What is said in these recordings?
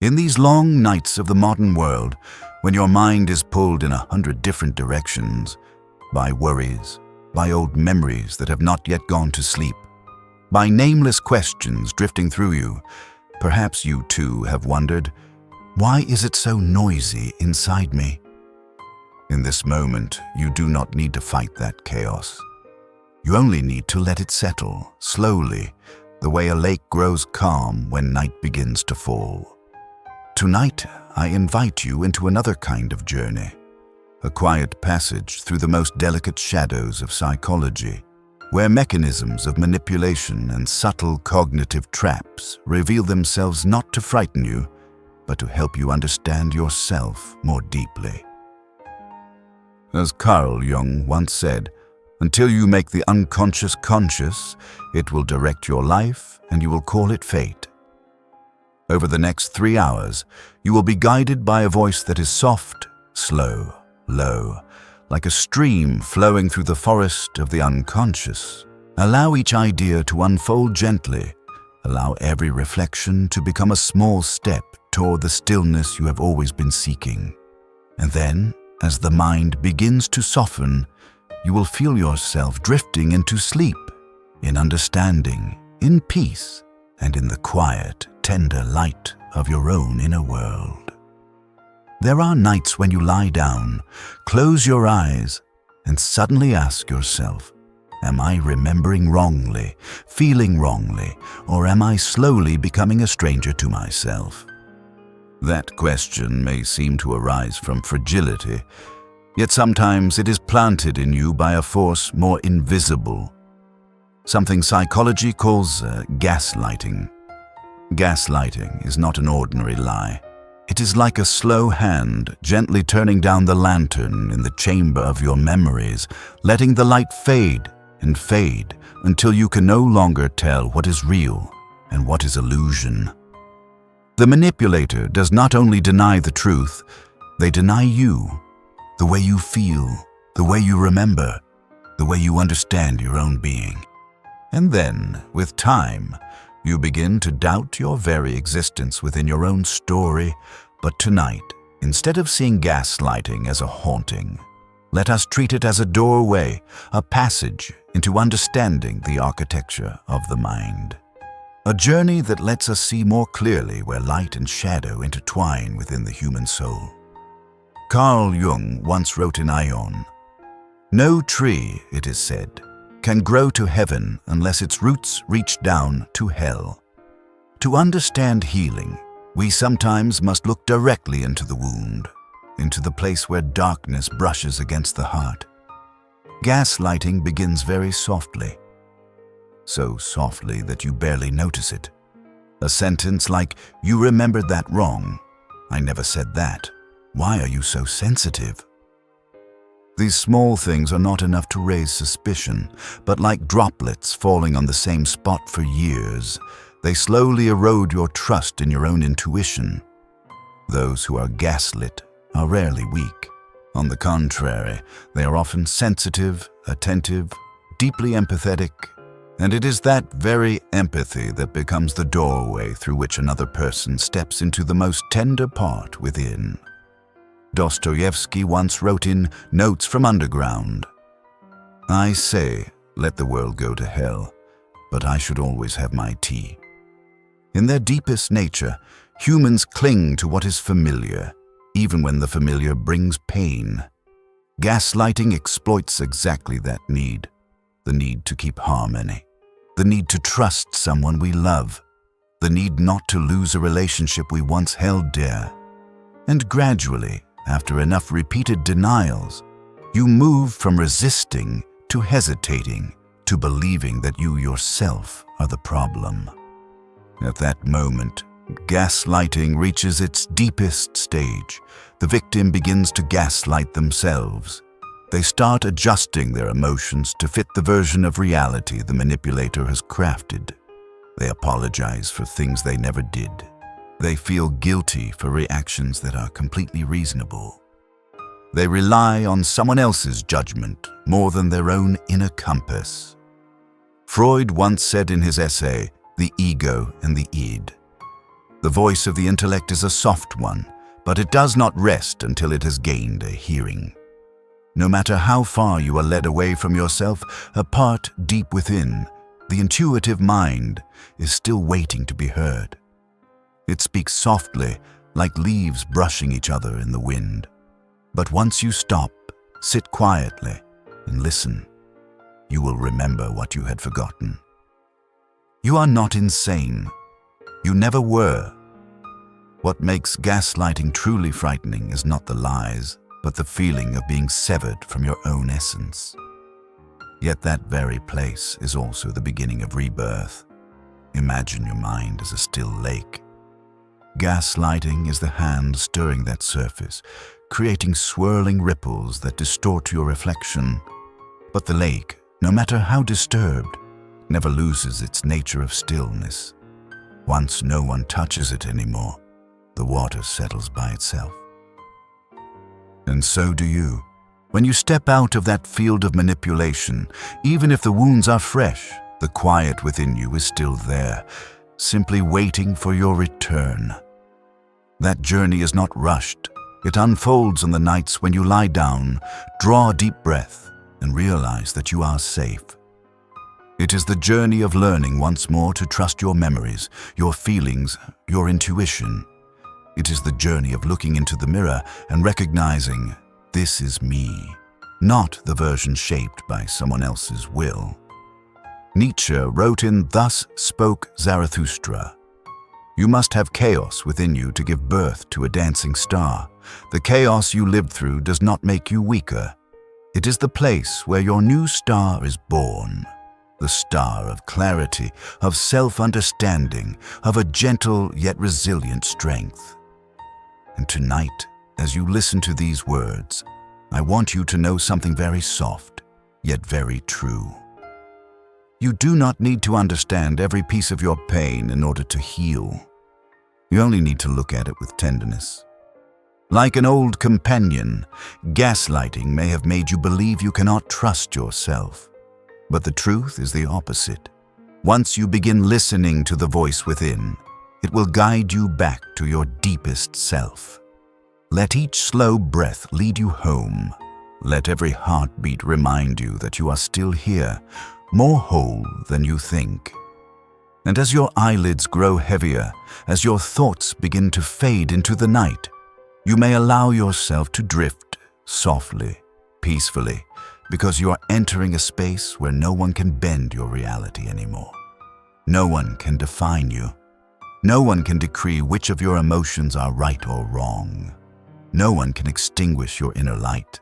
In these long nights of the modern world, when your mind is pulled in 100 different directions, by worries, by old memories that have not yet gone to sleep, by nameless questions drifting through you, perhaps you too have wondered, why is it so noisy inside me? In this moment, you do not need to fight that chaos. You only need to let it settle, slowly, the way a lake grows calm when night begins to fall. Tonight, I invite you into another kind of journey, a quiet passage through the most delicate shadows of psychology, where mechanisms of manipulation and subtle cognitive traps reveal themselves not to frighten you, but to help you understand yourself more deeply. As Carl Jung once said, until you make the unconscious conscious, it will direct your life and you will call it fate. Over the next 3 hours, you will be guided by a voice that is soft, slow, low, like a stream flowing through the forest of the unconscious. Allow each idea to unfold gently. Allow every reflection to become a small step toward the stillness you have always been seeking. And then, as the mind begins to soften, you will feel yourself drifting into sleep, in understanding, in peace, and in the quiet, tender light of your own inner world. There are nights when you lie down, close your eyes, and suddenly ask yourself, am I remembering wrongly, feeling wrongly, or am I slowly becoming a stranger to myself? That question may seem to arise from fragility, yet sometimes it is planted in you by a force more invisible, something psychology calls gaslighting. Gaslighting is not an ordinary lie. It is like a slow hand gently turning down the lantern in the chamber of your memories, letting the light fade and fade until you can no longer tell what is real and what is illusion. The manipulator does not only deny the truth, they deny you, the way you feel, the way you remember, the way you understand your own being. And then, with time, you begin to doubt your very existence within your own story. But tonight, instead of seeing gaslighting as a haunting, let us treat it as a doorway, a passage into understanding the architecture of the mind. A journey that lets us see more clearly where light and shadow intertwine within the human soul. Carl Jung once wrote in Ion, "No tree, it is said, can grow to heaven unless its roots reach down to hell." To understand healing, we sometimes must look directly into the wound, into the place where darkness brushes against the heart. Gaslighting begins very softly, so softly that you barely notice it. A sentence like, "You remembered that wrong. I never said that. Why are you so sensitive?" These small things are not enough to raise suspicion, but like droplets falling on the same spot for years, they slowly erode your trust in your own intuition. Those who are gaslit are rarely weak. On the contrary, they are often sensitive, attentive, deeply empathetic, and it is that very empathy that becomes the doorway through which another person steps into the most tender part within. Dostoevsky once wrote in Notes from Underground, "I say, let the world go to hell, but I should always have my tea." In their deepest nature, humans cling to what is familiar, even when the familiar brings pain. Gaslighting exploits exactly that need, the need to keep harmony, the need to trust someone we love, the need not to lose a relationship we once held dear. And gradually, after enough repeated denials, you move from resisting to hesitating, to believing that you yourself are the problem. At that moment, gaslighting reaches its deepest stage. The victim begins to gaslight themselves. They start adjusting their emotions to fit the version of reality the manipulator has crafted. They apologize for things they never did. They feel guilty for reactions that are completely reasonable. They rely on someone else's judgment more than their own inner compass. Freud once said in his essay, The Ego and the Id, The voice of the intellect is a soft one, but it does not rest until it has gained a hearing. No matter how far you are led away from yourself, a part deep within, the intuitive mind, is still waiting to be heard. It speaks softly, like leaves brushing each other in the wind. But once you stop, sit quietly, and listen, you will remember what you had forgotten. You are not insane. You never were. What makes gaslighting truly frightening is not the lies, but the feeling of being severed from your own essence. Yet that very place is also the beginning of rebirth. Imagine your mind as a still lake. Gaslighting is the hand stirring that surface, creating swirling ripples that distort your reflection. But the lake, no matter how disturbed, never loses its nature of stillness. Once no one touches it anymore, the water settles by itself. And so do you. When you step out of that field of manipulation, even if the wounds are fresh, the quiet within you is still there, simply waiting for your return. That journey is not rushed. It unfolds on the nights when you lie down, draw a deep breath, and realize that you are safe. It is the journey of learning once more to trust your memories, your feelings, your intuition. It is the journey of looking into the mirror and recognizing, this is me, not the version shaped by someone else's will. Nietzsche wrote in Thus Spoke Zarathustra, "You must have chaos within you to give birth to a dancing star. The chaos you lived through does not make you weaker. It is the place where your new star is born. The star of clarity, of self-understanding, of a gentle yet resilient strength." And tonight, as you listen to these words, I want you to know something very soft, yet very true. You do not need to understand every piece of your pain in order to heal. You only need to look at it with tenderness. Like an old companion, gaslighting may have made you believe you cannot trust yourself. But the truth is the opposite. Once you begin listening to the voice within, it will guide you back to your deepest self. Let each slow breath lead you home. Let every heartbeat remind you that you are still here, more whole than you think. And as your eyelids grow heavier, as your thoughts begin to fade into the night, you may allow yourself to drift softly, peacefully, because you are entering a space where no one can bend your reality anymore. No one can define you. No one can decree which of your emotions are right or wrong. No one can extinguish your inner light.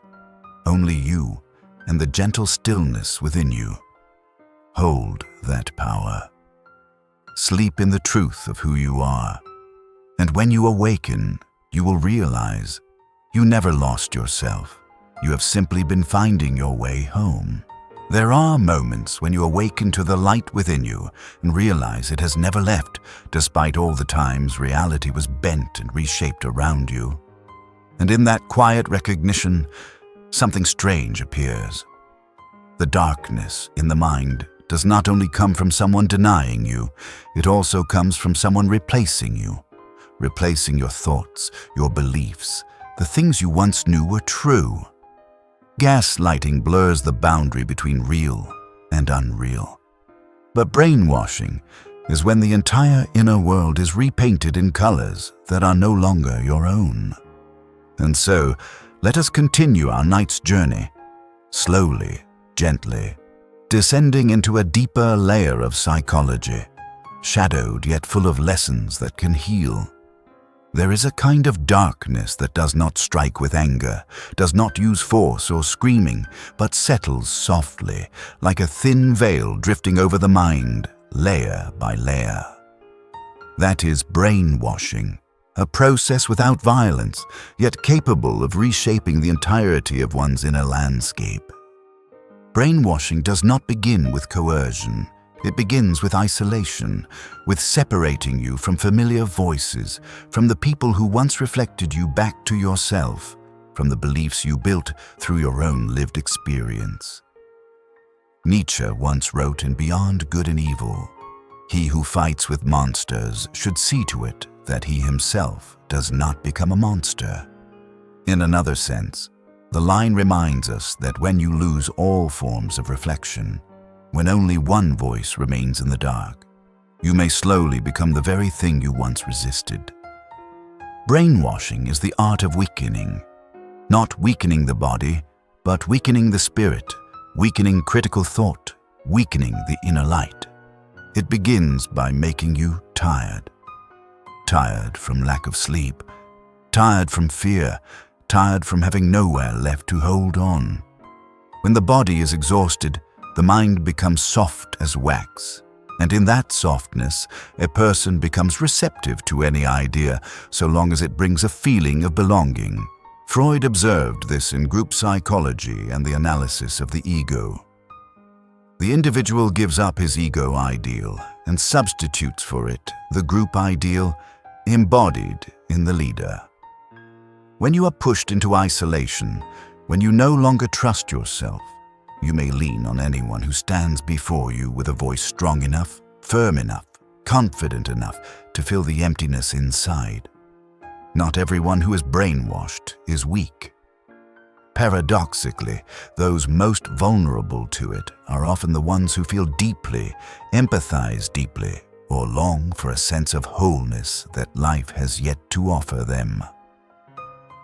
Only you and the gentle stillness within you hold that power. Sleep in the truth of who you are. And when you awaken, you will realize you never lost yourself. You have simply been finding your way home. There are moments when you awaken to the light within you and realize it has never left, despite all the times reality was bent and reshaped around you. And in that quiet recognition, something strange appears. The darkness in the mind does not only come from someone denying you, it also comes from someone replacing you. Replacing your thoughts, your beliefs, the things you once knew were true. Gaslighting blurs the boundary between real and unreal. But brainwashing is when the entire inner world is repainted in colors that are no longer your own. And so, let us continue our night's journey, slowly, gently, descending into a deeper layer of psychology, shadowed yet full of lessons that can heal. There is a kind of darkness that does not strike with anger, does not use force or screaming, but settles softly, like a thin veil drifting over the mind, layer by layer. That is brainwashing, a process without violence, yet capable of reshaping the entirety of one's inner landscape. Brainwashing does not begin with coercion. It begins with isolation, with separating you from familiar voices, from the people who once reflected you back to yourself, from the beliefs you built through your own lived experience. Nietzsche once wrote in Beyond Good and Evil, "He who fights with monsters should see to it that he himself does not become a monster. In another sense, the line reminds us that when you lose all forms of reflection, when only one voice remains in the dark, you may slowly become the very thing you once resisted. Brainwashing is the art of weakening, not weakening the body, but weakening the spirit, weakening critical thought, weakening the inner light. It begins by making you tired. Tired from lack of sleep, tired from fear, tired from having nowhere left to hold on. When the body is exhausted, the mind becomes soft as wax, and in that softness, a person becomes receptive to any idea so long as it brings a feeling of belonging. Freud observed this in group psychology and the analysis of the ego. The individual gives up his ego ideal and substitutes for it the group ideal embodied in the leader. When you are pushed into isolation, when you no longer trust yourself, you may lean on anyone who stands before you with a voice strong enough, firm enough, confident enough to fill the emptiness inside. Not everyone who is brainwashed is weak. Paradoxically, those most vulnerable to it are often the ones who feel deeply, empathize deeply, or long for a sense of wholeness that life has yet to offer them.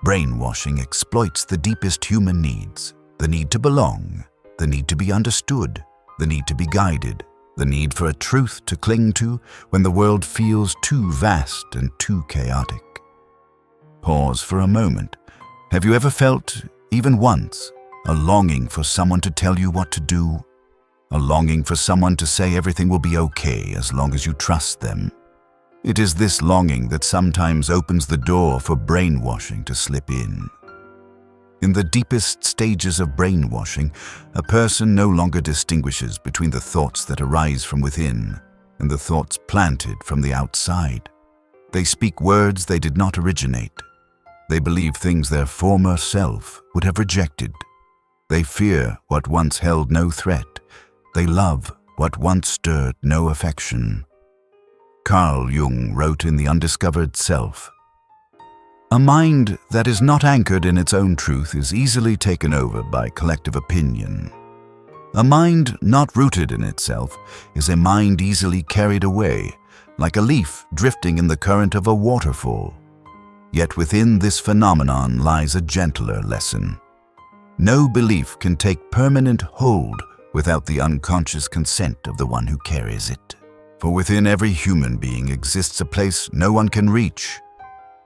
Brainwashing exploits the deepest human needs, the need to belong, the need to be understood, the need to be guided, the need for a truth to cling to when the world feels too vast and too chaotic. Pause for a moment. Have you ever felt, even once, a longing for someone to tell you what to do? A longing for someone to say everything will be okay as long as you trust them? It is this longing that sometimes opens the door for brainwashing to slip in. In the deepest stages of brainwashing, a person no longer distinguishes between the thoughts that arise from within and the thoughts planted from the outside. They speak words they did not originate. They believe things their former self would have rejected. They fear what once held no threat. They love what once stirred no affection. Carl Jung wrote in The Undiscovered Self, "A mind that is not anchored in its own truth is easily taken over by collective opinion. A mind not rooted in itself is a mind easily carried away, like a leaf drifting in the current of a waterfall. Yet within this phenomenon lies a gentler lesson. No belief can take permanent hold without the unconscious consent of the one who carries it. For within every human being exists a place no one can reach,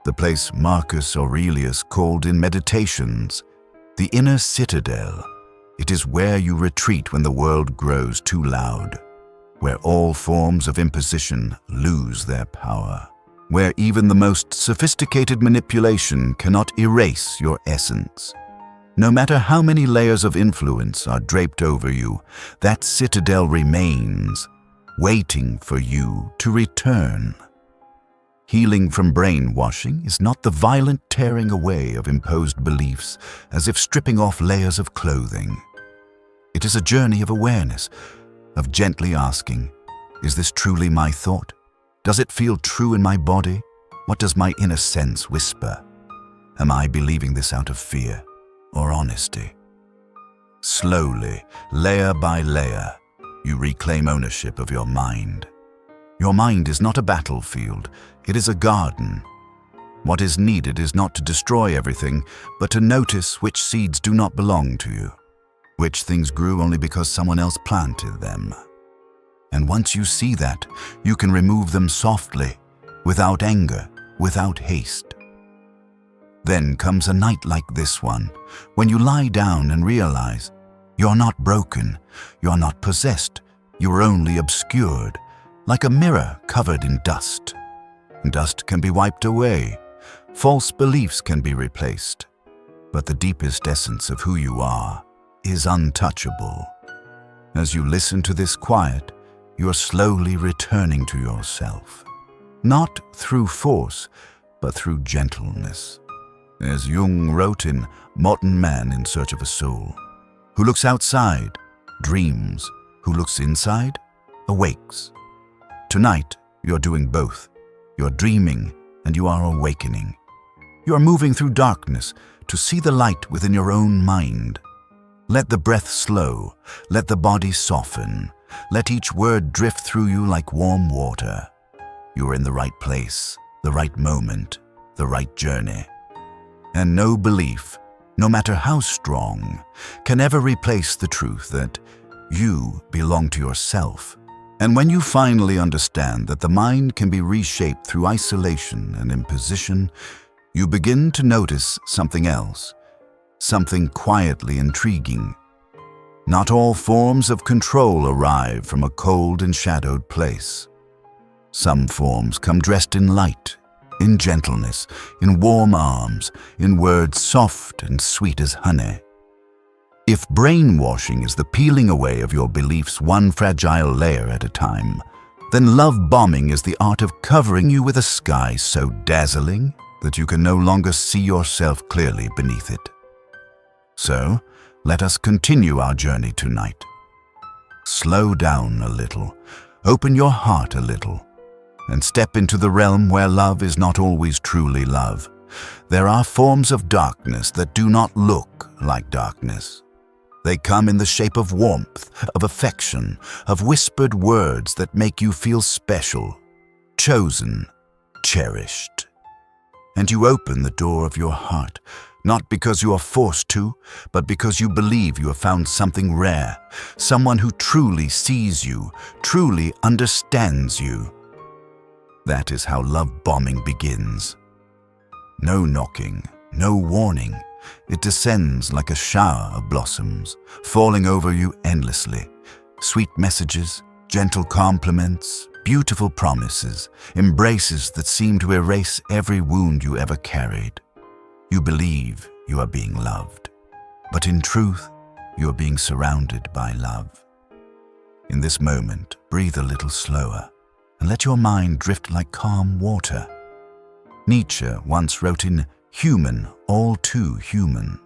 the place Marcus Aurelius called in Meditations the inner citadel. It is where you retreat when the world grows too loud, where all forms of imposition lose their power, where even the most sophisticated manipulation cannot erase your essence. No matter how many layers of influence are draped over you, that citadel remains, waiting for you to return." Healing from brainwashing is not the violent tearing away of imposed beliefs as if stripping off layers of clothing. It is a journey of awareness, of gently asking, is this truly my thought? Does it feel true in my body? What does my inner sense whisper? Am I believing this out of fear or honesty? Slowly, layer by layer, you reclaim ownership of your mind. Your mind is not a battlefield, it is a garden. What is needed is not to destroy everything, but to notice which seeds do not belong to you, which things grew only because someone else planted them. And once you see that, you can remove them softly, without anger, without haste. Then comes a night like this one, when you lie down and realize you're not broken, you're not possessed, you're only obscured, like a mirror covered in dust. Dust can be wiped away, false beliefs can be replaced, but the deepest essence of who you are is untouchable. As you listen to this quiet, you are slowly returning to yourself, not through force, but through gentleness. As Jung wrote in Modern Man in Search of a Soul, who looks outside, dreams, who looks inside, awakes. Tonight, you're doing both. You're dreaming and you are awakening. You are moving through darkness to see the light within your own mind. Let the breath slow, let the body soften, let each word drift through you like warm water. You are in the right place, the right moment, the right journey. And no belief, no matter how strong, can ever replace the truth that you belong to yourself. And when you finally understand that the mind can be reshaped through isolation and imposition, you begin to notice something else, something quietly intriguing. Not all forms of control arrive from a cold and shadowed place. Some forms come dressed in light, in gentleness, in warm arms, in words soft and sweet as honey. If brainwashing is the peeling away of your beliefs one fragile layer at a time, then love bombing is the art of covering you with a sky so dazzling that you can no longer see yourself clearly beneath it. So, let us continue our journey tonight. Slow down a little, open your heart a little, and step into the realm where love is not always truly love. There are forms of darkness that do not look like darkness. They come in the shape of warmth, of affection, of whispered words that make you feel special, chosen, cherished. And you open the door of your heart, not because you are forced to, but because you believe you have found something rare, someone who truly sees you, truly understands you. That is how love bombing begins. No knocking, no warning. It descends like a shower of blossoms, falling over you endlessly. Sweet messages, gentle compliments, beautiful promises, embraces that seem to erase every wound you ever carried. You believe you are being loved, but in truth, you are being surrounded by love. In this moment, breathe a little slower and let your mind drift like calm water. Nietzsche once wrote in Human, all too human.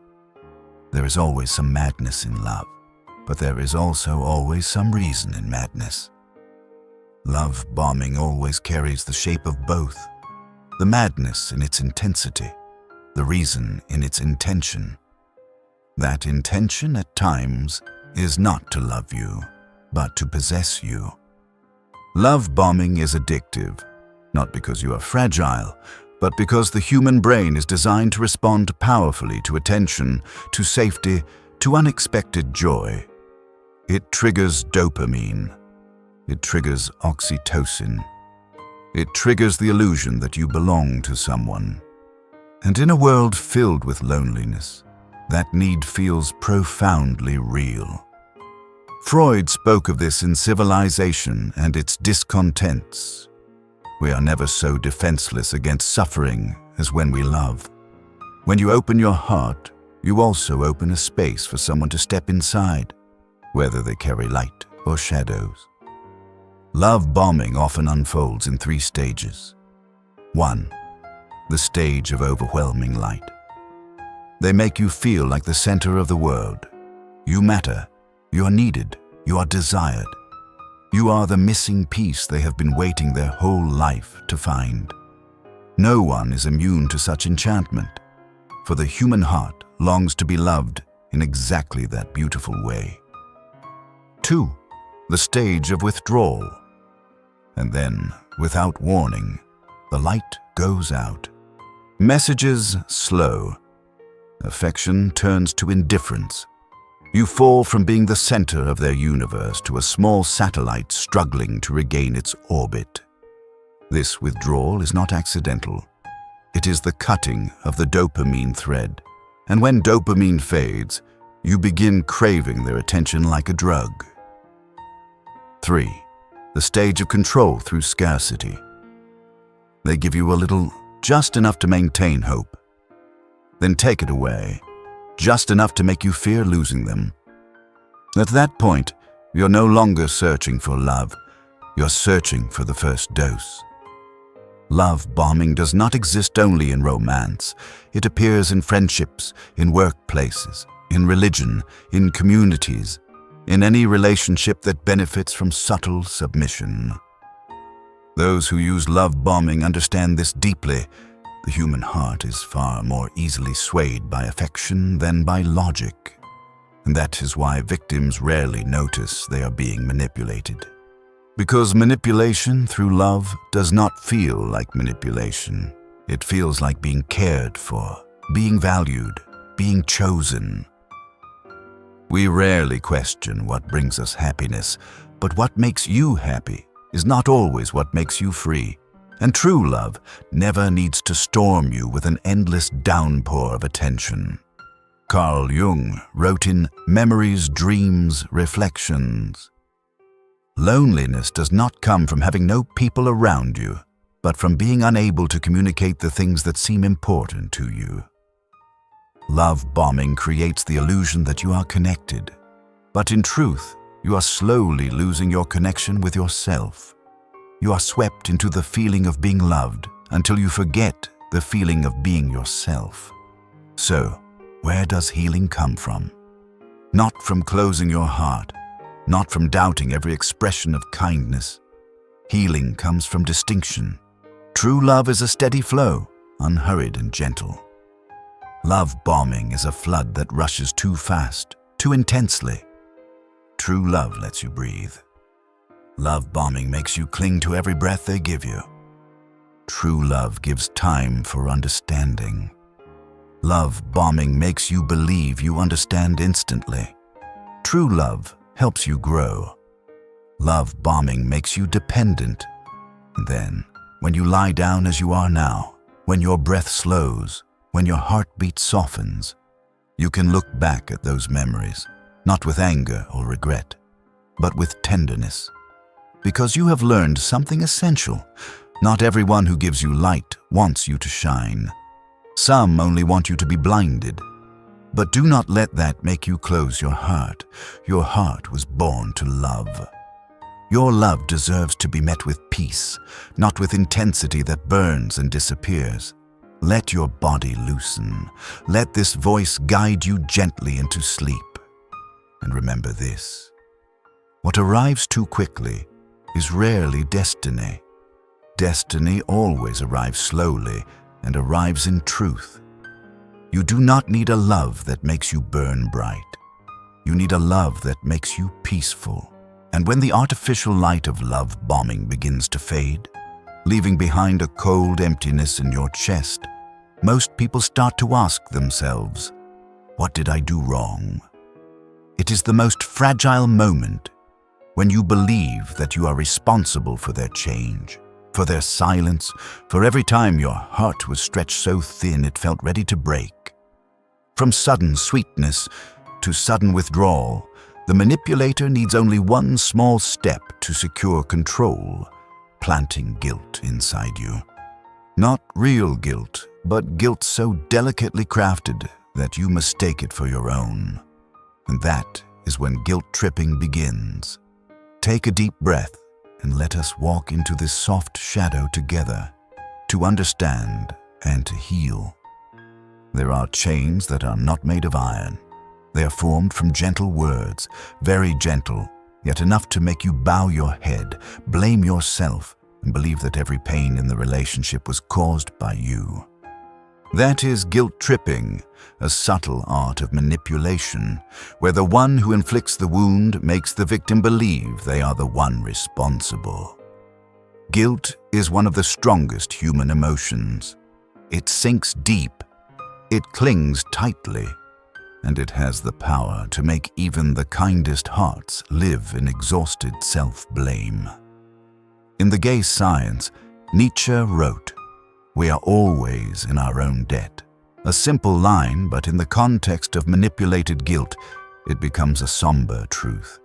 There is always some madness in love, but there is also always some reason in madness. Love bombing always carries the shape of both, the madness in its intensity, the reason in its intention. That intention at times is not to love you, but to possess you. Love bombing is addictive, not because you are fragile, but because the human brain is designed to respond powerfully to attention, to safety, to unexpected joy. It triggers dopamine. It triggers oxytocin. It triggers the illusion that you belong to someone. And in a world filled with loneliness, that need feels profoundly real. Freud spoke of this in Civilization and its discontents. We are never so defenseless against suffering as when we love. When you open your heart, you also open a space for someone to step inside, whether they carry light or shadows. Love bombing often unfolds in 3 stages. 1. The stage of overwhelming light. They make you feel like the center of the world. You matter, you are needed, you are desired. You are the missing piece they have been waiting their whole life to find. No one is immune to such enchantment, for the human heart longs to be loved in exactly that beautiful way. 2. The stage of withdrawal. And then, without warning, the light goes out. Messages slow. Affection turns to indifference. You fall from being the center of their universe to a small satellite struggling to regain its orbit. This withdrawal is not accidental. It is the cutting of the dopamine thread. And when dopamine fades, you begin craving their attention like a drug. 3. The stage of control through scarcity. They give you a little, just enough to maintain hope. Then take it away, just enough to make you fear losing them. At that point, you're no longer searching for love, you're searching for the first dose. Love bombing does not exist only in romance. It appears in friendships, in workplaces, in religion, in communities, in any relationship that benefits from subtle submission. Those who use love bombing understand this deeply. The human heart is far more easily swayed by affection than by logic. And that is why victims rarely notice they are being manipulated. Because manipulation through love does not feel like manipulation. It feels like being cared for, being valued, being chosen. We rarely question what brings us happiness, but what makes you happy is not always what makes you free. And true love never needs to storm you with an endless downpour of attention. Carl Jung wrote in Memories, Dreams, Reflections, "Loneliness does not come from having no people around you, but from being unable to communicate the things that seem important to you." Love bombing creates the illusion that you are connected, but in truth, you are slowly losing your connection with yourself. You are swept into the feeling of being loved until you forget the feeling of being yourself. So, where does healing come from? Not from closing your heart, not from doubting every expression of kindness. Healing comes from distinction. True love is a steady flow, unhurried and gentle. Love bombing is a flood that rushes too fast, too intensely. True love lets you breathe. Love bombing makes you cling to every breath they give you. True love gives time for understanding. Love bombing makes you believe you understand instantly. True love helps you grow. Love bombing makes you dependent. And then, when you lie down as you are now, when your breath slows, when your heartbeat softens, you can look back at those memories, not with anger or regret, but with tenderness. Because you have learned something essential. Not everyone who gives you light wants you to shine. Some only want you to be blinded. But do not let that make you close your heart. Your heart was born to love. Your love deserves to be met with peace, not with intensity that burns and disappears. Let your body loosen. Let this voice guide you gently into sleep. And remember this: what arrives too quickly is rarely destiny. Destiny always arrives slowly and arrives in truth. You do not need a love that makes you burn bright. You need a love that makes you peaceful. And when the artificial light of love bombing begins to fade, leaving behind a cold emptiness in your chest, most people start to ask themselves, what did I do wrong? It is the most fragile moment, when you believe that you are responsible for their change, for their silence, for every time your heart was stretched so thin it felt ready to break. From sudden sweetness to sudden withdrawal, the manipulator needs only one small step to secure control, planting guilt inside you. Not real guilt, but guilt so delicately crafted that you mistake it for your own. And that is when guilt tripping begins. Take a deep breath and let us walk into this soft shadow together, to understand and to heal. There are chains that are not made of iron. They are formed from gentle words, very gentle, yet enough to make you bow your head, blame yourself, and believe that every pain in the relationship was caused by you. That is guilt tripping, a subtle art of manipulation, where the one who inflicts the wound makes the victim believe they are the one responsible. Guilt is one of the strongest human emotions. It sinks deep, it clings tightly, and it has the power to make even the kindest hearts live in exhausted self-blame. In The Gay Science, Nietzsche wrote, "We are always in our own debt." A simple line, but in the context of manipulated guilt, it becomes a somber truth.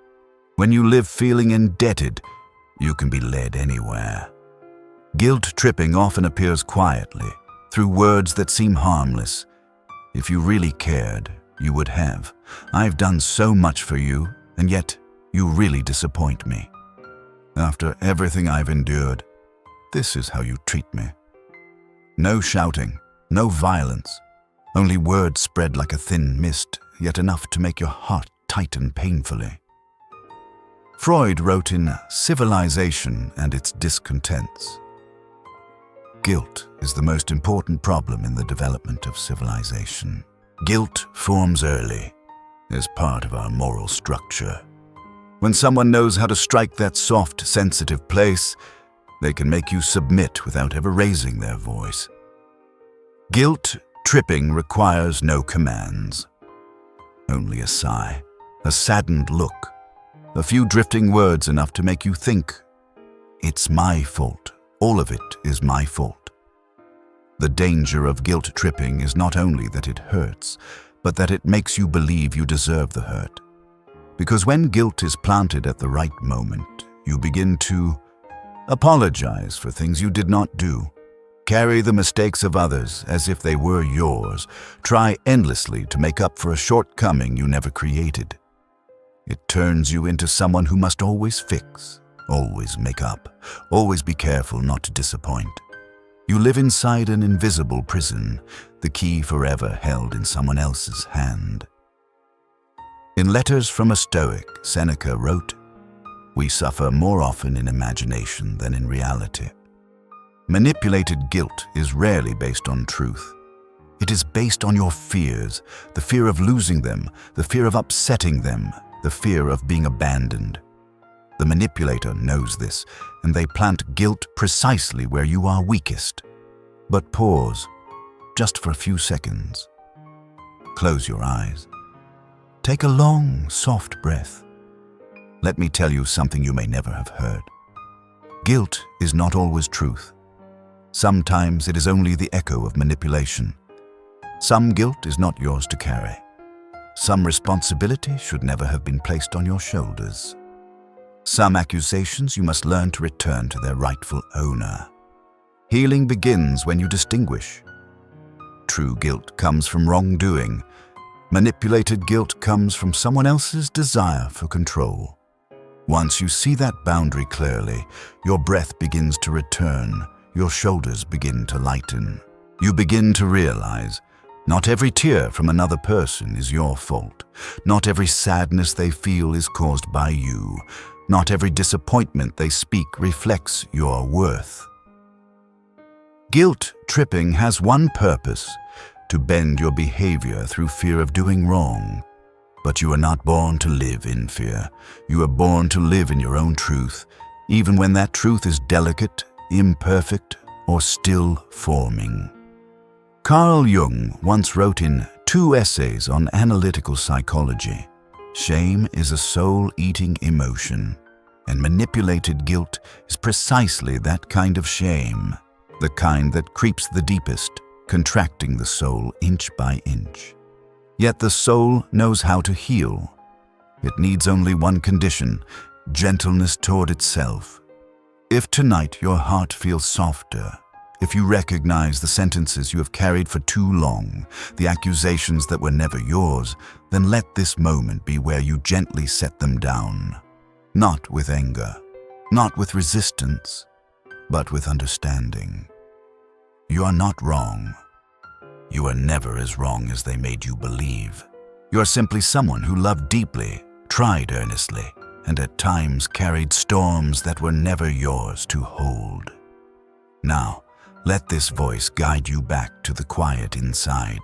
When you live feeling indebted, you can be led anywhere. Guilt tripping often appears quietly, through words that seem harmless. If you really cared, you would have. I've done so much for you, and yet you really disappoint me. After everything I've endured, this is how you treat me. No shouting, no violence, only words spread like a thin mist, yet enough to make your heart tighten painfully. Freud wrote in Civilization and Its Discontents, "Guilt is the most important problem in the development of civilization. Guilt forms early as part of our moral structure. When someone knows how to strike that soft, sensitive place, they can make you submit without ever raising their voice. Guilt tripping requires no commands. Only a sigh, a saddened look, a few drifting words enough to make you think, it's my fault. All of it is my fault." The danger of guilt tripping is not only that it hurts, but that it makes you believe you deserve the hurt. Because when guilt is planted at the right moment, you begin to apologize for things you did not do, carry the mistakes of others as if they were yours, try endlessly to make up for a shortcoming you never created. It turns you into someone who must always fix, always make up, always be careful not to disappoint. You live inside an invisible prison, the key forever held in someone else's hand. In Letters from a Stoic, Seneca wrote, "We suffer more often in imagination than in reality." Manipulated guilt is rarely based on truth. It is based on your fears, the fear of losing them, the fear of upsetting them, the fear of being abandoned. The manipulator knows this, and they plant guilt precisely where you are weakest. But pause, just for a few seconds. Close your eyes. Take a long, soft breath. Let me tell you something you may never have heard. Guilt is not always truth. Sometimes it is only the echo of manipulation. Some guilt is not yours to carry. Some responsibility should never have been placed on your shoulders. Some accusations you must learn to return to their rightful owner. Healing begins when you distinguish. True guilt comes from wrongdoing. Manipulated guilt comes from someone else's desire for control. Once you see that boundary clearly, your breath begins to return, your shoulders begin to lighten. You begin to realize, not every tear from another person is your fault. Not every sadness they feel is caused by you. Not every disappointment they speak reflects your worth. Guilt tripping has one purpose, to bend your behavior through fear of doing wrong. But you are not born to live in fear. You are born to live in your own truth, even when that truth is delicate, imperfect, or still forming. Carl Jung once wrote in 2 essays on analytical psychology, "Shame is a soul-eating emotion, and manipulated guilt is precisely that kind of shame, the kind that creeps the deepest, contracting the soul inch by inch. Yet the soul knows how to heal. It needs only one condition, gentleness toward itself. If tonight your heart feels softer, if you recognize the sentences you have carried for too long, the accusations that were never yours, then let this moment be where you gently set them down. Not with anger, not with resistance, but with understanding. You are not wrong. You are never as wrong as they made you believe. You are simply someone who loved deeply, tried earnestly, and at times carried storms that were never yours to hold. Now, let this voice guide you back to the quiet inside.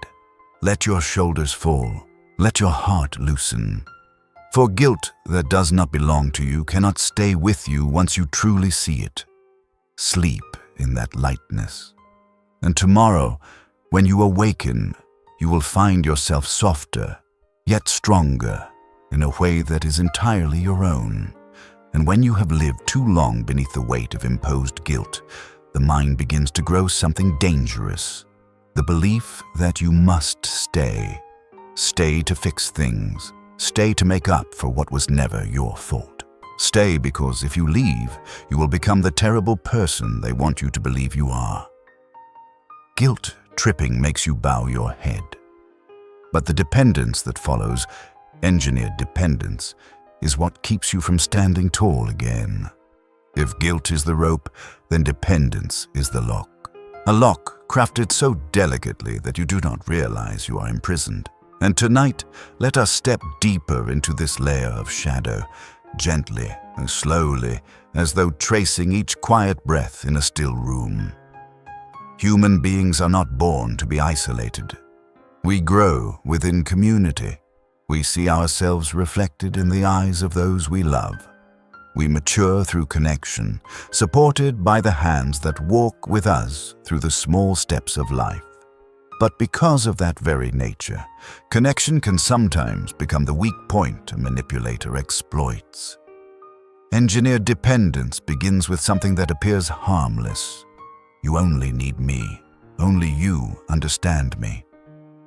Let your shoulders fall. Let your heart loosen. For guilt that does not belong to you cannot stay with you once you truly see it. Sleep in that lightness. And tomorrow, when you awaken, you will find yourself softer, yet stronger, in a way that is entirely your own. And when you have lived too long beneath the weight of imposed guilt, the mind begins to grow something dangerous. The belief that you must stay. Stay to fix things. Stay to make up for what was never your fault. Stay because if you leave, you will become the terrible person they want you to believe you are. Guilt tripping makes you bow your head. But the dependence that follows, engineered dependence, is what keeps you from standing tall again. If guilt is the rope, then dependence is the lock. A lock crafted so delicately that you do not realize you are imprisoned. And tonight, let us step deeper into this layer of shadow, gently and slowly, as though tracing each quiet breath in a still room. Human beings are not born to be isolated. We grow within community. We see ourselves reflected in the eyes of those we love. We mature through connection, supported by the hands that walk with us through the small steps of life. But because of that very nature, connection can sometimes become the weak point a manipulator exploits. Engineered dependence begins with something that appears harmless. You only need me. Only you understand me.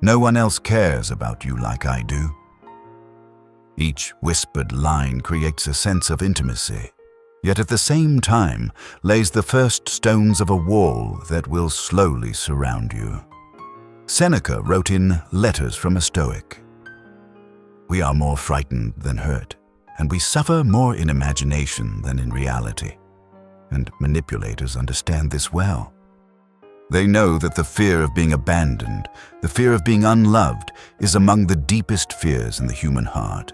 No one else cares about you like I do. Each whispered line creates a sense of intimacy, yet at the same time lays the first stones of a wall that will slowly surround you. Seneca wrote in Letters from a Stoic, "We are more frightened than hurt, and we suffer more in imagination than in reality." And manipulators understand this well. They know that the fear of being abandoned, the fear of being unloved, is among the deepest fears in the human heart.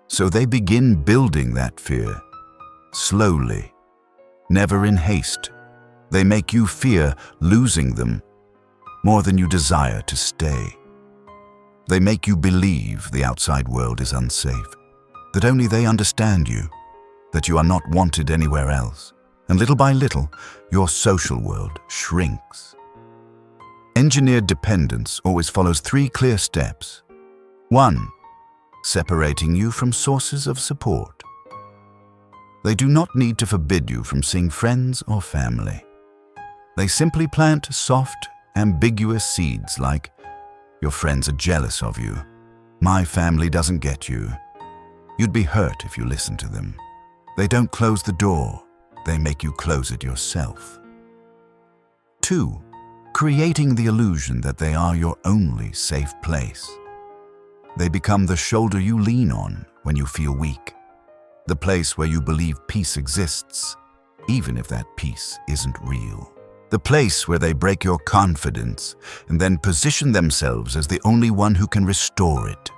So they begin building that fear, slowly, never in haste. They make you fear losing them more than you desire to stay. They make you believe the outside world is unsafe, that only they understand you, that you are not wanted anywhere else, and little by little, your social world shrinks. Engineered dependence always follows 3 clear steps. 1. Separating you from sources of support. They do not need to forbid you from seeing friends or family. They simply plant soft, ambiguous seeds like, "Your friends are jealous of you. My family doesn't get you. You'd be hurt if you listen to them." They don't close the door. They make you close it yourself. 2. Creating the illusion that they are your only safe place. They become the shoulder you lean on when you feel weak, the place where you believe peace exists, even if that peace isn't real. The place where they break your confidence and then position themselves as the only one who can restore it.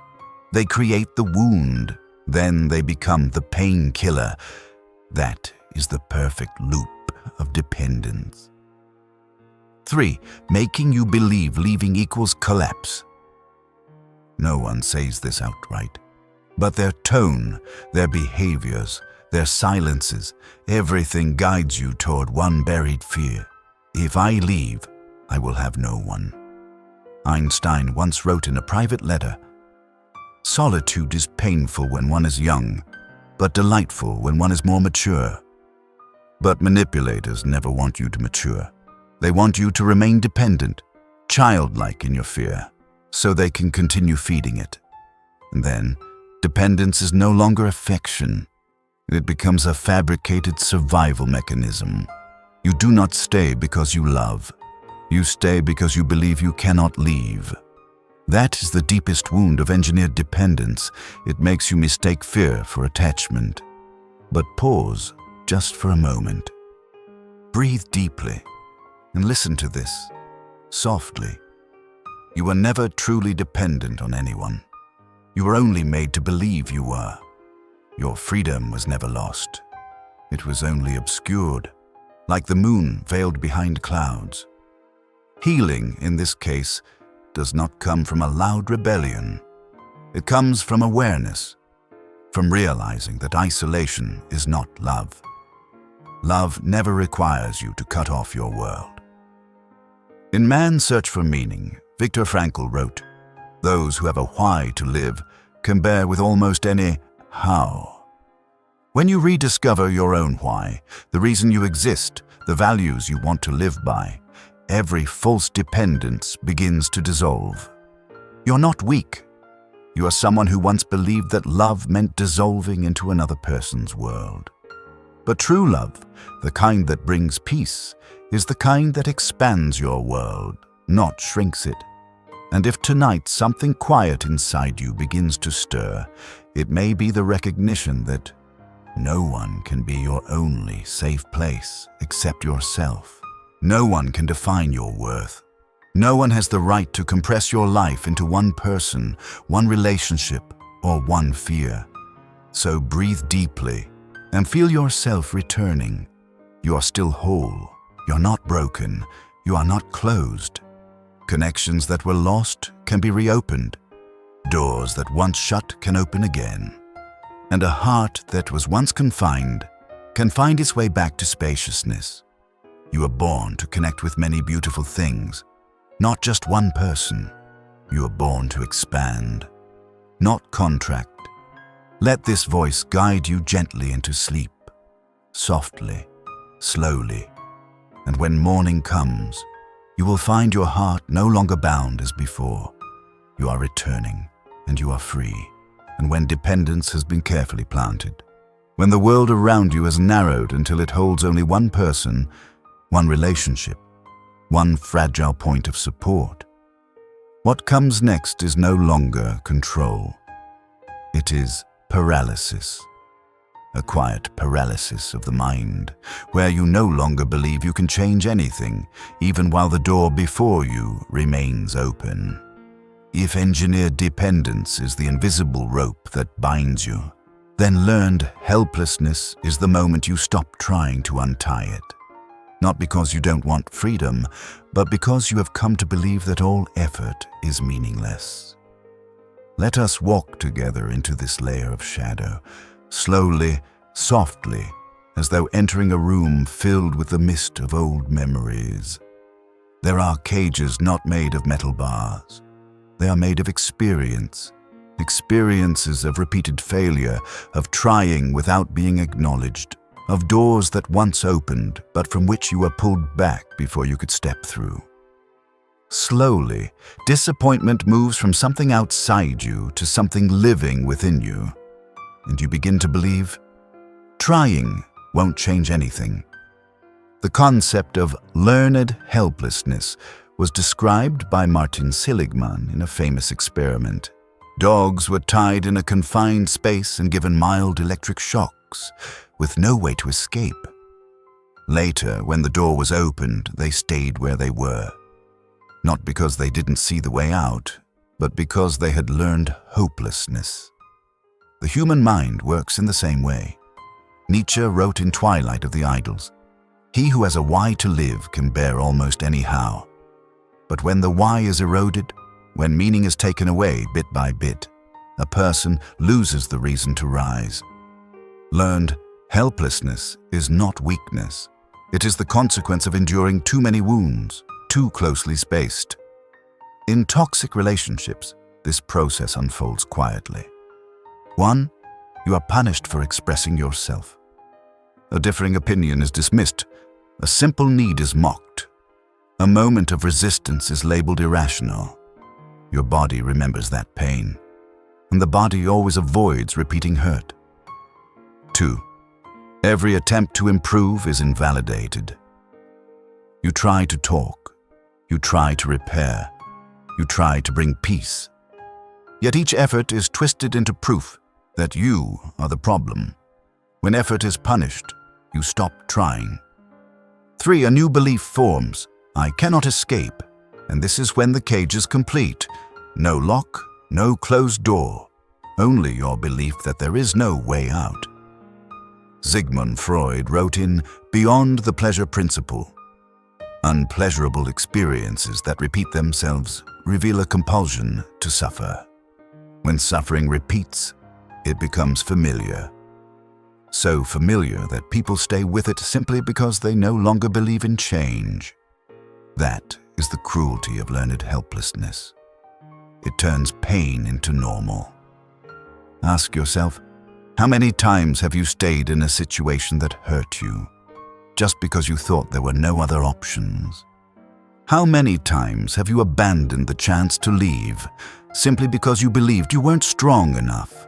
They create the wound, then they become the painkiller. That is the perfect loop of dependence. 3. Making you believe leaving equals collapse. No one says this outright, but their tone, their behaviors, their silences, everything guides you toward one buried fear. If I leave, I will have no one. Einstein once wrote in a private letter, "Solitude is painful when one is young, but delightful when one is more mature." But manipulators never want you to mature. They want you to remain dependent, childlike in your fear, so they can continue feeding it. And then, dependence is no longer affection. It becomes a fabricated survival mechanism. You do not stay because you love. You stay because you believe you cannot leave. That is the deepest wound of engineered dependence. It makes you mistake fear for attachment. But pause just for a moment. Breathe deeply and listen to this, softly. You were never truly dependent on anyone. You were only made to believe you were. Your freedom was never lost. It was only obscured, like the moon veiled behind clouds. Healing, in this case, does not come from a loud rebellion. It comes from awareness, from realizing that isolation is not love. Love never requires you to cut off your world. In Man's Search for Meaning, Viktor Frankl wrote, "Those who have a why to live can bear with almost any how." When you rediscover your own why, the reason you exist, the values you want to live by, every false dependence begins to dissolve. You're not weak. You are someone who once believed that love meant dissolving into another person's world. But true love, the kind that brings peace, is the kind that expands your world, not shrinks it. And if tonight something quiet inside you begins to stir, it may be the recognition that no one can be your only safe place except yourself. No one can define your worth. No one has the right to compress your life into one person, one relationship, or one fear. So breathe deeply and feel yourself returning. You are still whole. You're not broken. You are not closed. Connections that were lost can be reopened. Doors that once shut can open again. And a heart that was once confined can find its way back to spaciousness. You are born to connect with many beautiful things, not just one person. You are born to expand, not contract. Let this voice guide you gently into sleep, softly, slowly. And when morning comes, you will find your heart no longer bound as before. You are returning, and you are free. And when dependence has been carefully planted, when the world around you has narrowed until it holds only one person, one relationship, one fragile point of support, what comes next is no longer control. It is paralysis. A quiet paralysis of the mind, where you no longer believe you can change anything, even while the door before you remains open. If engineered dependence is the invisible rope that binds you, then learned helplessness is the moment you stop trying to untie it. Not because you don't want freedom, but because you have come to believe that all effort is meaningless. Let us walk together into this layer of shadow, slowly, softly, as though entering a room filled with the mist of old memories. There are cages not made of metal bars. They are made of experience, experiences of repeated failure, of trying without being acknowledged, of doors that once opened but from which you were pulled back before you could step through. Slowly, disappointment moves from something outside you to something living within you, and you begin to believe trying won't change anything. The concept of learned helplessness was described by Martin Seligman in a famous experiment. Dogs were tied in a confined space and given mild electric shocks, with no way to escape. Later, when the door was opened, they stayed where they were. Not because they didn't see the way out, but because they had learned hopelessness. The human mind works in the same way. Nietzsche wrote in Twilight of the Idols, "He who has a why to live can bear almost any how. But when the why is eroded, when meaning is taken away bit by bit, a person loses the reason to rise." Learned helplessness is not weakness. It is the consequence of enduring too many wounds, too closely spaced. In toxic relationships, this process unfolds quietly. 1. You are punished for expressing yourself. A differing opinion is dismissed. A simple need is mocked. A moment of resistance is labeled irrational. Your body remembers that pain, and the body always avoids repeating hurt. 2. Every attempt to improve is invalidated. You try to talk. You try to repair. You try to bring peace. Yet each effort is twisted into proof that you are the problem. When effort is punished, you stop trying. 3. A new belief forms. I cannot escape. And this is when the cage is complete. No lock, no closed door. Only your belief that there is no way out. Sigmund Freud wrote in Beyond the Pleasure Principle, "Unpleasurable experiences that repeat themselves reveal a compulsion to suffer. When suffering repeats, it becomes familiar. So familiar that people stay with it simply because they no longer believe in change. That is the cruelty of learned helplessness. It turns pain into normal. Ask yourself, how many times have you stayed in a situation that hurt you, just because you thought there were no other options? How many times have you abandoned the chance to leave, simply because you believed you weren't strong enough?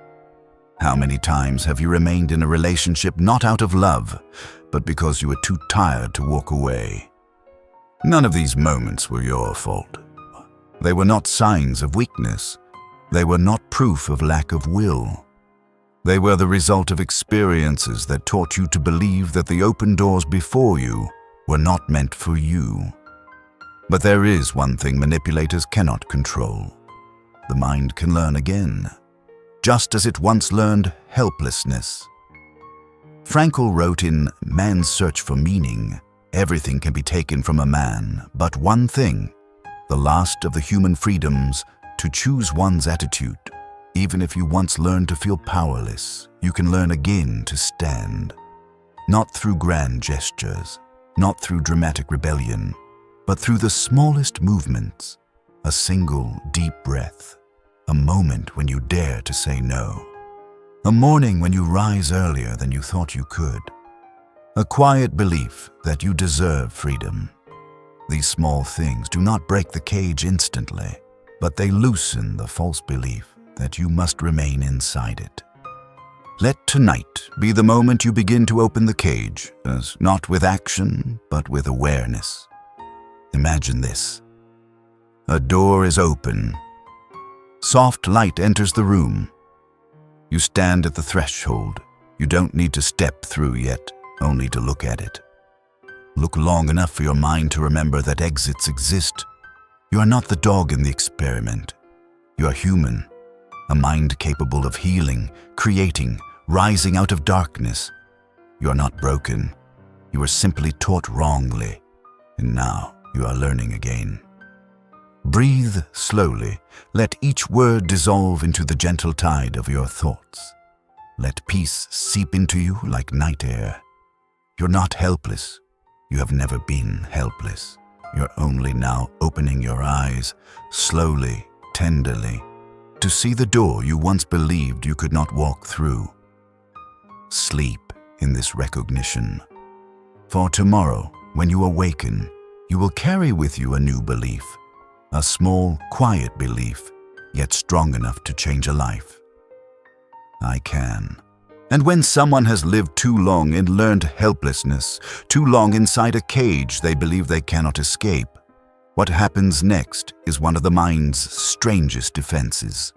How many times have you remained in a relationship not out of love, but because you were too tired to walk away? None of these moments were your fault. They were not signs of weakness. They were not proof of lack of will. They were the result of experiences that taught you to believe that the open doors before you were not meant for you. But there is one thing manipulators cannot control. The mind can learn again. just as it once learned helplessness. Frankl wrote in Man's Search for Meaning, "Everything can be taken from a man, but one thing, the last of the human freedoms, to choose one's attitude. Even if you once learned to feel powerless, you can learn again to stand. Not through grand gestures, not through dramatic rebellion, but through the smallest movements, a single deep breath, a moment when you dare to say no, a morning when you rise earlier than you thought you could, a quiet belief that you deserve freedom. These small things do not break the cage instantly, but they loosen the false belief that you must remain inside it. Let tonight be the moment you begin to open the cage, as not with action, but with awareness. Imagine this. A door is open. Soft light enters the room. You stand at the threshold. You don't need to step through yet, only to look at it. Look long enough for your mind to remember that exits exist. You are not the dog in the experiment. You are human, a mind capable of healing, creating, rising out of darkness. You are not broken. You were simply taught wrongly, and now you are learning again. Breathe slowly. Let each word dissolve into the gentle tide of your thoughts. Let peace seep into you like night air. You're not helpless. You have never been helpless. You're only now opening your eyes, slowly, tenderly, to see the door you once believed you could not walk through. Sleep in this recognition. For tomorrow, when you awaken, you will carry with you a new belief, a small, quiet belief, yet strong enough to change a life. I can. And when someone has lived too long and learned helplessness, too long inside a cage they believe they cannot escape, what happens next is one of the mind's strangest defenses.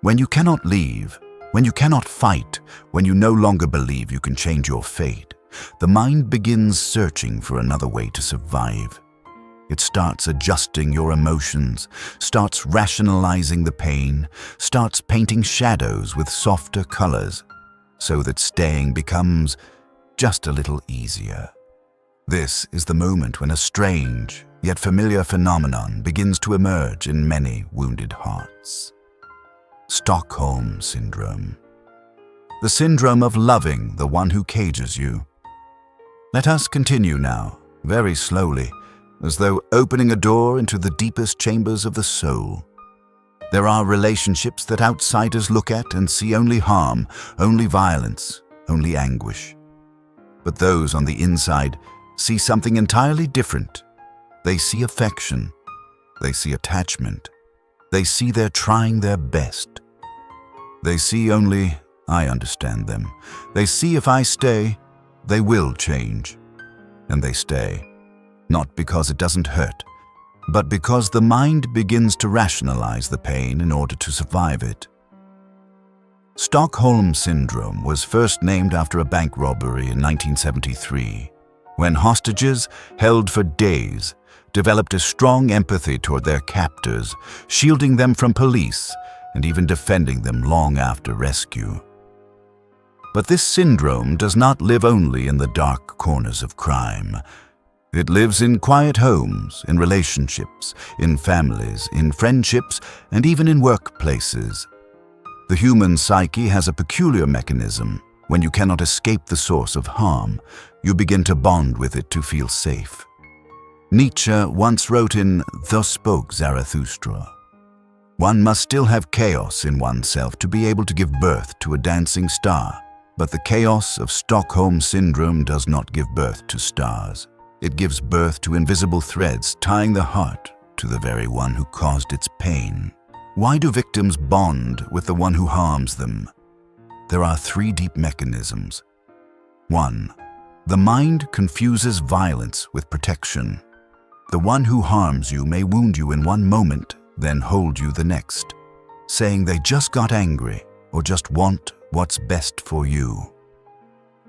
When you cannot leave, when you cannot fight, when you no longer believe you can change your fate, the mind begins searching for another way to survive. It starts adjusting your emotions, starts rationalizing the pain, starts painting shadows with softer colors, so that staying becomes just a little easier. This is the moment when a strange, yet familiar phenomenon begins to emerge in many wounded hearts. Stockholm Syndrome. The syndrome of loving the one who cages you. Let us continue now, very slowly, as though opening a door into the deepest chambers of the soul. There are relationships that outsiders look at and see only harm, only violence, only anguish. But those on the inside see something entirely different. They see affection. They see attachment. They see they're trying their best. They see only, I understand them. They see if I stay, they will change. And they stay, not because it doesn't hurt, but because the mind begins to rationalize the pain in order to survive it. Stockholm Syndrome was first named after a bank robbery in 1973, when hostages, held for days, developed a strong empathy toward their captors, shielding them from police and even defending them long after rescue. But this syndrome does not live only in the dark corners of crime. It lives in quiet homes, in relationships, in families, in friendships, and even in workplaces. The human psyche has a peculiar mechanism. When you cannot escape the source of harm, you begin to bond with it to feel safe. Nietzsche once wrote in Thus Spoke Zarathustra, "One must still have chaos in oneself to be able to give birth to a dancing star, but the chaos of Stockholm Syndrome does not give birth to stars. It gives birth to invisible threads tying the heart to the very one who caused its pain." Why do victims bond with the one who harms them? There are three deep mechanisms. 1. The mind confuses violence with protection. The one who harms you may wound you in one moment, then hold you the next, saying they just got angry or just want what's best for you.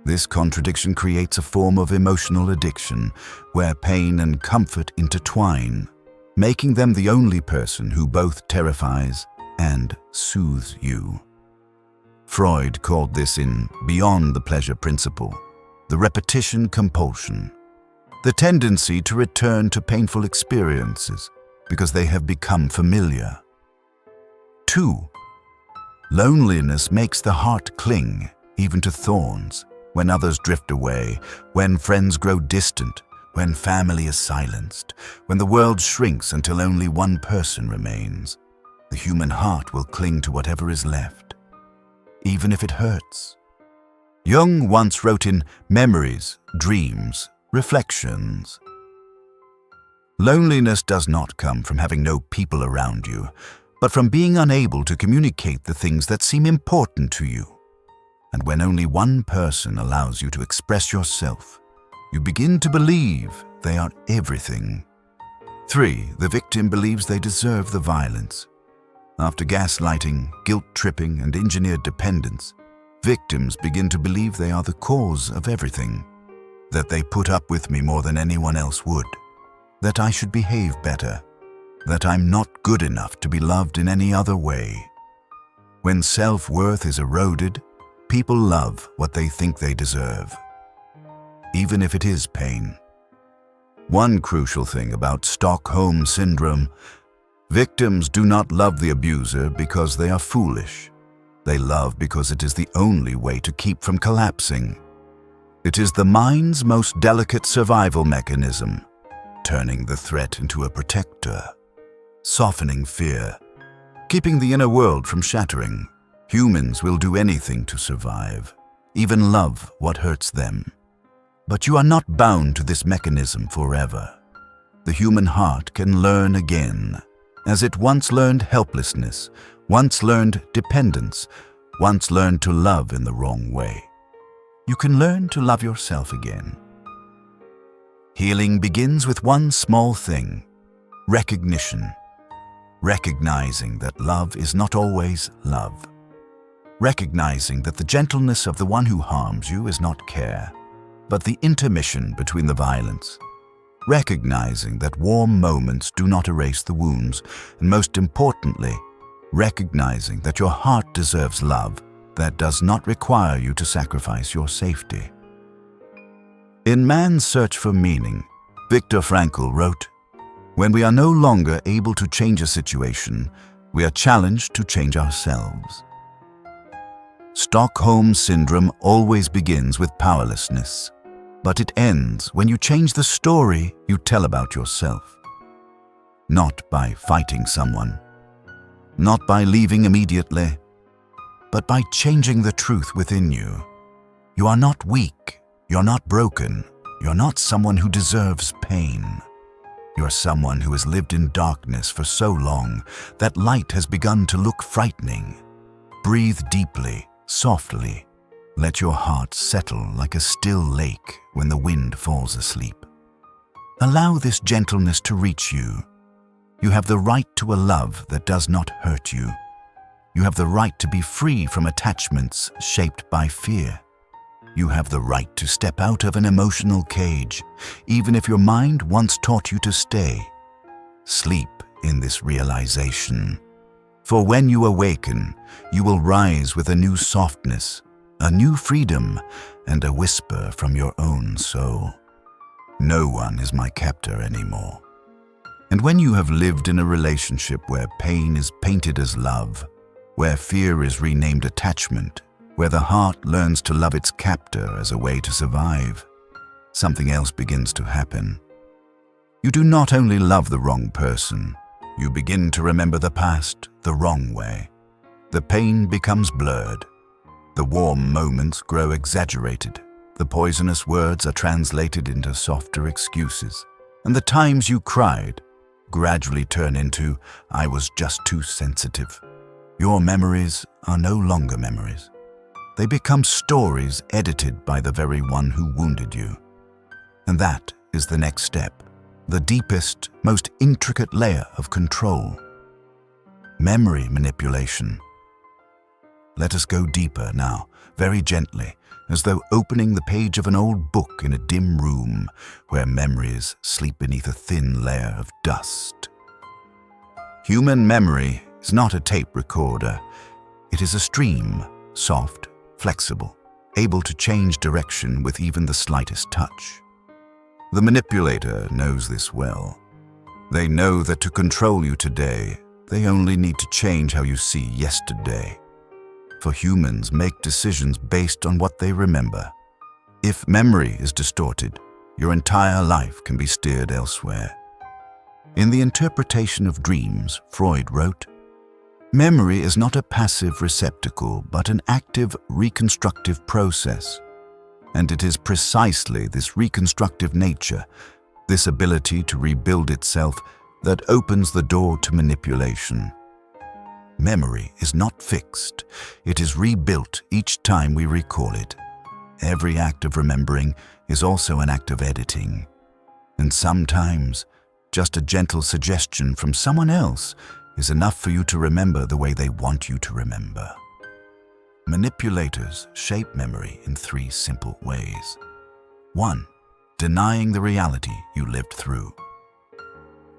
This contradiction creates a form of emotional addiction where pain and comfort intertwine, making them the only person who both terrifies and soothes you. Freud called this in Beyond the Pleasure Principle, the repetition compulsion, the tendency to return to painful experiences because they have become familiar. 2. Loneliness makes the heart cling even to thorns. When others drift away, when friends grow distant, when family is silenced, when the world shrinks until only one person remains, the human heart will cling to whatever is left, even if it hurts. Jung once wrote in Memories, Dreams, Reflections, "Loneliness does not come from having no people around you, but from being unable to communicate the things that seem important to you. And when only one person allows you to express yourself, you begin to believe they are everything." 3. The victim believes they deserve the violence. After gaslighting, guilt-tripping, and engineered dependence, victims begin to believe they are the cause of everything, that they put up with me more than anyone else would, that I should behave better, that I'm not good enough to be loved in any other way. When self-worth is eroded, people love what they think they deserve, even if it is pain. One crucial thing about Stockholm Syndrome: victims do not love the abuser because they are foolish. They love because it is the only way to keep from collapsing. It is the mind's most delicate survival mechanism, turning the threat into a protector, softening fear, keeping the inner world from shattering. Humans will do anything to survive, even love what hurts them. But you are not bound to this mechanism forever. The human heart can learn again, as it once learned helplessness, once learned dependence, once learned to love in the wrong way. You can learn to love yourself again. Healing begins with one small thing: recognition. Recognizing that love is not always love. Recognizing that the gentleness of the one who harms you is not care, but the intermission between the violence. Recognizing that warm moments do not erase the wounds, and most importantly, recognizing that your heart deserves love that does not require you to sacrifice your safety. In Man's Search for Meaning, Viktor Frankl wrote, "When we are no longer able to change a situation, we are challenged to change ourselves." Stockholm Syndrome always begins with powerlessness, but it ends when you change the story you tell about yourself. Not by fighting someone, not by leaving immediately, but by changing the truth within you. You are not weak, you're not broken, you're not someone who deserves pain. You're someone who has lived in darkness for so long that light has begun to look frightening. Breathe deeply, softly. Let your heart settle like a still lake when the wind falls asleep. Allow this gentleness to reach you. You have the right to a love that does not hurt you. You have the right to be free from attachments shaped by fear. You have the right to step out of an emotional cage, even if your mind once taught you to stay. Sleep in this realization. For when you awaken, you will rise with a new softness, a new freedom, and a whisper from your own soul. No one is my captor anymore. And when you have lived in a relationship where pain is painted as love, where fear is renamed attachment, where the heart learns to love its captor as a way to survive, something else begins to happen. You do not only love the wrong person, you begin to remember the past the wrong way. The pain becomes blurred. The warm moments grow exaggerated. The poisonous words are translated into softer excuses. And the times you cried gradually turn into, "I was just too sensitive." Your memories are no longer memories. They become stories edited by the very one who wounded you. And that is the next step, the deepest, most intricate layer of control. Memory manipulation. Let us go deeper now, very gently, as though opening the page of an old book in a dim room where memories sleep beneath a thin layer of dust. Human memory is not a tape recorder. It is a stream, soft, flexible, able to change direction with even the slightest touch. The manipulator knows this well. They know that to control you today, they only need to change how you see yesterday. For humans make decisions based on what they remember. If memory is distorted, your entire life can be steered elsewhere. In The Interpretation of Dreams, Freud wrote, "Memory is not a passive receptacle, but an active reconstructive process. And it is precisely this reconstructive nature, this ability to rebuild itself, that opens the door to manipulation. Memory is not fixed. It is rebuilt each time we recall it. Every act of remembering is also an act of editing. And sometimes, just a gentle suggestion from someone else is enough for you to remember the way they want you to remember." Manipulators shape memory in 3 simple ways. 1. Denying the reality you lived through.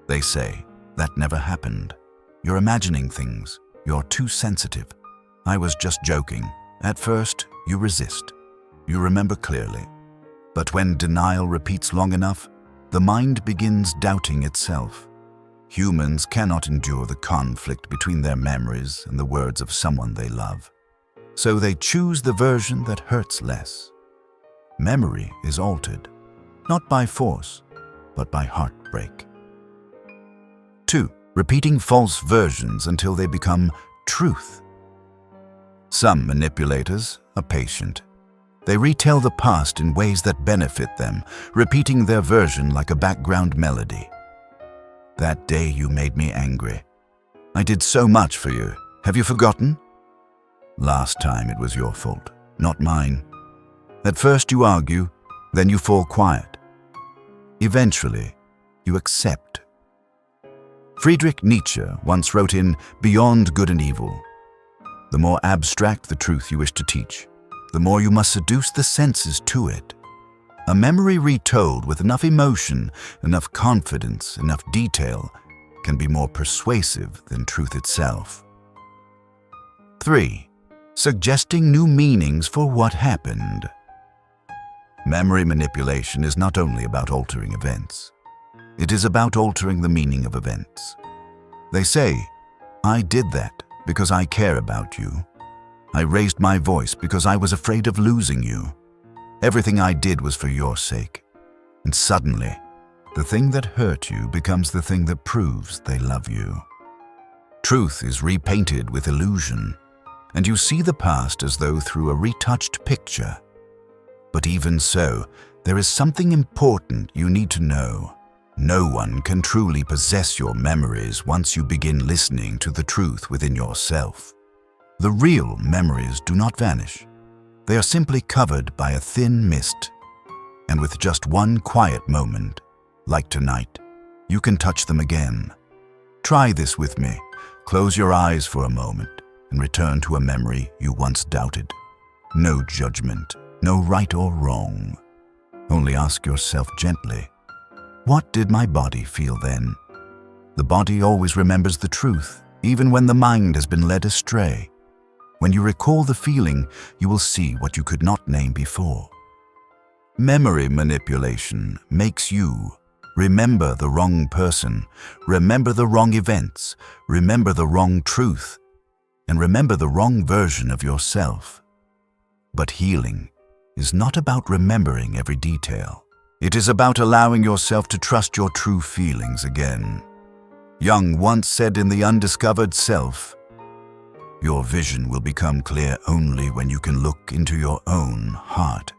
They say, "That never happened. You're imagining things. You're too sensitive. I was just joking." At first, you resist. You remember clearly. But when denial repeats long enough, the mind begins doubting itself. Humans cannot endure the conflict between their memories and the words of someone they love. So they choose the version that hurts less. Memory is altered, not by force, but by heartbreak. 2. Repeating false versions until they become truth. Some manipulators are patient. They retell the past in ways that benefit them, repeating their version like a background melody. "That day you made me angry. I did so much for you. Have you forgotten? Last time it was your fault, not mine." At first you argue, then you fall quiet. Eventually, you accept. Friedrich Nietzsche once wrote in Beyond Good and Evil, "The more abstract the truth you wish to teach, the more you must seduce the senses to it." A memory retold with enough emotion, enough confidence, enough detail can be more persuasive than truth itself. 3. Suggesting new meanings for what happened. Memory manipulation is not only about altering events. It is about altering the meaning of events. They say, "I did that because I care about you. I raised my voice because I was afraid of losing you. Everything I did was for your sake." And suddenly, the thing that hurt you becomes the thing that proves they love you. Truth is repainted with illusion, and you see the past as though through a retouched picture. But even so, there is something important you need to know. No one can truly possess your memories once you begin listening to the truth within yourself. The real memories do not vanish. They are simply covered by a thin mist. And with just one quiet moment, like tonight, you can touch them again. Try this with me. Close your eyes for a moment and return to a memory you once doubted. No judgment, no right or wrong. Only ask yourself gently, what did my body feel then? The body always remembers the truth, even when the mind has been led astray. When you recall the feeling, you will see what you could not name before. Memory manipulation makes you remember the wrong person, remember the wrong events, remember the wrong truth, and remember the wrong version of yourself. But healing is not about remembering every detail. It is about allowing yourself to trust your true feelings again. Jung once said in The Undiscovered Self, "Your vision will become clear only when you can look into your own heart."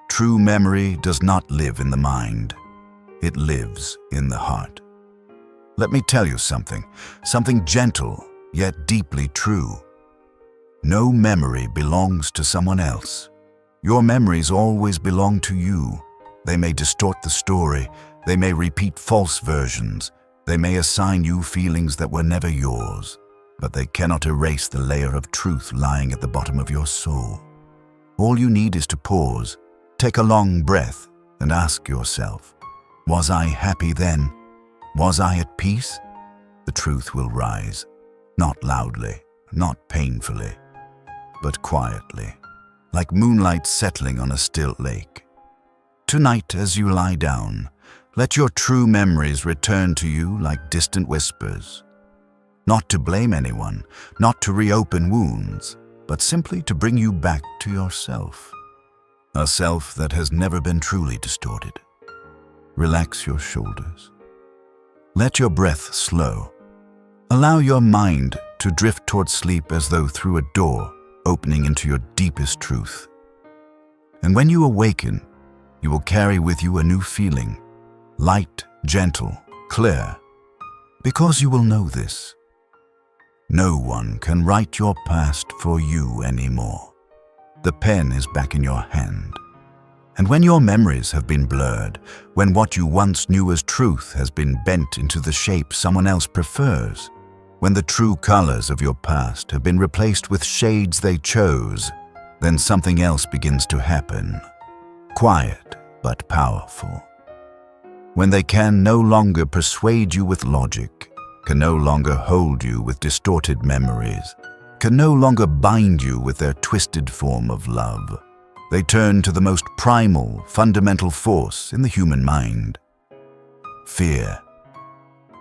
True memory does not live in the mind. It lives in the heart. Let me tell you something gentle yet deeply true. No memory belongs to someone else. Your memories always belong to you. They may distort the story. They may repeat false versions. They may assign you feelings that were never yours. But they cannot erase the layer of truth lying at the bottom of your soul. All you need is to pause, take a long breath, and ask yourself, was I happy then? Was I at peace? The truth will rise, not loudly, not painfully, but quietly, like moonlight settling on a still lake. Tonight, as you lie down, let your true memories return to you like distant whispers. Not to blame anyone, not to reopen wounds, but simply to bring you back to yourself. A self that has never been truly distorted. Relax your shoulders. Let your breath slow. Allow your mind to drift toward sleep as though through a door opening into your deepest truth. And when you awaken, you will carry with you a new feeling, light, gentle, clear, because you will know this. No one can write your past for you anymore. The pen is back in your hand. And when your memories have been blurred, when what you once knew as truth has been bent into the shape someone else prefers, when the true colors of your past have been replaced with shades they chose, then something else begins to happen. Quiet but powerful. When they can no longer persuade you with logic, can no longer hold you with distorted memories, can no longer bind you with their twisted form of love, they turn to the most primal, fundamental force in the human mind. Fear.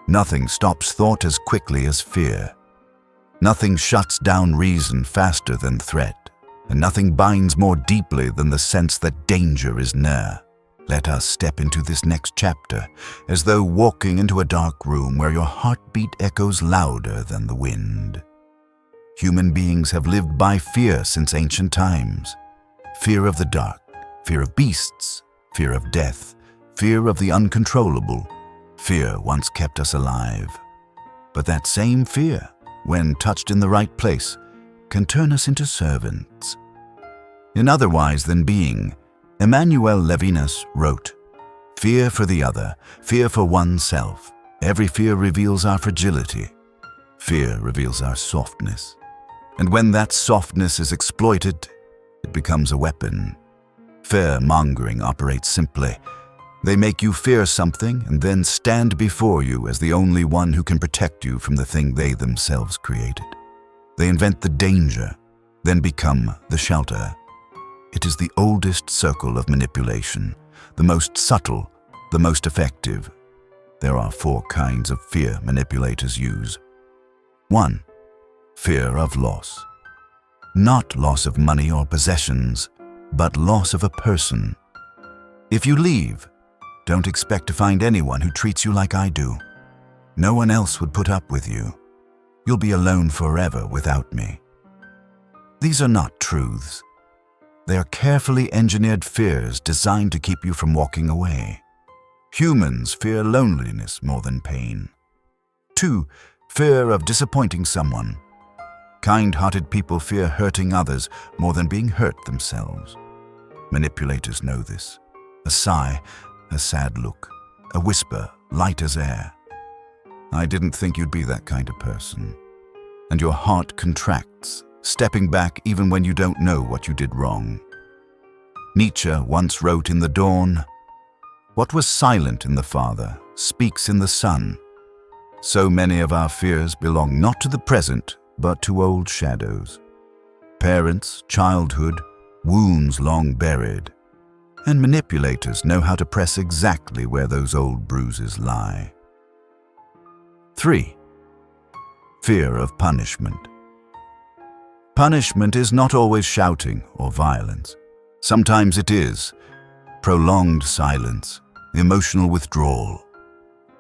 Nothing stops thought as quickly as fear. Nothing shuts down reason faster than threat, and nothing binds more deeply than the sense that danger is near. Let us step into this next chapter, as though walking into a dark room where your heartbeat echoes louder than the wind. Human beings have lived by fear since ancient times. Fear of the dark, fear of beasts, fear of death, fear of the uncontrollable. Fear once kept us alive. But that same fear, when touched in the right place, can turn us into servants. In Otherwise Than Being, Emmanuel Levinas wrote, "Fear for the other, fear for oneself. Every fear reveals our fragility. Fear reveals our softness. And when that softness is exploited, it becomes a weapon. Fear-mongering operates simply. They make you fear something and then stand before you as the only one who can protect you from the thing they themselves created. They invent the danger, then become the shelter. It is the oldest circle of manipulation, the most subtle, the most effective. There are 4 kinds of fear manipulators use. 1. Fear of loss. Not loss of money or possessions, but loss of a person. If you leave, don't expect to find anyone who treats you like I do. No one else would put up with you. You'll be alone forever without me. These are not truths. They are carefully engineered fears designed to keep you from walking away. Humans fear loneliness more than pain. 2. Fear of disappointing someone. Kind-hearted people fear hurting others more than being hurt themselves. Manipulators know this. A sigh, a sad look, a whisper, light as air. I didn't think you'd be that kind of person. And your heart contracts, stepping back even when you don't know what you did wrong. Nietzsche once wrote in The Dawn, "What was silent in the Father speaks in the Son." So many of our fears belong not to the present, but to old shadows. Parents, childhood, wounds long buried. And manipulators know how to press exactly where those old bruises lie. 3. Fear of punishment. Punishment is not always shouting or violence. Sometimes it is prolonged silence, emotional withdrawal,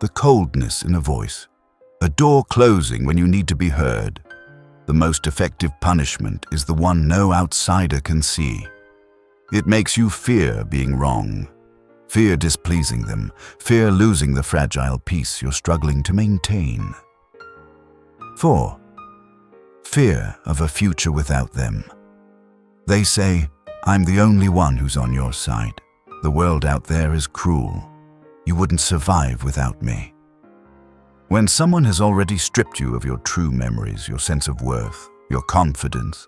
the coldness in a voice, a door closing when you need to be heard. The most effective punishment is the one no outsider can see. It makes you fear being wrong, fear displeasing them, fear losing the fragile peace you're struggling to maintain. 4. Fear of a future without them. They say, "I'm the only one who's on your side. The world out there is cruel. You wouldn't survive without me." When someone has already stripped you of your true memories, your sense of worth, your confidence,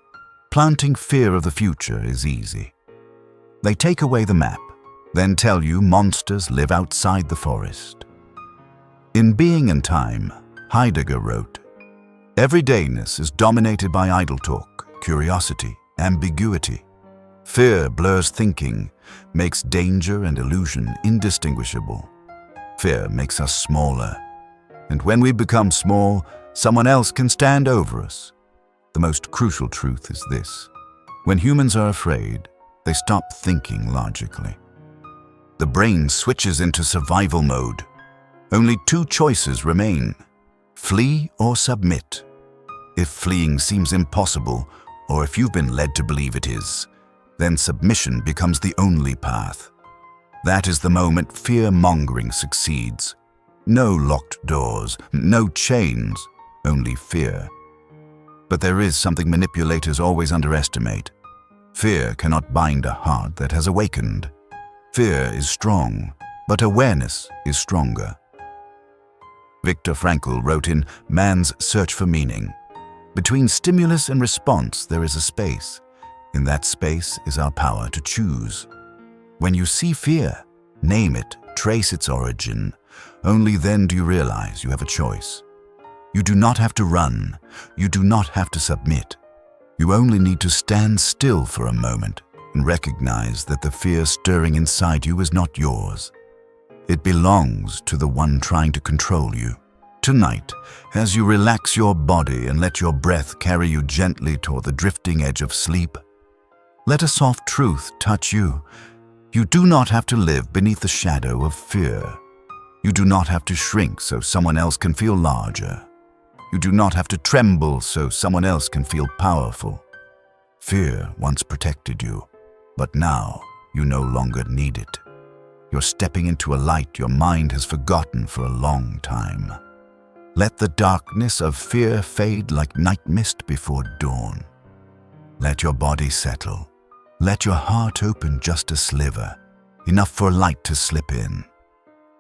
planting fear of the future is easy. They take away the map, then tell you monsters live outside the forest. In Being and Time, Heidegger wrote, "Everydayness is dominated by idle talk, curiosity, ambiguity. Fear blurs thinking, makes danger and illusion indistinguishable. Fear makes us smaller. And when we become small, someone else can stand over us. The most crucial truth is this: when humans are afraid, they stop thinking logically. The brain switches into survival mode. Only two choices remain: flee or submit. If fleeing seems impossible, or if you've been led to believe it is, then submission becomes the only path. That is the moment fear-mongering succeeds. No locked doors, no chains, only fear. But there is something manipulators always underestimate. Fear cannot bind a heart that has awakened. Fear is strong, but awareness is stronger. Viktor Frankl wrote in Man's Search for Meaning, "Between stimulus and response there is a space. In that space is our power to choose. When you see fear, name it, trace its origin. Only then do you realize you have a choice. You do not have to run. You do not have to submit. You only need to stand still for a moment and recognize that the fear stirring inside you is not yours. It belongs to the one trying to control you. Tonight, as you relax your body and let your breath carry you gently toward the drifting edge of sleep, let a soft truth touch you. You do not have to live beneath the shadow of fear. You do not have to shrink so someone else can feel larger. You do not have to tremble so someone else can feel powerful. Fear once protected you, but now you no longer need it. You're stepping into a light your mind has forgotten for a long time. Let the darkness of fear fade like night mist before dawn. Let your body settle. Let your heart open just a sliver, enough for light to slip in.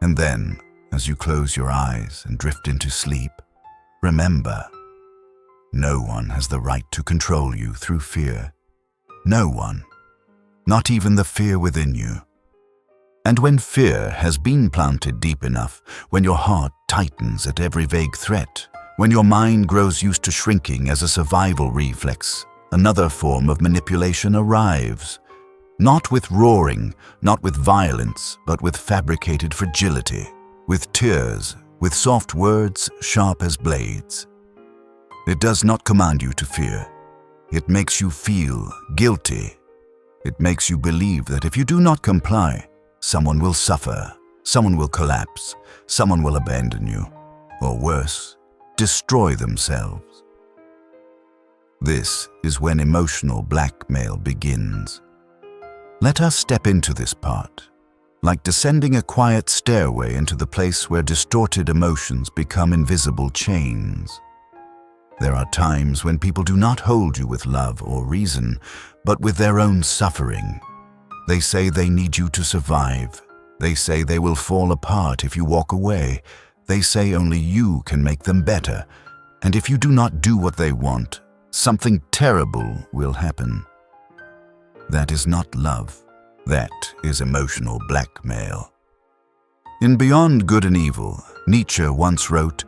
And then, as you close your eyes and drift into sleep, remember, no one has the right to control you through fear. No one. Not even the fear within you. And when fear has been planted deep enough, when your heart tightens at every vague threat, when your mind grows used to shrinking as a survival reflex, another form of manipulation arrives. Not with roaring, not with violence, but with fabricated fragility, with tears, with soft words sharp as blades. It does not command you to fear. It makes you feel guilty. It makes you believe that if you do not comply, someone will suffer, someone will collapse, someone will abandon you, or worse, destroy themselves. This is when emotional blackmail begins. Let us step into this part, like descending a quiet stairway into the place where distorted emotions become invisible chains. There are times when people do not hold you with love or reason, but with their own suffering. They say they need you to survive. They say they will fall apart if you walk away. They say only you can make them better. And if you do not do what they want, something terrible will happen. That is not love. That is emotional blackmail. In Beyond Good and Evil, Nietzsche once wrote,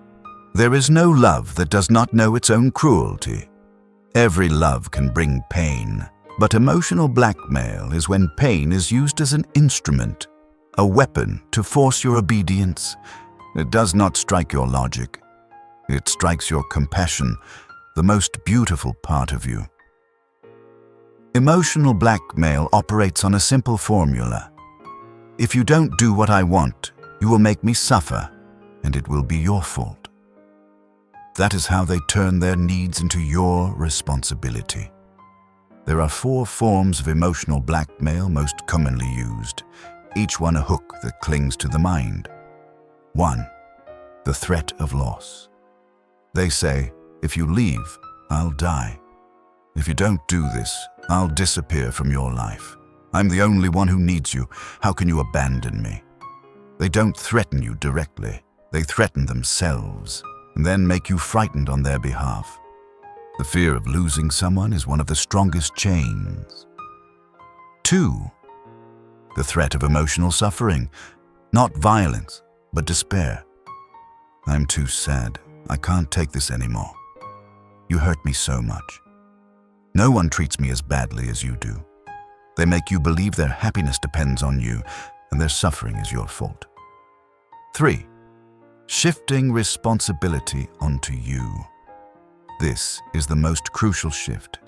"There is no love that does not know its own cruelty. Every love can bring pain, but emotional blackmail is when pain is used as an instrument, a weapon to force your obedience. It does not strike your logic. It strikes your compassion, the most beautiful part of you." Emotional blackmail operates on a simple formula. If you don't do what I want, you will make me suffer, and it will be your fault. That is how they turn their needs into your responsibility. There are 4 forms of emotional blackmail most commonly used, each one a hook that clings to the mind. 1. The threat of loss. They say, if you leave, I'll die. If you don't do this, I'll disappear from your life. I'm the only one who needs you. How can you abandon me? They don't threaten you directly. They threaten themselves, and then make you frightened on their behalf. The fear of losing someone is one of the strongest chains. 2. The threat of emotional suffering. Not violence, but despair. I'm too sad. I can't take this anymore. You hurt me so much. No one treats me as badly as you do. They make you believe their happiness depends on you and their suffering is your fault. 3. Shifting responsibility onto you. This is the most crucial shift.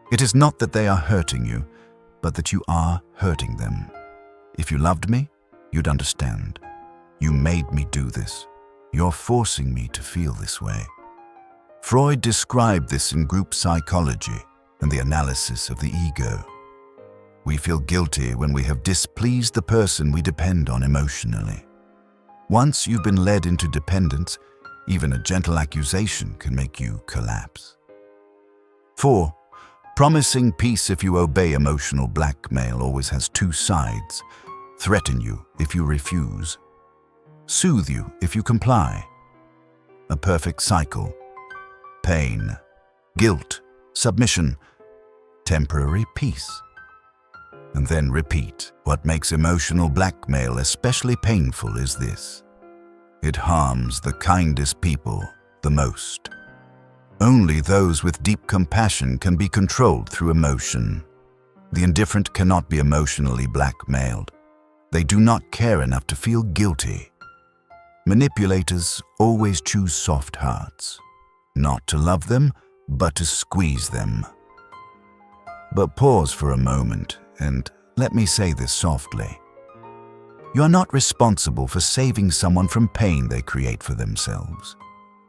It is not that they are hurting you, but that you are hurting them. If you loved me, you'd understand. You made me do this. You're forcing me to feel this way. Freud described this in group psychology and the analysis of the ego. We feel guilty when we have displeased the person we depend on emotionally. Once you've been led into dependence, even a gentle accusation can make you collapse. 4. Promising peace if you obey. Emotional blackmail always has two sides. Threaten you if you refuse. Soothe you if you comply. A perfect cycle. Pain, guilt, submission, temporary peace. And then repeat. What makes emotional blackmail especially painful is this. It harms the kindest people the most. Only those with deep compassion can be controlled through emotion. The indifferent cannot be emotionally blackmailed. They do not care enough to feel guilty. Manipulators always choose soft hearts, not to love them, but to squeeze them. But pause for a moment and let me say this softly. You are not responsible for saving someone from pain they create for themselves.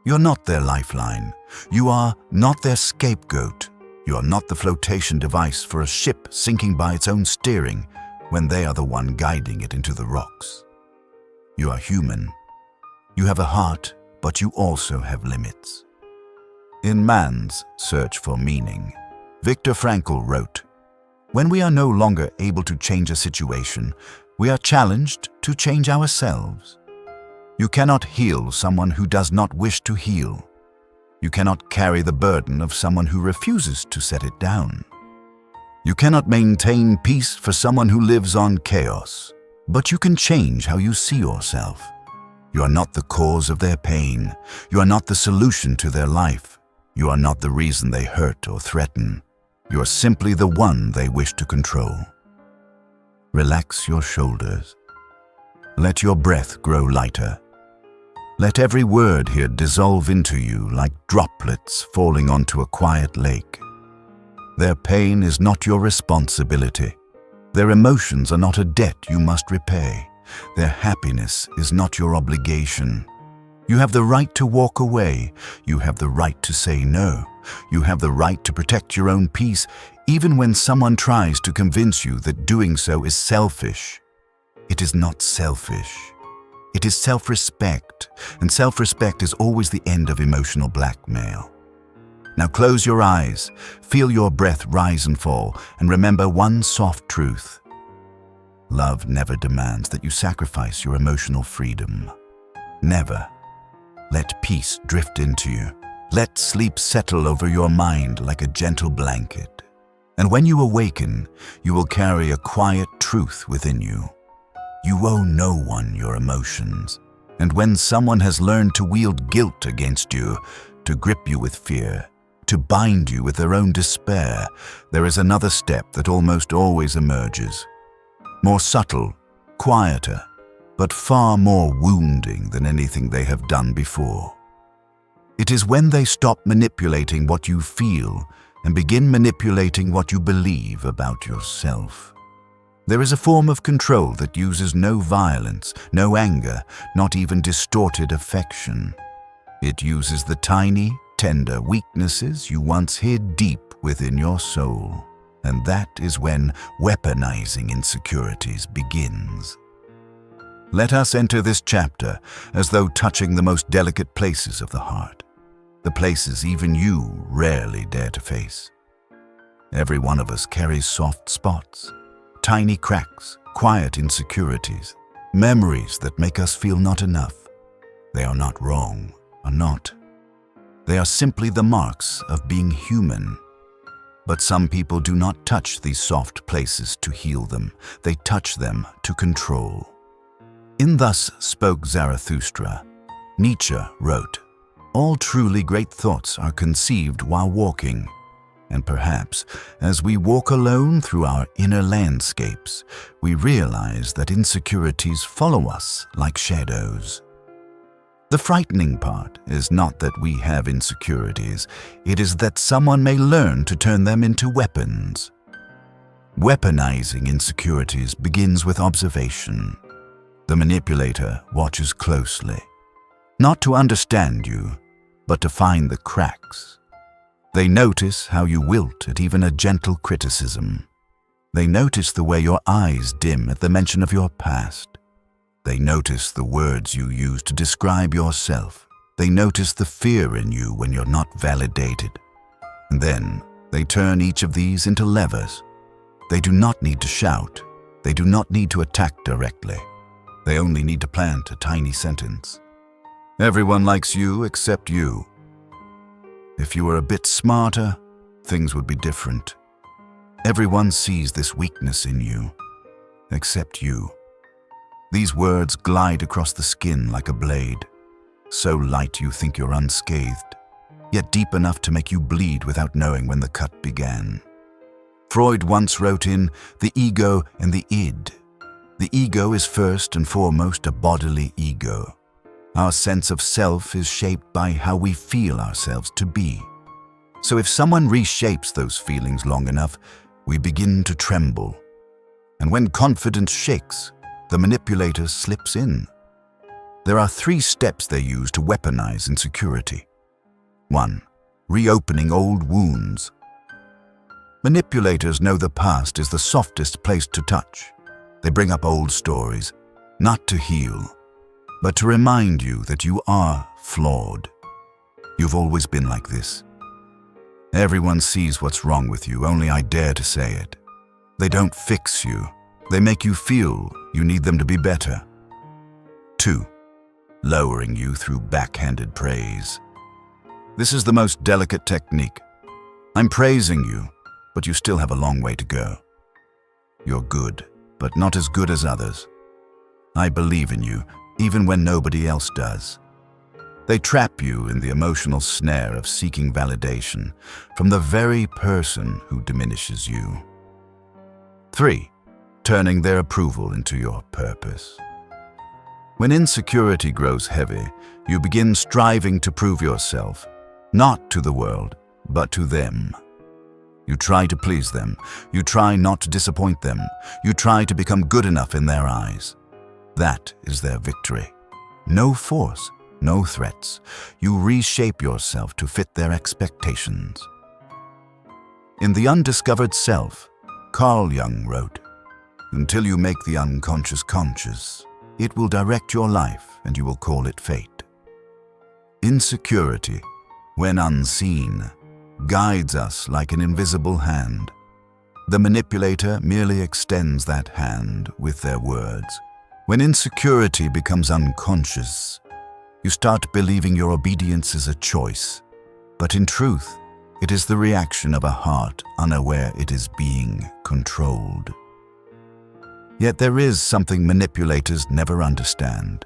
You're not their lifeline. You are not their scapegoat. You are not the flotation device for a ship sinking by its own steering when they are the one guiding it into the rocks. You are human. You have a heart, but you also have limits. In Man's Search for Meaning, Viktor Frankl wrote, "When we are no longer able to change a situation, we are challenged to change ourselves. You cannot heal someone who does not wish to heal. You cannot carry the burden of someone who refuses to set it down. You cannot maintain peace for someone who lives on chaos, but you can change how you see yourself. You are not the cause of their pain. You are not the solution to their life. You are not the reason they hurt or threaten. You are simply the one they wish to control." Relax your shoulders. Let your breath grow lighter. Let every word here dissolve into you like droplets falling onto a quiet lake. Their pain is not your responsibility. Their emotions are not a debt you must repay. Their happiness is not your obligation. You have the right to walk away. You have the right to say no. You have the right to protect your own peace, even when someone tries to convince you that doing so is selfish. It is not selfish. It is self-respect, and self-respect is always the end of emotional blackmail. Now close your eyes, feel your breath rise and fall, and remember one soft truth. Love never demands that you sacrifice your emotional freedom. Never. Let peace drift into you. Let sleep settle over your mind like a gentle blanket. And when you awaken, you will carry a quiet truth within you. You owe no one your emotions. And when someone has learned to wield guilt against you, to grip you with fear, to bind you with their own despair, there is another step that almost always emerges. More subtle, quieter, but far more wounding than anything they have done before. It is when they stop manipulating what you feel and begin manipulating what you believe about yourself. There is a form of control that uses no violence, no anger, not even distorted affection. It uses the tiny, tender weaknesses you once hid deep within your soul. And that is when weaponizing insecurities begins. Let us enter this chapter as though touching the most delicate places of the heart, the places even you rarely dare to face. Every one of us carries soft spots, tiny cracks, quiet insecurities, memories that make us feel not enough. They are not wrong, are not. They are simply the marks of being human. But some people do not touch these soft places to heal them. They touch them to control. In Thus Spoke Zarathustra, Nietzsche wrote, "All truly great thoughts are conceived while walking. And perhaps, as we walk alone through our inner landscapes, we realize that insecurities follow us like shadows. The frightening part is not that we have insecurities, it is that someone may learn to turn them into weapons. Weaponizing insecurities begins with observation. The manipulator watches closely, not to understand you, but to find the cracks. They notice how you wilt at even a gentle criticism. They notice the way your eyes dim at the mention of your past. They notice the words you use to describe yourself. They notice the fear in you when you're not validated. And then they turn each of these into levers. They do not need to shout. They do not need to attack directly. They only need to plant a tiny sentence. Everyone likes you except you. If you were a bit smarter, things would be different. Everyone sees this weakness in you, except you. These words glide across the skin like a blade, so light you think you're unscathed, yet deep enough to make you bleed without knowing when the cut began. Freud once wrote in The Ego and the Id. The ego is first and foremost a bodily ego. Our sense of self is shaped by how we feel ourselves to be. So if someone reshapes those feelings long enough, we begin to tremble. And when confidence shakes, the manipulator slips in. There are 3 steps they use to weaponize insecurity. 1. Reopening old wounds. Manipulators know the past is the softest place to touch. They bring up old stories, not to heal, but to remind you that you are flawed. You've always been like this. Everyone sees what's wrong with you, only I dare to say it. They don't fix you. They make you feel you need them to be better. 2. Lowering you through backhanded praise. This is the most delicate technique. I'm praising you, but you still have a long way to go. You're good, but not as good as others. I believe in you, even when nobody else does. They trap you in the emotional snare of seeking validation from the very person who diminishes you. 3. Turning their approval into your purpose. When insecurity grows heavy, you begin striving to prove yourself, not to the world, but to them. You try to please them. You try not to disappoint them. You try to become good enough in their eyes. That is their victory. No force, no threats. You reshape yourself to fit their expectations. In The Undiscovered Self, Carl Jung wrote, "Until you make the unconscious conscious, it will direct your life and you will call it fate." Insecurity, when unseen, guides us like an invisible hand. The manipulator merely extends that hand with their words. When insecurity becomes unconscious, you start believing your obedience is a choice, but in truth, it is the reaction of a heart unaware it is being controlled. Yet there is something manipulators never understand.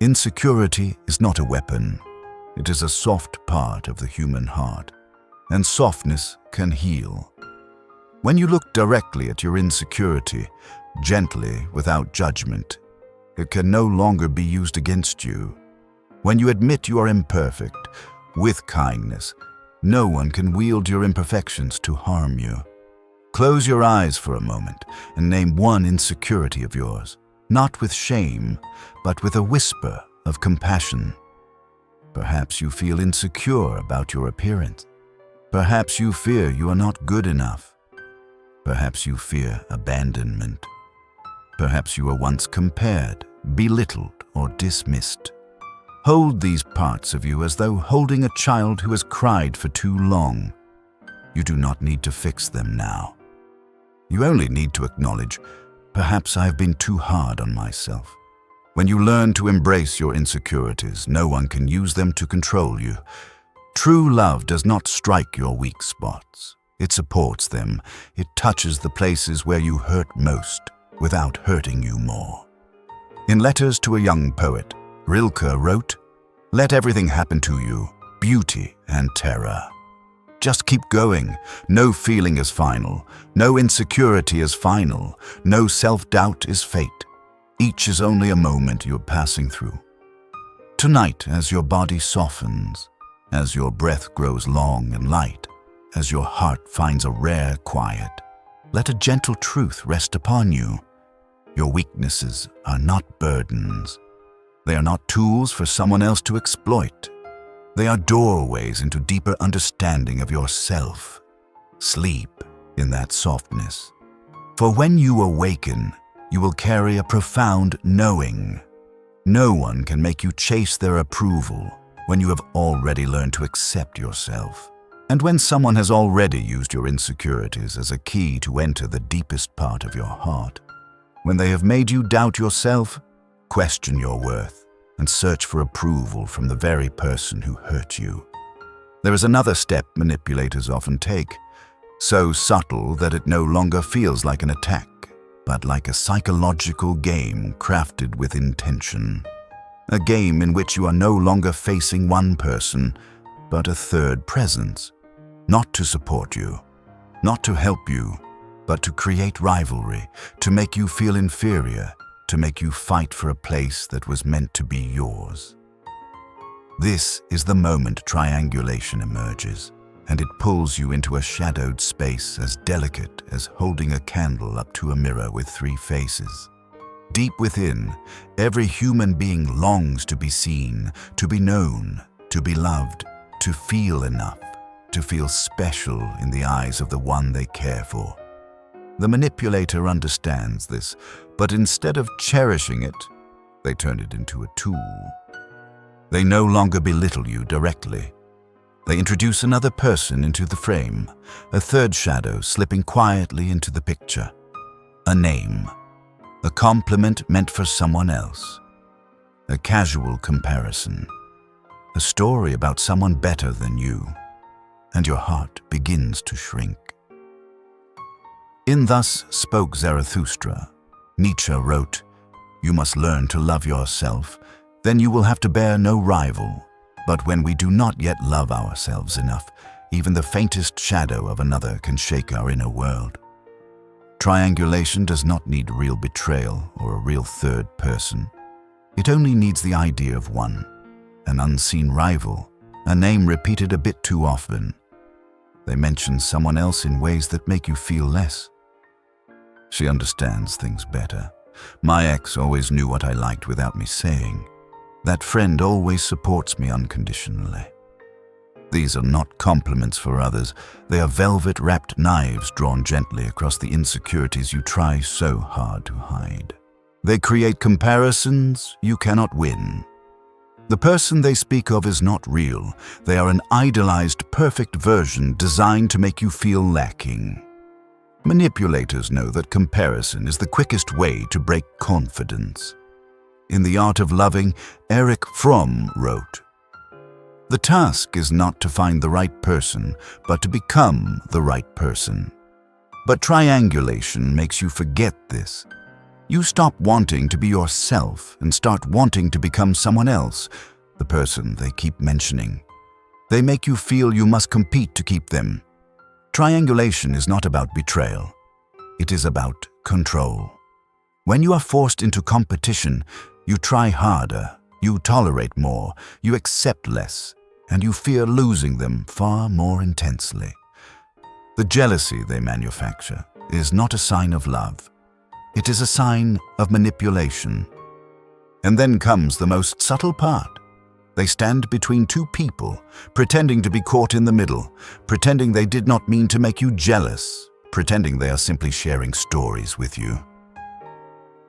Insecurity is not a weapon. It is a soft part of the human heart, and softness can heal. When you look directly at your insecurity, gently, without judgment, it can no longer be used against you. When you admit you are imperfect, with kindness, no one can wield your imperfections to harm you. Close your eyes for a moment and name one insecurity of yours, not with shame, but with a whisper of compassion. Perhaps you feel insecure about your appearance. Perhaps you fear you are not good enough. Perhaps you fear abandonment. Perhaps you were once compared, belittled, or dismissed. Hold these parts of you as though holding a child who has cried for too long. You do not need to fix them now. You only need to acknowledge, perhaps I have been too hard on myself. When you learn to embrace your insecurities, no one can use them to control you. True love does not strike your weak spots. It supports them. It touches the places where you hurt most without hurting you more. In Letters to a Young Poet, Rilke wrote, "Let everything happen to you, beauty and terror." Just keep going. No feeling is final. No insecurity is final. No self-doubt is fate. Each is only a moment you're passing through. Tonight, as your body softens, as your breath grows long and light, as your heart finds a rare quiet, let a gentle truth rest upon you. Your weaknesses are not burdens. They are not tools for someone else to exploit. They are doorways into deeper understanding of yourself. Sleep in that softness. For when you awaken, you will carry a profound knowing. No one can make you chase their approval when you have already learned to accept yourself. And when someone has already used your insecurities as a key to enter the deepest part of your heart. When they have made you doubt yourself, question your worth, and search for approval from the very person who hurt you. There is another step manipulators often take, so subtle that it no longer feels like an attack, but like a psychological game crafted with intention. A game in which you are no longer facing one person, but a third presence. Not to support you, not to help you, but to create rivalry, to make you feel inferior, to make you fight for a place that was meant to be yours. This is the moment triangulation emerges, and it pulls you into a shadowed space as delicate as holding a candle up to a mirror with 3 faces. Deep within, every human being longs to be seen, to be known, to be loved, to feel enough, to feel special in the eyes of the one they care for. The manipulator understands this, but instead of cherishing it, they turn it into a tool. They no longer belittle you directly. They introduce another person into the frame, a third shadow slipping quietly into the picture. A name, a compliment meant for someone else, a casual comparison, a story about someone better than you, and your heart begins to shrink. In Thus Spoke Zarathustra, Nietzsche wrote, "You must learn to love yourself, then you will have to bear no rival. But when we do not yet love ourselves enough, even the faintest shadow of another can shake our inner world." Triangulation does not need real betrayal or a real third person. It only needs the idea of one, an unseen rival, a name repeated a bit too often. They mention someone else in ways that make you feel less. She understands things better. My ex always knew what I liked without me saying. That friend always supports me unconditionally. These are not compliments for others. They are velvet-wrapped knives drawn gently across the insecurities you try so hard to hide. They create comparisons you cannot win. The person they speak of is not real. They are an idolized, perfect version designed to make you feel lacking. Manipulators know that comparison is the quickest way to break confidence. In The Art of Loving, Erich Fromm wrote, "The task is not to find the right person, but to become the right person." But triangulation makes you forget this. You stop wanting to be yourself and start wanting to become someone else, the person they keep mentioning. They make you feel you must compete to keep them. Triangulation is not about betrayal. It is about control. When you are forced into competition, you try harder, you tolerate more, you accept less, and you fear losing them far more intensely. The jealousy they manufacture is not a sign of love. It is a sign of manipulation. And then comes the most subtle part. They stand between two people, pretending to be caught in the middle, pretending they did not mean to make you jealous, pretending they are simply sharing stories with you.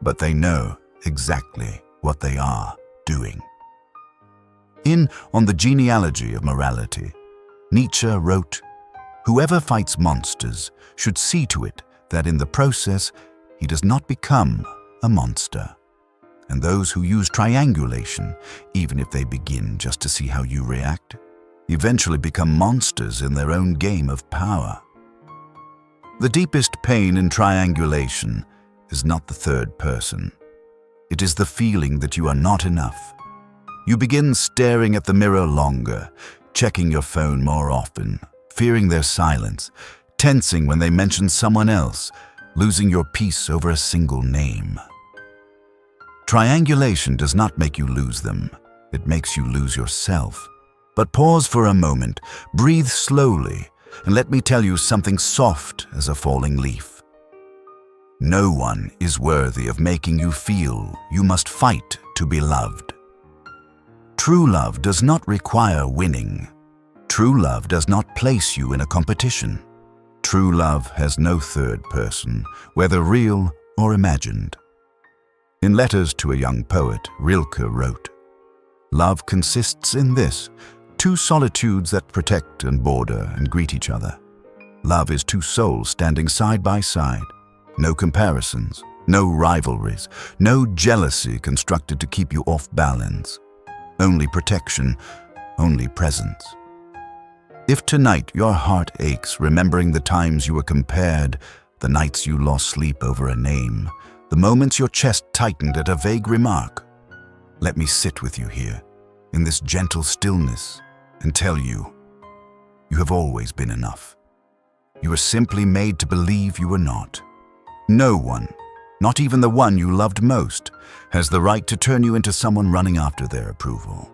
But they know exactly what they are doing. On the Genealogy of Morality, Nietzsche wrote, "Whoever fights monsters should see to it that in the process he does not become a monster. And those who use triangulation, even if they begin just to see how you react, eventually become monsters in their own game of power." The deepest pain in triangulation is not the third person. It is the feeling that you are not enough. You begin staring at the mirror longer, checking your phone more often, fearing their silence, tensing when they mention someone else, losing your peace over a single name. Triangulation does not make you lose them. It makes you lose yourself. But pause for a moment, breathe slowly, and let me tell you something soft as a falling leaf. No one is worthy of making you feel you must fight to be loved. True love does not require winning. True love does not place you in a competition. True love has no third person, whether real or imagined. In Letters to a Young Poet, Rilke wrote, "Love consists in this, two solitudes that protect and border and greet each other. Love is two souls standing side by side. No comparisons, no rivalries, no jealousy constructed to keep you off balance. Only protection, only presence." If tonight your heart aches remembering the times you were compared, the nights you lost sleep over a name, the moments your chest tightened at a vague remark, let me sit with you here, in this gentle stillness, and tell you, you have always been enough. You were simply made to believe you were not. No one, not even the one you loved most, has the right to turn you into someone running after their approval.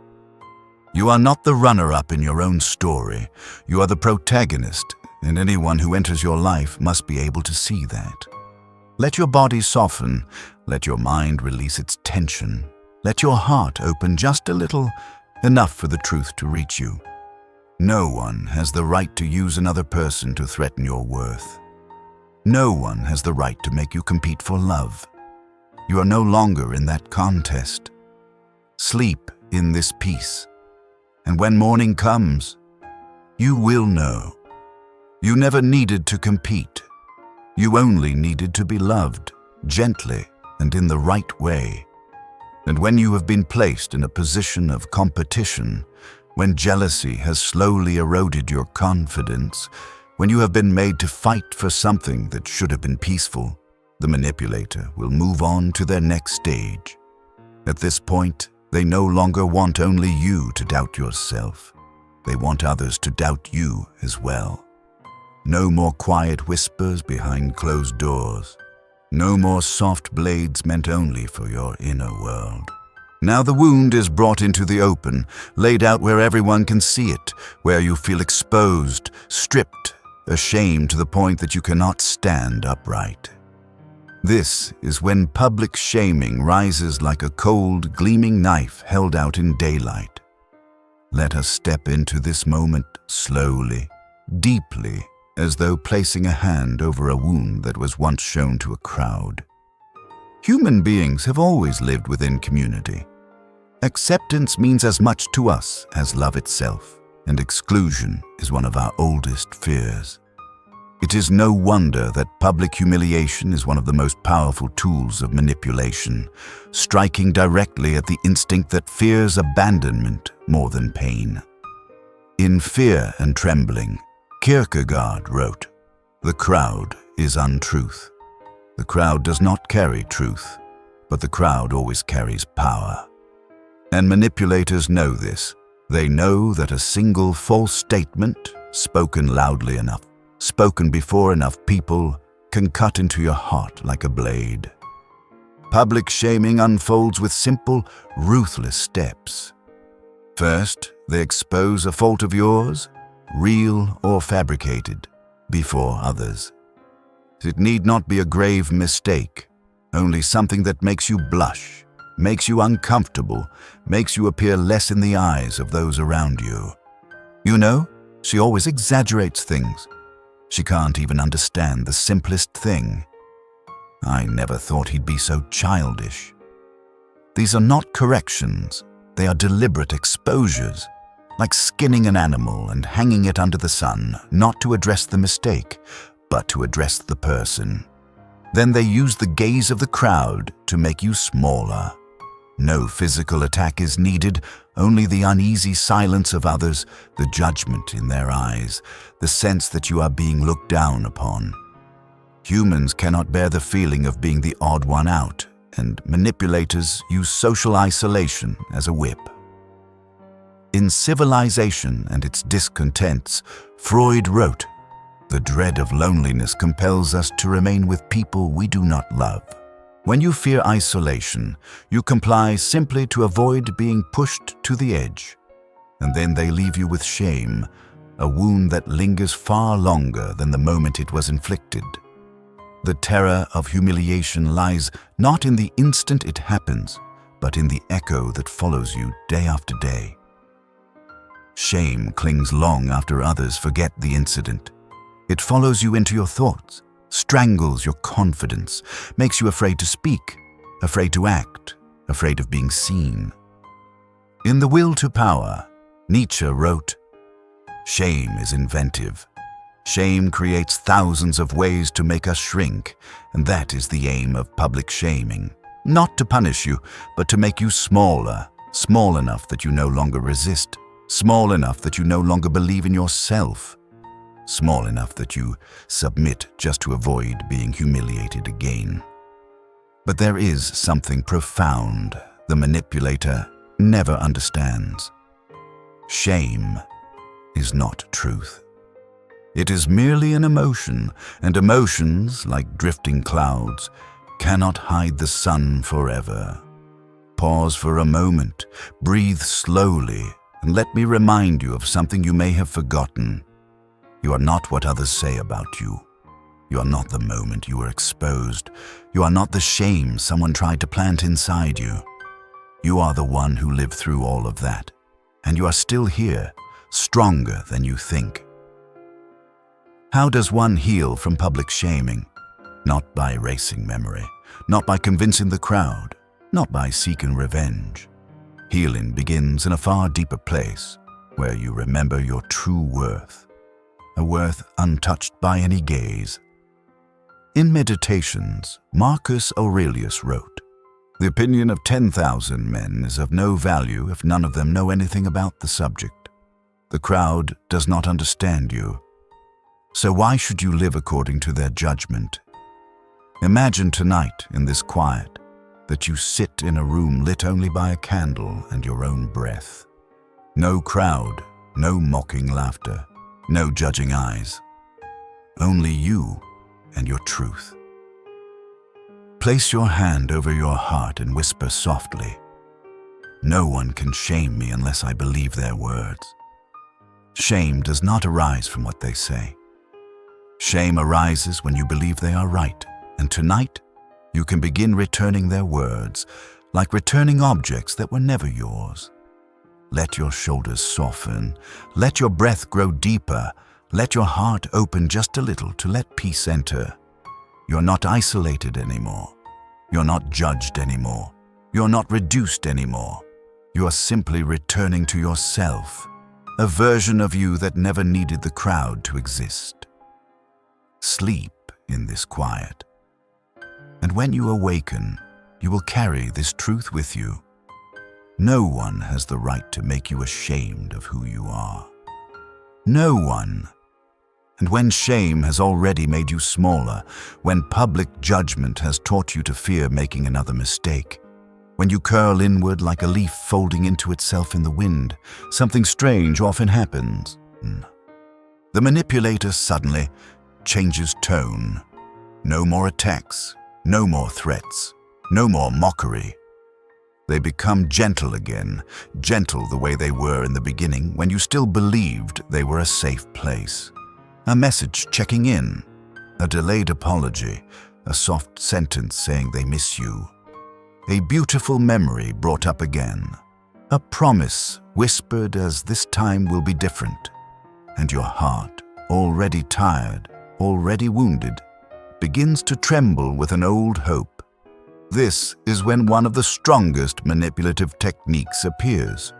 You are not the runner-up in your own story. You are the protagonist, and anyone who enters your life must be able to see that. Let your body soften. Let your mind release its tension. Let your heart open just a little, enough for the truth to reach you. No one has the right to use another person to threaten your worth. No one has the right to make you compete for love. You are no longer in that contest. Sleep in this peace. And when morning comes, you will know. You never needed to compete. You only needed to be loved, gently and in the right way. And when you have been placed in a position of competition, when jealousy has slowly eroded your confidence, when you have been made to fight for something that should have been peaceful, the manipulator will move on to their next stage. At this point, they no longer want only you to doubt yourself. They want others to doubt you as well. No more quiet whispers behind closed doors. No more soft blades meant only for your inner world. Now the wound is brought into the open, laid out where everyone can see it, where you feel exposed, stripped, ashamed to the point that you cannot stand upright. This is when public shaming rises like a cold, gleaming knife held out in daylight. Let us step into this moment slowly, deeply, as though placing a hand over a wound that was once shown to a crowd. Human beings have always lived within community. Acceptance means as much to us as love itself, and exclusion is one of our oldest fears. It is no wonder that public humiliation is one of the most powerful tools of manipulation, striking directly at the instinct that fears abandonment more than pain. In Fear and Trembling, Kierkegaard wrote, "The crowd is untruth. The crowd does not carry truth, but the crowd always carries power." And manipulators know this. They know that a single false statement, spoken loudly enough, spoken before enough people, can cut into your heart like a blade. Public shaming unfolds with simple, ruthless steps. First, they expose a fault of yours, real or fabricated, before others. It need not be a grave mistake, only something that makes you blush, makes you uncomfortable, makes you appear less in the eyes of those around you. You know, she always exaggerates things. She can't even understand the simplest thing. I never thought he'd be so childish. These are not corrections. They are deliberate exposures, like skinning an animal and hanging it under the sun, not to address the mistake, but to address the person. Then they use the gaze of the crowd to make you smaller. No physical attack is needed, only the uneasy silence of others, the judgment in their eyes, the sense that you are being looked down upon. Humans cannot bear the feeling of being the odd one out, and manipulators use social isolation as a whip. In Civilization and Its Discontents, Freud wrote, "The dread of loneliness compels us to remain with people we do not love. When you fear isolation, you comply simply to avoid being pushed to the edge. And then they leave you with shame, a wound that lingers far longer than the moment it was inflicted. The terror of humiliation lies not in the instant it happens, but in the echo that follows you day after day. Shame clings long after others forget the incident. It follows you into your thoughts, strangles your confidence, makes you afraid to speak, afraid to act, afraid of being seen." In The Will to Power, Nietzsche wrote, "Shame is inventive. Shame creates thousands of ways to make us shrink, and that is the aim of public shaming. Not to punish you, but to make you smaller, small enough that you no longer resist, small enough that you no longer believe in yourself, small enough that you submit just to avoid being humiliated again." But there is something profound the manipulator never understands. Shame is not truth. It is merely an emotion, and emotions, like drifting clouds, cannot hide the sun forever. Pause for a moment, breathe slowly, and let me remind you of something you may have forgotten. You are not what others say about you. You are not the moment you were exposed. You are not the shame someone tried to plant inside you. You are the one who lived through all of that, and you are still here, stronger than you think. How does one heal from public shaming? Not by erasing memory, not by convincing the crowd, not by seeking revenge. Healing begins in a far deeper place, where you remember your true worth, a worth untouched by any gaze. In Meditations, Marcus Aurelius wrote, "The opinion of 10,000 men is of no value if none of them know anything about the subject. The crowd does not understand you. So why should you live according to their judgment? Imagine tonight, in this quiet, that you sit in a room lit only by a candle and your own breath. No crowd, no mocking laughter, no judging eyes. Only you and your truth. Place your hand over your heart and whisper softly, 'No one can shame me unless I believe their words.' Shame does not arise from what they say. Shame arises when you believe they are right, and tonight you can begin returning their words, like returning objects that were never yours. Let your shoulders soften, let your breath grow deeper, let your heart open just a little to let peace enter. You're not isolated anymore. You're not judged anymore. You're not reduced anymore. You are simply returning to yourself, a version of you that never needed the crowd to exist. Sleep in this quiet. And when you awaken, you will carry this truth with you. No one has the right to make you ashamed of who you are. No one. And when shame has already made you smaller, when public judgment has taught you to fear making another mistake, when you curl inward like a leaf folding into itself in the wind, something strange often happens. The manipulator suddenly changes tone. No more attacks, no more threats, no more mockery. They become gentle again, gentle the way they were in the beginning when you still believed they were a safe place. A message checking in, a delayed apology, a soft sentence saying they miss you. A beautiful memory brought up again, a promise whispered as this time will be different, and your heart, already tired, already wounded, begins to tremble with an old hope. This is when one of the strongest manipulative techniques appears.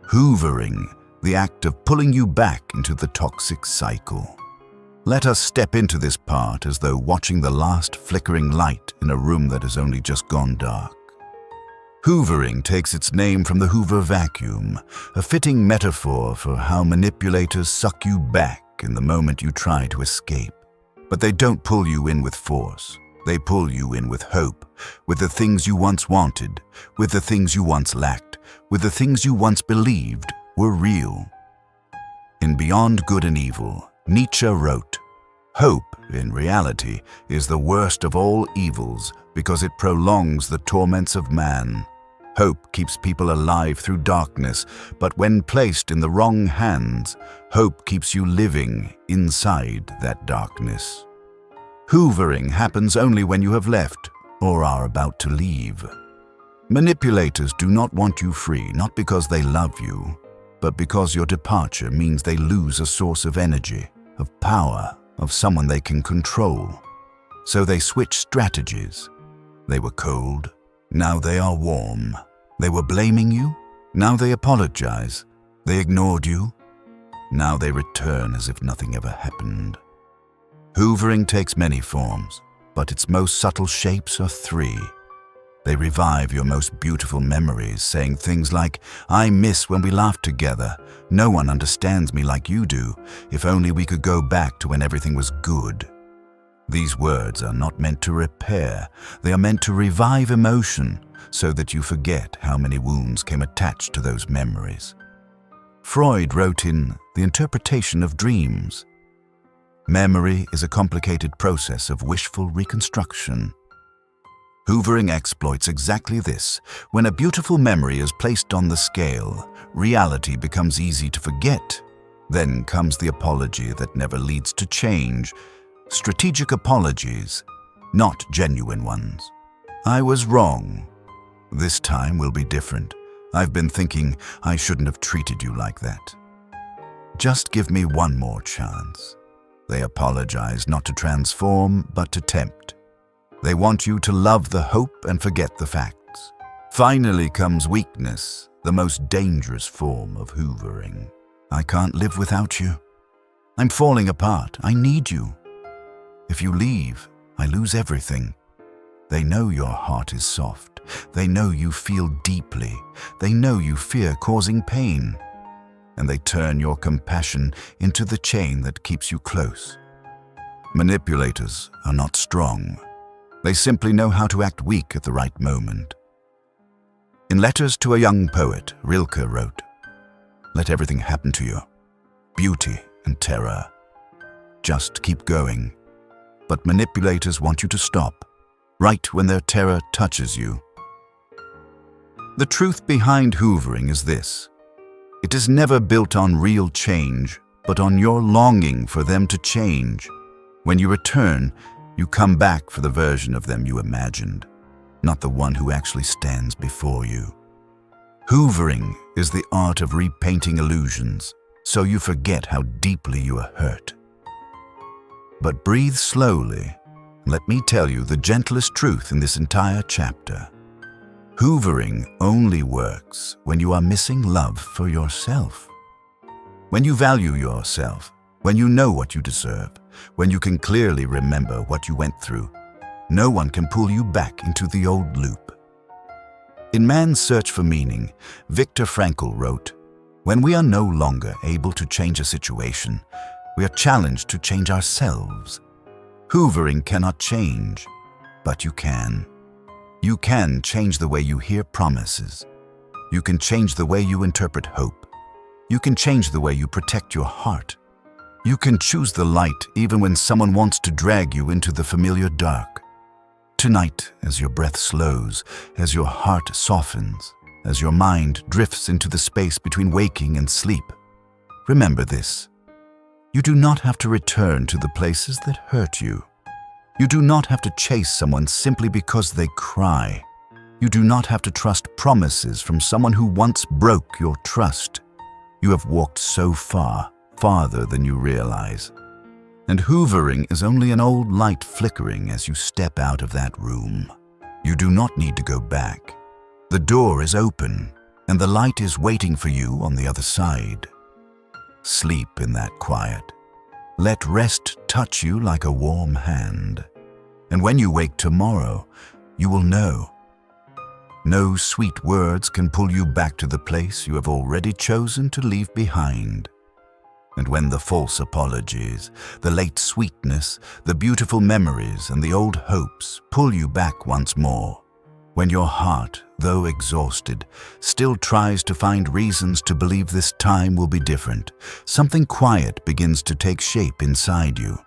Hoovering, the act of pulling you back into the toxic cycle. Let us step into this part as though watching the last flickering light in a room that has only just gone dark. Hoovering takes its name from the Hoover vacuum, a fitting metaphor for how manipulators suck you back in the moment you try to escape. But they don't pull you in with force. They pull you in with hope, with the things you once wanted, with the things you once lacked, with the things you once believed were real. In Beyond Good and Evil, Nietzsche wrote, "Hope, in reality, is the worst of all evils because it prolongs the torments of man. Hope keeps people alive through darkness, but when placed in the wrong hands, hope keeps you living inside that darkness." Hoovering happens only when you have left or are about to leave. Manipulators do not want you free, not because they love you, but because your departure means they lose a source of energy, of power, of someone they can control. So they switch strategies. They were cold, now they are warm. They were blaming you, now they apologize. They ignored you, now they return as if nothing ever happened. Hoovering takes many forms, but its most subtle shapes are three. They revive your most beautiful memories, saying things like, "I miss when we laughed together. No one understands me like you do. If only we could go back to when everything was good." These words are not meant to repair. They are meant to revive emotion so that you forget how many wounds came attached to those memories. Freud wrote in The Interpretation of Dreams, "Memory is a complicated process of wishful reconstruction." Hoovering exploits exactly this. When a beautiful memory is placed on the scale, reality becomes easy to forget. Then comes the apology that never leads to change. Strategic apologies, not genuine ones. "I was wrong. This time will be different. I've been thinking I shouldn't have treated you like that. Just give me one more chance." They apologize not to transform, but to tempt. They want you to love the hope and forget the facts. Finally comes weakness, the most dangerous form of hoovering. "I can't live without you. I'm falling apart. I need you. If you leave, I lose everything." They know your heart is soft. They know you feel deeply. They know you fear causing pain. And they turn your compassion into the chain that keeps you close. Manipulators are not strong. They simply know how to act weak at the right moment. In Letters to a Young Poet, Rilke wrote, "Let everything happen to you, beauty and terror. Just keep going." But manipulators want you to stop, right when their terror touches you. The truth behind hoovering is this: it is never built on real change, but on your longing for them to change. When you return, you come back for the version of them you imagined, not the one who actually stands before you. Hoovering is the art of repainting illusions, so you forget how deeply you are hurt. But breathe slowly. Let me tell you the gentlest truth in this entire chapter. Hoovering only works when you are missing love for yourself. When you value yourself, when you know what you deserve, when you can clearly remember what you went through, no one can pull you back into the old loop. In Man's Search for Meaning, Viktor Frankl wrote, "When we are no longer able to change a situation, we are challenged to change ourselves. Hoovering cannot change, but you can. You can change the way you hear promises. You can change the way you interpret hope. You can change the way you protect your heart. You can choose the light even when someone wants to drag you into the familiar dark. Tonight, as your breath slows, as your heart softens, as your mind drifts into the space between waking and sleep, remember this: you do not have to return to the places that hurt you. You do not have to chase someone simply because they cry. You do not have to trust promises from someone who once broke your trust. You have walked so far, farther than you realize. And hoovering is only an old light flickering as you step out of that room. You do not need to go back. The door is open, and the light is waiting for you on the other side. Sleep in that quiet. Let rest touch you like a warm hand. And when you wake tomorrow, you will know. No sweet words can pull you back to the place you have already chosen to leave behind. And when the false apologies, the late sweetness, the beautiful memories, and the old hopes pull you back once more, When your heart, though exhausted, still tries to find reasons to believe this time will be different, something quiet begins to take shape inside you.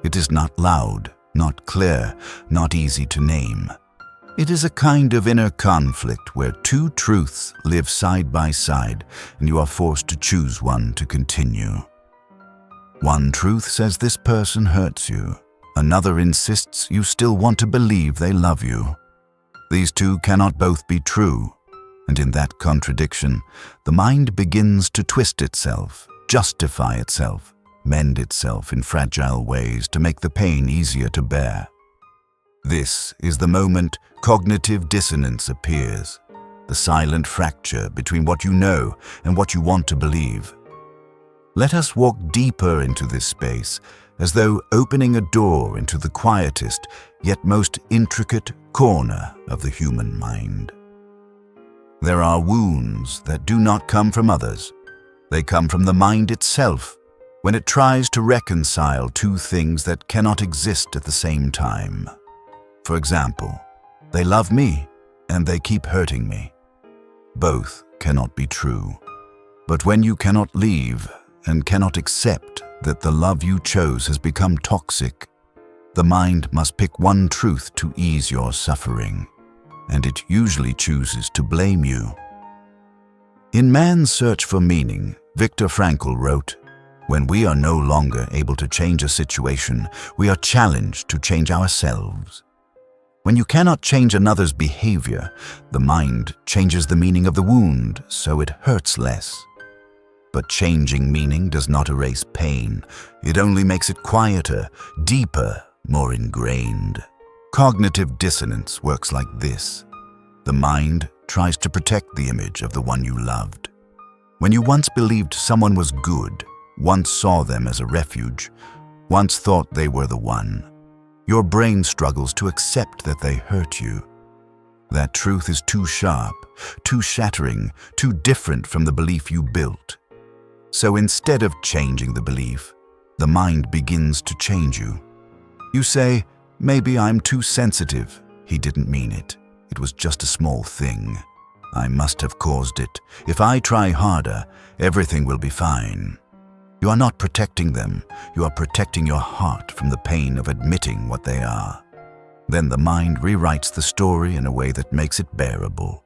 It is not loud, not clear, not easy to name. It is a kind of inner conflict where two truths live side by side, and you are forced to choose one to continue. One truth says this person hurts you. Another insists you still want to believe they love you. These two cannot both be true, and in that contradiction, the mind begins to twist itself, justify itself, mend itself in fragile ways to make the pain easier to bear. This is the moment cognitive dissonance appears, the silent fracture between what you know and what you want to believe. Let us walk deeper into this space, as though opening a door into the quietest yet most intricate corner of the human mind. There are wounds that do not come from others. They come from the mind itself, when it tries to reconcile two things that cannot exist at the same time. For example, they love me and they keep hurting me. Both cannot be true. But when you cannot leave and cannot accept that the love you chose has become toxic, the mind must pick one truth to ease your suffering, and it usually chooses to blame you. In Man's Search for Meaning, Viktor Frankl wrote, "When we are no longer able to change a situation, we are challenged to change ourselves." When you cannot change another's behavior, the mind changes the meaning of the wound so it hurts less. But changing meaning does not erase pain. It only makes it quieter, deeper, more ingrained. Cognitive dissonance works like this. The mind tries to protect the image of the one you loved. When you once believed someone was good, once saw them as a refuge, once thought they were the one, your brain struggles to accept that they hurt you. That truth is too sharp, too shattering, too different from the belief you built. So instead of changing the belief, the mind begins to change you. You say, "Maybe I'm too sensitive. He didn't mean it. It was just a small thing. I must have caused it. If I try harder, everything will be fine." You are not protecting them. You are protecting your heart from the pain of admitting what they are. Then the mind rewrites the story in a way that makes it bearable.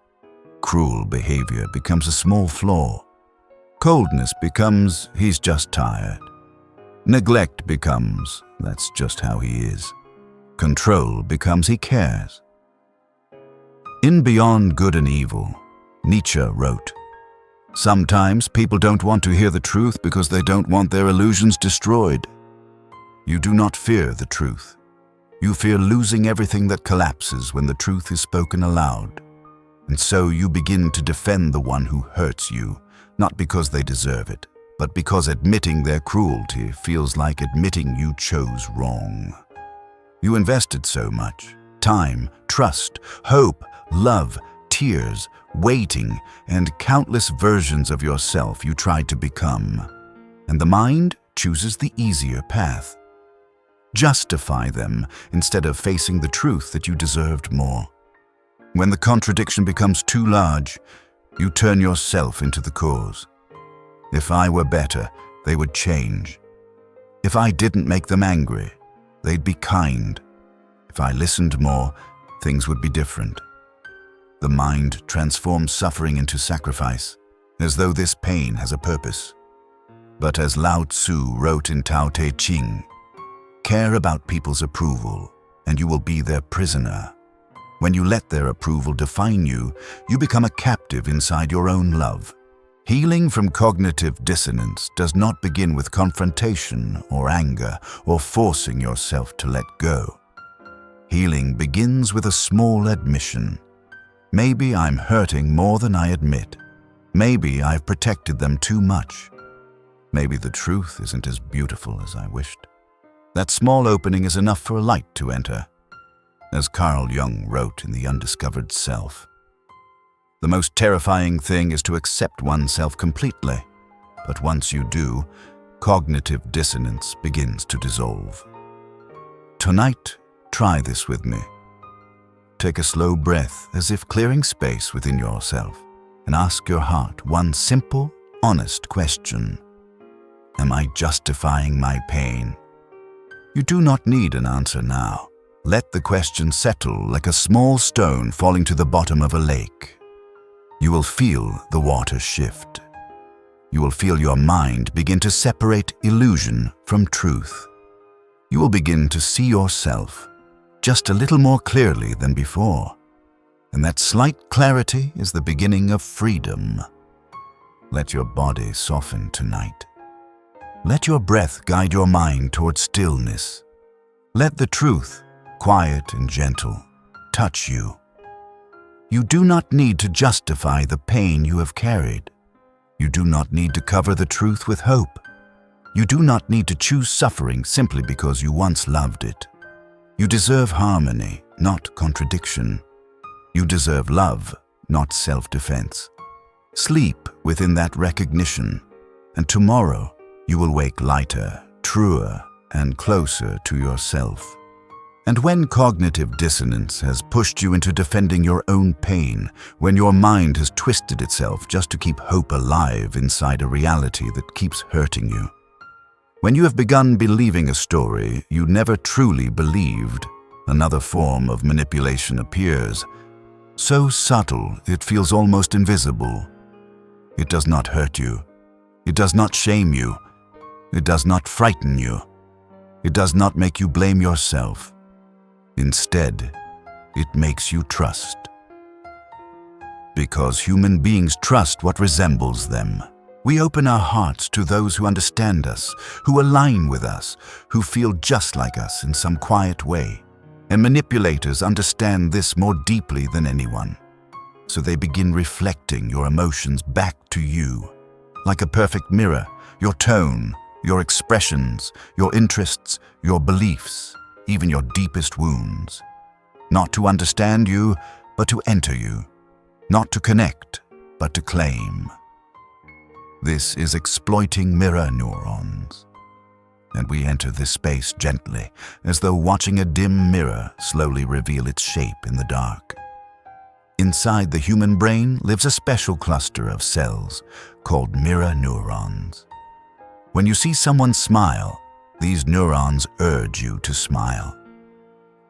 Cruel behavior becomes a small flaw. Coldness becomes, "He's just tired." Neglect becomes, "That's just how he is." Control becomes, "He cares." In Beyond Good and Evil, Nietzsche wrote, "Sometimes people don't want to hear the truth because they don't want their illusions destroyed." You do not fear the truth. You fear losing everything that collapses when the truth is spoken aloud. And so you begin to defend the one who hurts you, not because they deserve it, but because admitting their cruelty feels like admitting you chose wrong. You invested so much: time, trust, hope, love, tears, waiting, and countless versions of yourself you tried to become. And the mind chooses the easier path. Justify them instead of facing the truth that you deserved more. When the contradiction becomes too large, you turn yourself into the cause. If I were better, they would change. If I didn't make them angry, they'd be kind. If I listened more, things would be different. The mind transforms suffering into sacrifice, as though this pain has a purpose. But as Lao Tzu wrote in Tao Te Ching, "Care about people's approval, and you will be their prisoner." When you let their approval define you, you become a captive inside your own love. Healing from cognitive dissonance does not begin with confrontation or anger or forcing yourself to let go. Healing begins with a small admission. Maybe I'm hurting more than I admit. Maybe I've protected them too much. Maybe the truth isn't as beautiful as I wished. That small opening is enough for a light to enter. As Carl Jung wrote in The Undiscovered Self, "The most terrifying thing is to accept oneself completely, but once you do, cognitive dissonance begins to dissolve." Tonight, try this with me. take a slow breath as if clearing space within yourself, and ask your heart one simple, honest question. Am I justifying my pain? You do not need an answer now. Let the question settle like a small stone falling to the bottom of a lake. You will feel the water shift. You will feel your mind begin to separate illusion from truth. You will begin to see yourself just a little more clearly than before. And that slight clarity is the beginning of freedom. Let your body soften tonight. Let your breath guide your mind toward stillness. Let the truth, quiet and gentle, touch you. You do not need to justify the pain you have carried. You do not need to cover the truth with hope. You do not need to choose suffering simply because you once loved it. You deserve harmony, not contradiction. You deserve love, not self-defense. Sleep within that recognition, and tomorrow you will wake lighter, truer, and closer to yourself. And when cognitive dissonance has pushed you into defending your own pain, when your mind has twisted itself just to keep hope alive inside a reality that keeps hurting you, when you have begun believing a story you never truly believed, another form of manipulation appears, so subtle it feels almost invisible. It does not hurt you. It does not shame you. It does not frighten you. It does not make you blame yourself. Instead, it makes you trust. Because human beings trust what resembles them. We open our hearts to those who understand us, who align with us, who feel just like us in some quiet way. And manipulators understand this more deeply than anyone. So they begin reflecting your emotions back to you. Like a perfect mirror, your tone, your expressions, your interests, your beliefs, even your deepest wounds. Not to understand you, but to enter you. Not to connect, but to claim. This is exploiting mirror neurons. And we enter this space gently, as though watching a dim mirror slowly reveal its shape in the dark. Inside the human brain lives a special cluster of cells called mirror neurons. When you see someone smile, these neurons urge you to smile.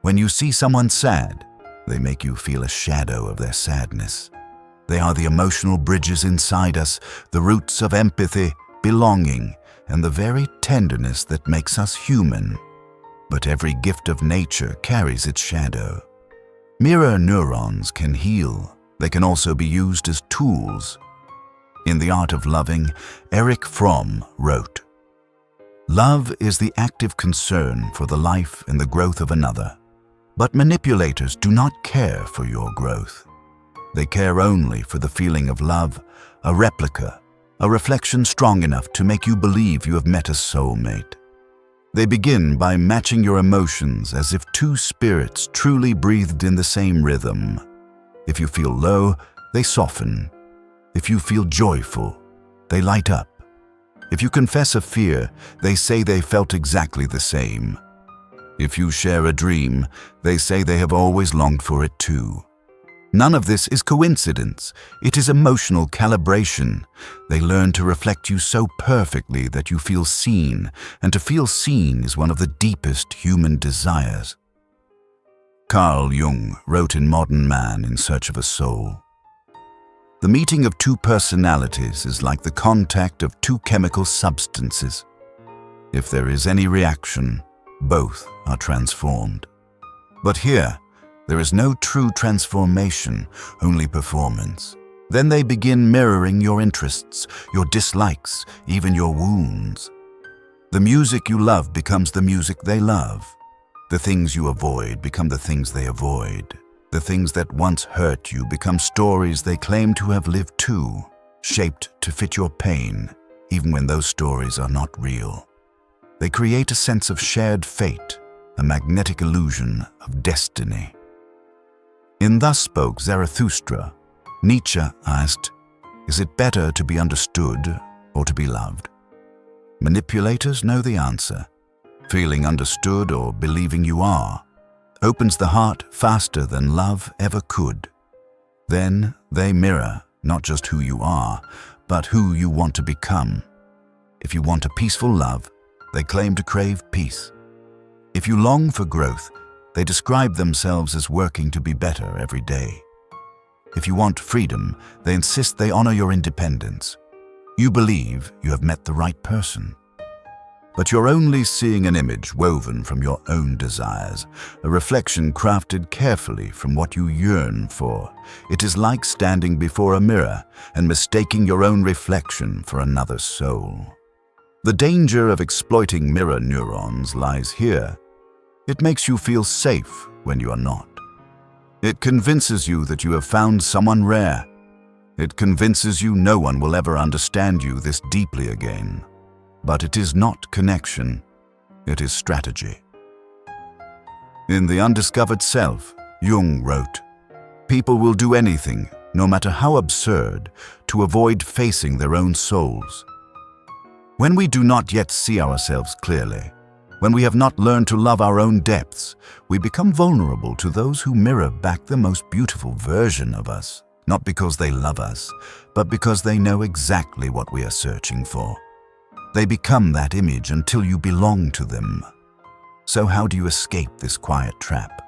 When you see someone sad, they make you feel a shadow of their sadness. They are the emotional bridges inside us, the roots of empathy, belonging, and the very tenderness that makes us human. But every gift of nature carries its shadow. Mirror neurons can heal. They can also be used as tools. In The Art of Loving, Erich Fromm wrote, "Love is the active concern for the life and the growth of another. But manipulators do not care for your growth. They care only for the feeling of love, a replica, a reflection strong enough to make you believe you have met a soulmate. They begin by matching your emotions as if two spirits truly breathed in the same rhythm. If you feel low, they soften. If you feel joyful, they light up. If you confess a fear, they say they felt exactly the same. If you share a dream, they say they have always longed for it too. None of this is coincidence. It is emotional calibration. They learn to reflect you so perfectly that you feel seen, and to feel seen is one of the deepest human desires." Carl Jung wrote in Modern Man in Search of a Soul, "The meeting of two personalities is like the contact of two chemical substances. If there is any reaction, both are transformed. But here, there is no true transformation, only performance. Then they begin mirroring your interests, your dislikes, even your wounds. The music you love becomes the music they love. The things you avoid become the things they avoid. The things that once hurt you become stories they claim to have lived too, shaped to fit your pain, even when those stories are not real. They create a sense of shared fate, a magnetic illusion of destiny." In Thus Spoke Zarathustra, Nietzsche asked, "Is it better to be understood or to be loved?" Manipulators know the answer. Feeling understood or believing you are. opens the heart faster than love ever could. Then they mirror not just who you are, but who you want to become. If you want a peaceful love, they claim to crave peace. If you long for growth, they describe themselves as working to be better every day. If you want freedom, they insist they honor your independence. You believe you have met the right person. But you're only seeing an image woven from your own desires, a reflection crafted carefully from what you yearn for. It is like standing before a mirror and mistaking your own reflection for another's soul. The danger of exploiting mirror neurons lies here. It makes you feel safe when you are not. It convinces you that you have found someone rare. It convinces you no one will ever understand you this deeply again. But it is not connection, it is strategy. In The Undiscovered Self, Jung wrote, "People will do anything, no matter how absurd, to avoid facing their own souls." When we do not yet see ourselves clearly, when we have not learned to love our own depths, we become vulnerable to those who mirror back the most beautiful version of us, not because they love us, but because they know exactly what we are searching for. They become that image until you belong to them. So how do you escape this quiet trap?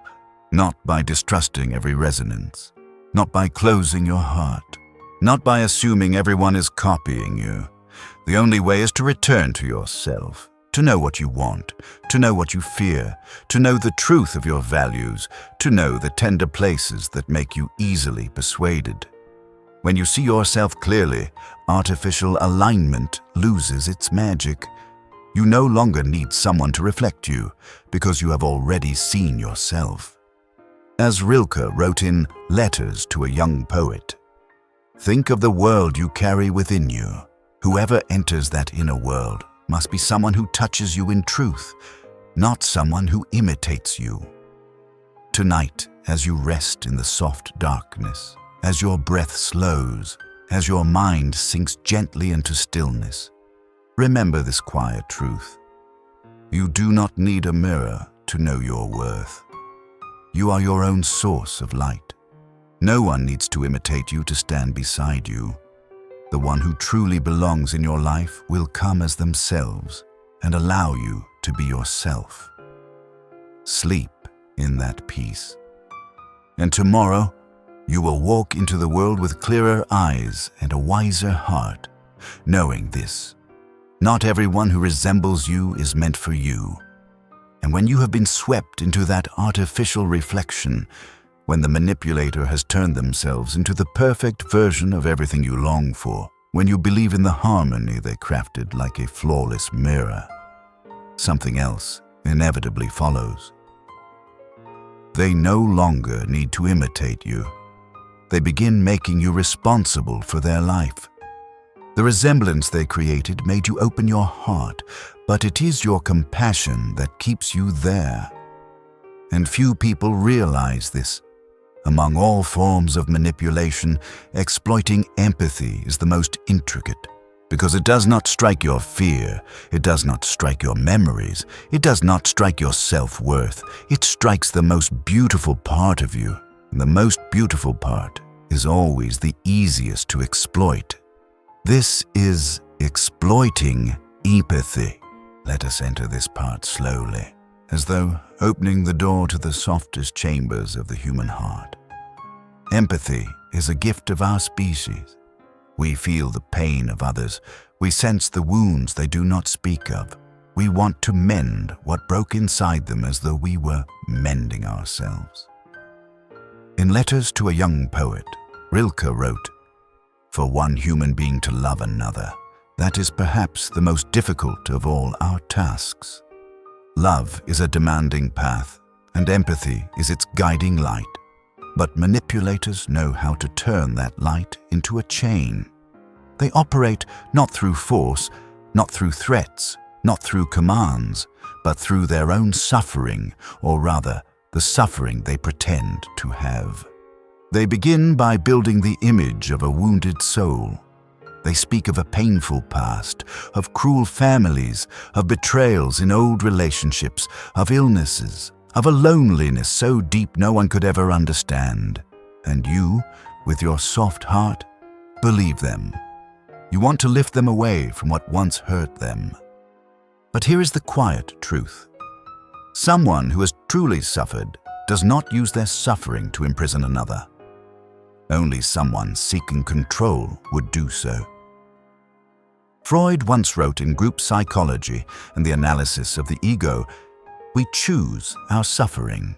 Not by distrusting every resonance, not by closing your heart, not by assuming everyone is copying you. The only way is to return to yourself, to know what you want, to know what you fear, to know the truth of your values, to know the tender places that make you easily persuaded. When you see yourself clearly, artificial alignment loses its magic. You no longer need someone to reflect you, because you have already seen yourself. As Rilke wrote in Letters to a Young Poet, "Think of the world you carry within you. Whoever enters that inner world must be someone who touches you in truth, not someone who imitates you." Tonight, as you rest in the soft darkness, as your breath slows, as your mind sinks gently into stillness, remember this quiet truth. You do not need a mirror to know your worth. You are your own source of light. No one needs to imitate you to stand beside you. The one who truly belongs in your life will come as themselves and allow you to be yourself. Sleep in that peace. And tomorrow, you will walk into the world with clearer eyes and a wiser heart, knowing this: not everyone who resembles you is meant for you. And when you have been swept into that artificial reflection, when the manipulator has turned themselves into the perfect version of everything you long for, when you believe in the harmony they crafted like a flawless mirror, something else inevitably follows. They no longer need to imitate you. They begin making you responsible for their life. The resemblance they created made you open your heart, but it is your compassion that keeps you there. And few people realize this. Among all forms of manipulation, exploiting empathy is the most intricate, because it does not strike your fear, it does not strike your memories, it does not strike your self-worth. It strikes the most beautiful part of you. The most beautiful part is always the easiest to exploit. This is exploiting empathy. Let us enter this part slowly, as though opening the door to the softest chambers of the human heart. Empathy is a gift of our species. We feel the pain of others. We sense the wounds they do not speak of. We want to mend what broke inside them as though we were mending ourselves. In Letters to a Young Poet, Rilke wrote, "For one human being to love another, that is perhaps the most difficult of all our tasks. Love is a demanding path, and empathy is its guiding light. But manipulators know how to turn that light into a chain. They operate not through force, not through threats, not through commands, but through their own suffering, or rather, the suffering they pretend to have. They begin by building the image of a wounded soul. They speak of a painful past, of cruel families, of betrayals in old relationships, of illnesses, of a loneliness so deep no one could ever understand. And you, with your soft heart, believe them. You want to lift them away from what once hurt them. But here is the quiet truth. Someone who has truly suffered does not use their suffering to imprison another. Only someone seeking control would do so. Freud once wrote in Group Psychology and the Analysis of the Ego, "We choose our suffering."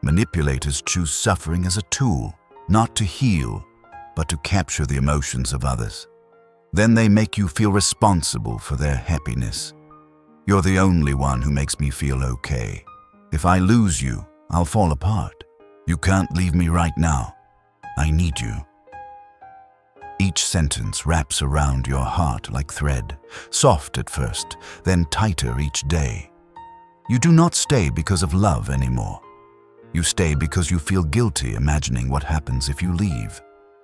Manipulators choose suffering as a tool, not to heal, but to capture the emotions of others. Then they make you feel responsible for their happiness. "You're the only one who makes me feel okay. If I lose you, I'll fall apart. You can't leave me right now. I need you." Each sentence wraps around your heart like thread, soft at first, then tighter each day. You do not stay because of love anymore. You stay because you feel guilty imagining what happens if you leave.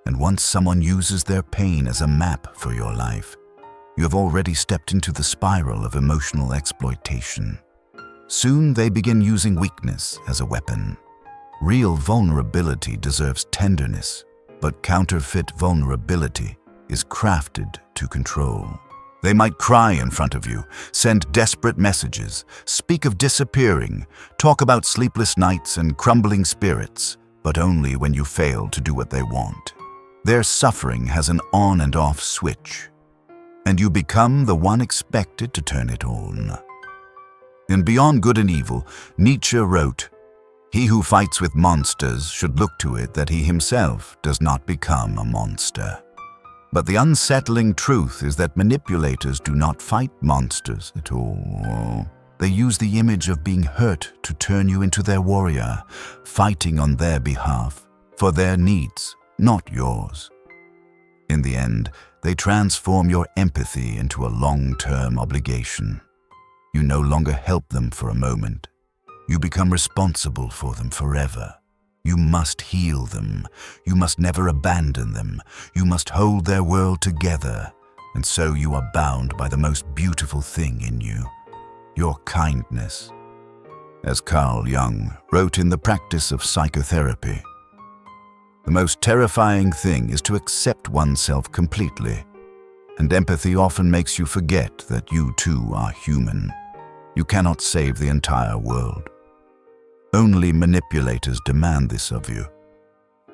And once someone uses their pain as a map for your life, you have already stepped into the spiral of emotional exploitation. Soon they begin using weakness as a weapon. Real vulnerability deserves tenderness, but counterfeit vulnerability is crafted to control. They might cry in front of you, send desperate messages, speak of disappearing, talk about sleepless nights and crumbling spirits, but only when you fail to do what they want. Their suffering has an on and off switch, and you become the one expected to turn it on. In Beyond Good and Evil, Nietzsche wrote, "He who fights with monsters should look to it that he himself does not become a monster." But the unsettling truth is that manipulators do not fight monsters at all. They use the image of being hurt to turn you into their warrior, fighting on their behalf, for their needs, not yours. In the end, they transform your empathy into a long-term obligation. You no longer help them for a moment. You become responsible for them forever. You must heal them. You must never abandon them. You must hold their world together. And so you are bound by the most beautiful thing in you, your kindness. As Carl Jung wrote in The Practice of Psychotherapy, "The most terrifying thing is to accept oneself completely, and empathy often makes you forget that you too are human. You cannot save the entire world. Only manipulators demand this of you.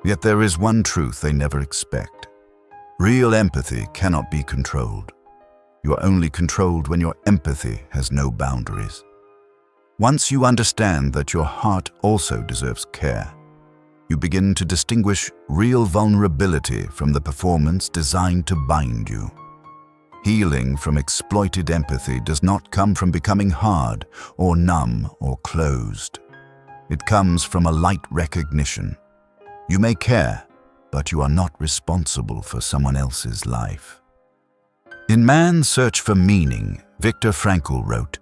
Yet there is one truth they never expect. Real empathy cannot be controlled. You are only controlled when your empathy has no boundaries. Once you understand that your heart also deserves care, you begin to distinguish real vulnerability from the performance designed to bind you. Healing from exploited empathy does not come from becoming hard or numb or closed. It comes from a light recognition. You may care, but you are not responsible for someone else's life." In Man's Search for Meaning, Viktor Frankl wrote,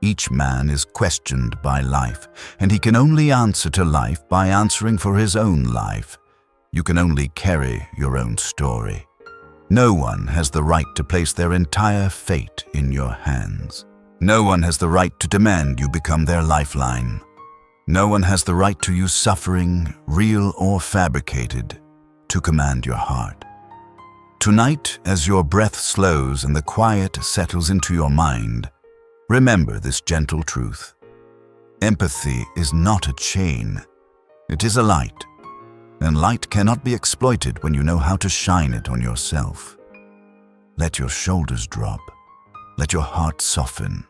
"Each man is questioned by life, and he can only answer to life by answering for his own life. You can only carry your own story. No one has the right to place their entire fate in your hands. No one has the right to demand you become their lifeline. No one has the right to use suffering, real or fabricated, to command your heart." Tonight, as your breath slows and the quiet settles into your mind, remember this gentle truth. Empathy is not a chain. It is a light, and light cannot be exploited when you know how to shine it on yourself. Let your shoulders drop. Let your heart soften.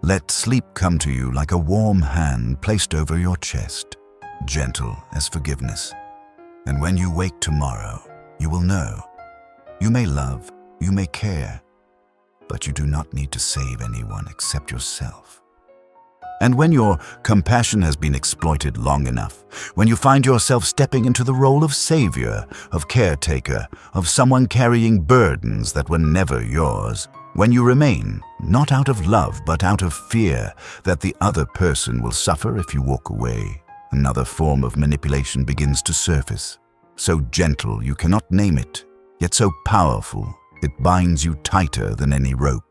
Let sleep come to you like a warm hand placed over your chest, gentle as forgiveness. And when you wake tomorrow, you will know. You may love, you may care, but you do not need to save anyone except yourself. And when your compassion has been exploited long enough, when you find yourself stepping into the role of savior, of caretaker, of someone carrying burdens that were never yours, when you remain, not out of love but out of fear that the other person will suffer if you walk away, another form of manipulation begins to surface. So gentle you cannot name it, yet so powerful it binds you tighter than any rope.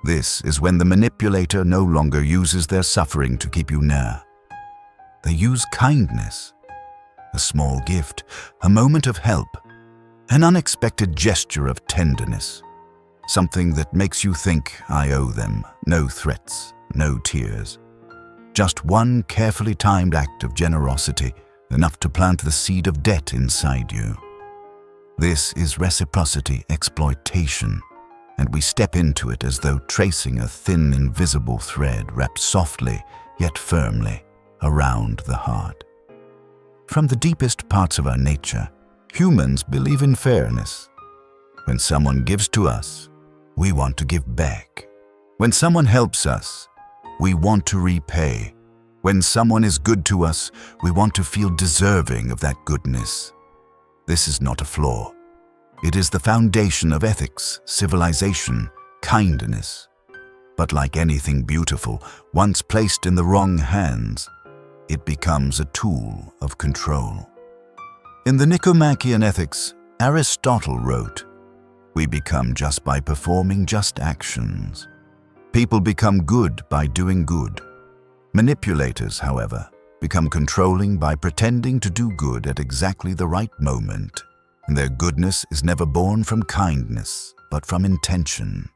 This is when the manipulator no longer uses their suffering to keep you near. They use kindness, a small gift, a moment of help, an unexpected gesture of tenderness, something that makes you think, I owe them, no threats, no tears. Just one carefully timed act of generosity, enough to plant the seed of debt inside you. This is reciprocity exploitation, and we step into it as though tracing a thin, invisible thread wrapped softly, yet firmly, around the heart. From the deepest parts of our nature, humans believe in fairness. When someone gives to us, we want to give back. When someone helps us, we want to repay. When someone is good to us, we want to feel deserving of that goodness. This is not a flaw. It is the foundation of ethics, civilization, kindness. But like anything beautiful, once placed in the wrong hands, it becomes a tool of control. In the Nicomachean Ethics, Aristotle wrote, "We become just by performing just actions. People become good by doing good. Manipulators, however, become controlling by pretending to do good at exactly the right moment. And their goodness is never born from kindness, but from intention."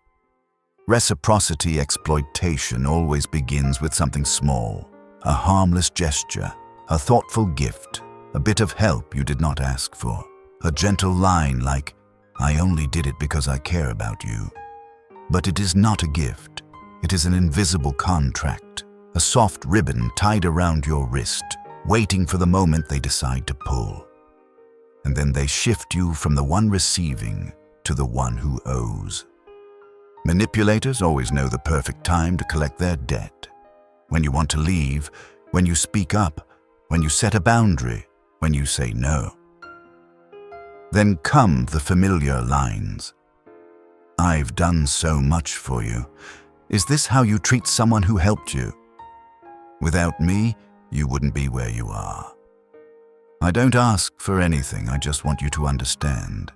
Reciprocity exploitation always begins with something small, a harmless gesture, a thoughtful gift, a bit of help you did not ask for, a gentle line like, "I only did it because I care about you." But it is not a gift. It is an invisible contract, a soft ribbon tied around your wrist, waiting for the moment they decide to pull. And then they shift you from the one receiving to the one who owes. Manipulators always know the perfect time to collect their debt. When you want to leave, when you speak up, when you set a boundary, when you say no. Then come the familiar lines. "I've done so much for you. Is this how you treat someone who helped you? Without me, you wouldn't be where you are. I don't ask for anything, I just want you to understand."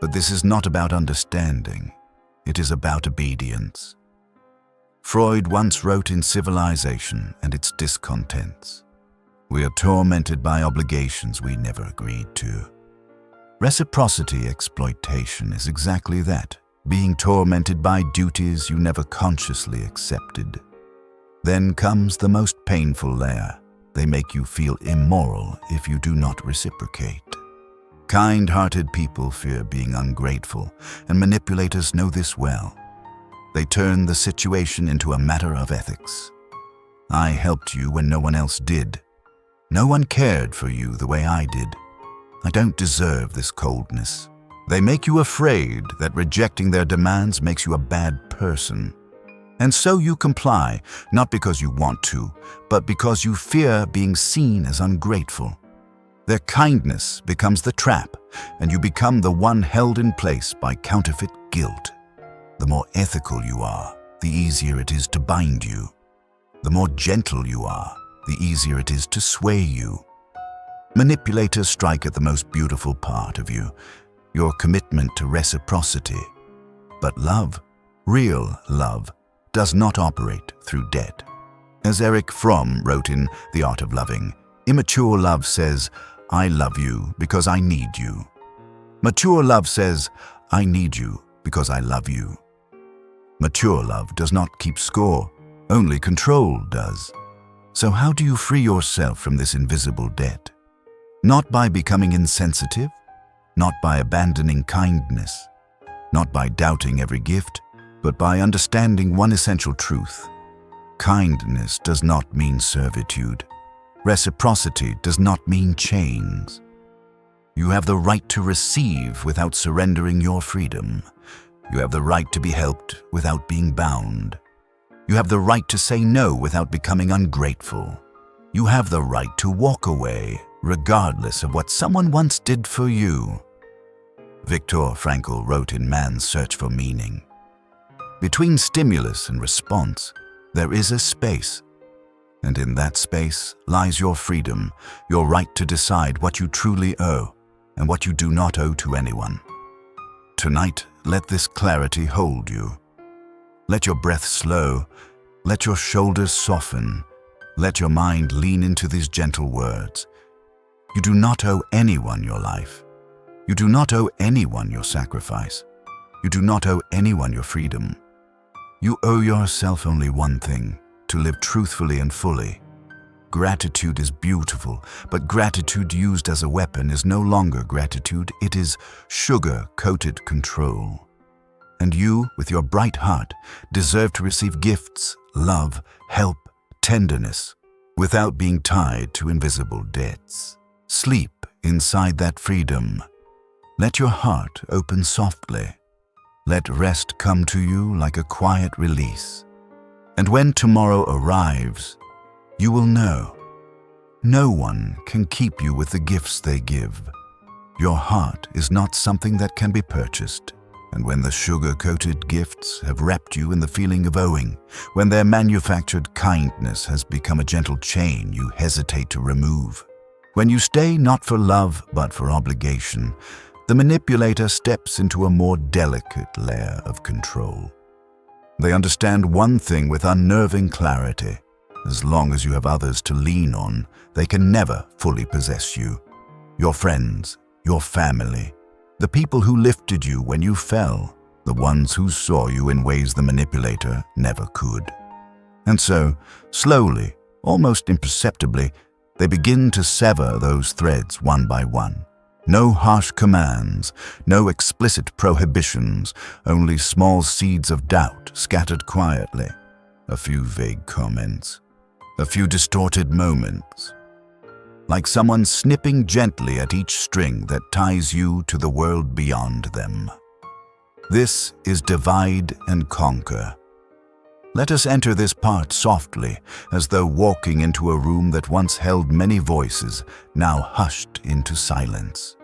But this is not about understanding. It is about obedience. Freud once wrote in Civilization and its Discontents, "We are tormented by obligations we never agreed to." Reciprocity exploitation is exactly that, being tormented by duties you never consciously accepted. Then comes the most painful layer. They make you feel immoral if you do not reciprocate. Kind-hearted people fear being ungrateful, and manipulators know this well. They turn the situation into a matter of ethics. I helped you when no one else did. No one cared for you the way I did. I don't deserve this coldness. They make you afraid that rejecting their demands makes you a bad person. And so you comply, not because you want to, but because you fear being seen as ungrateful. Their kindness becomes the trap, and you become the one held in place by counterfeit guilt. The more ethical you are, the easier it is to bind you. The more gentle you are, the easier it is to sway you. Manipulators strike at the most beautiful part of you, your commitment to reciprocity. But love, real love, does not operate through debt. As Erich Fromm wrote in The Art of Loving, immature love says, "I love you because I need you." Mature love says, "I need you because I love you." Mature love does not keep score, only control does. So how do you free yourself from this invisible debt? Not by becoming insensitive, not by abandoning kindness, not by doubting every gift, but by understanding one essential truth. Kindness does not mean servitude. Reciprocity does not mean chains. You have the right to receive without surrendering your freedom. You have the right to be helped without being bound. You have the right to say no without becoming ungrateful. You have the right to walk away, regardless of what someone once did for you. Viktor Frankl wrote in Man's Search for Meaning, "Between stimulus and response, there is a space. And in that space lies your freedom, your right to decide what you truly owe and what you do not owe to anyone." Tonight, let this clarity hold you. Let your breath slow. Let your shoulders soften. Let your mind lean into these gentle words. You do not owe anyone your life. You do not owe anyone your sacrifice. You do not owe anyone your freedom. You owe yourself only one thing: to live truthfully and fully. Gratitude is beautiful, but gratitude used as a weapon is no longer gratitude. It is sugar-coated control. And you, with your bright heart, deserve to receive gifts, love, help, tenderness, without being tied to invisible debts. Sleep inside that freedom. Let your heart open softly. Let rest come to you like a quiet release. And when tomorrow arrives, you will know. No one can keep you with the gifts they give. Your heart is not something that can be purchased. And when the sugar-coated gifts have wrapped you in the feeling of owing, when their manufactured kindness has become a gentle chain you hesitate to remove, when you stay not for love but for obligation, the manipulator steps into a more delicate layer of control. They understand one thing with unnerving clarity: as long as you have others to lean on, they can never fully possess you. Your friends, your family, the people who lifted you when you fell, the ones who saw you in ways the manipulator never could. And so, slowly, almost imperceptibly, they begin to sever those threads one by one. No harsh commands, no explicit prohibitions, only small seeds of doubt scattered quietly. A few vague comments, a few distorted moments, like someone snipping gently at each string that ties you to the world beyond them. This is divide and conquer. Let us enter this part softly, as though walking into a room that once held many voices, now hushed into silence.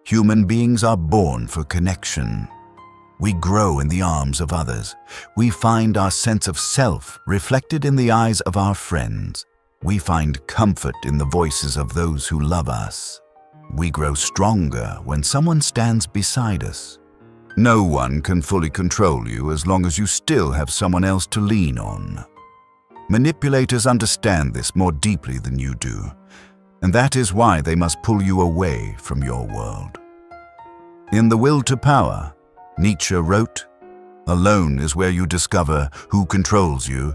Human beings are born for connection. We grow in the arms of others. We find our sense of self reflected in the eyes of our friends. We find comfort in the voices of those who love us. We grow stronger when someone stands beside us. No one can fully control you as long as you still have someone else to lean on. Manipulators understand this more deeply than you do, and that is why they must pull you away from your world. In The Will to Power, Nietzsche wrote, "Alone is where you discover who controls you.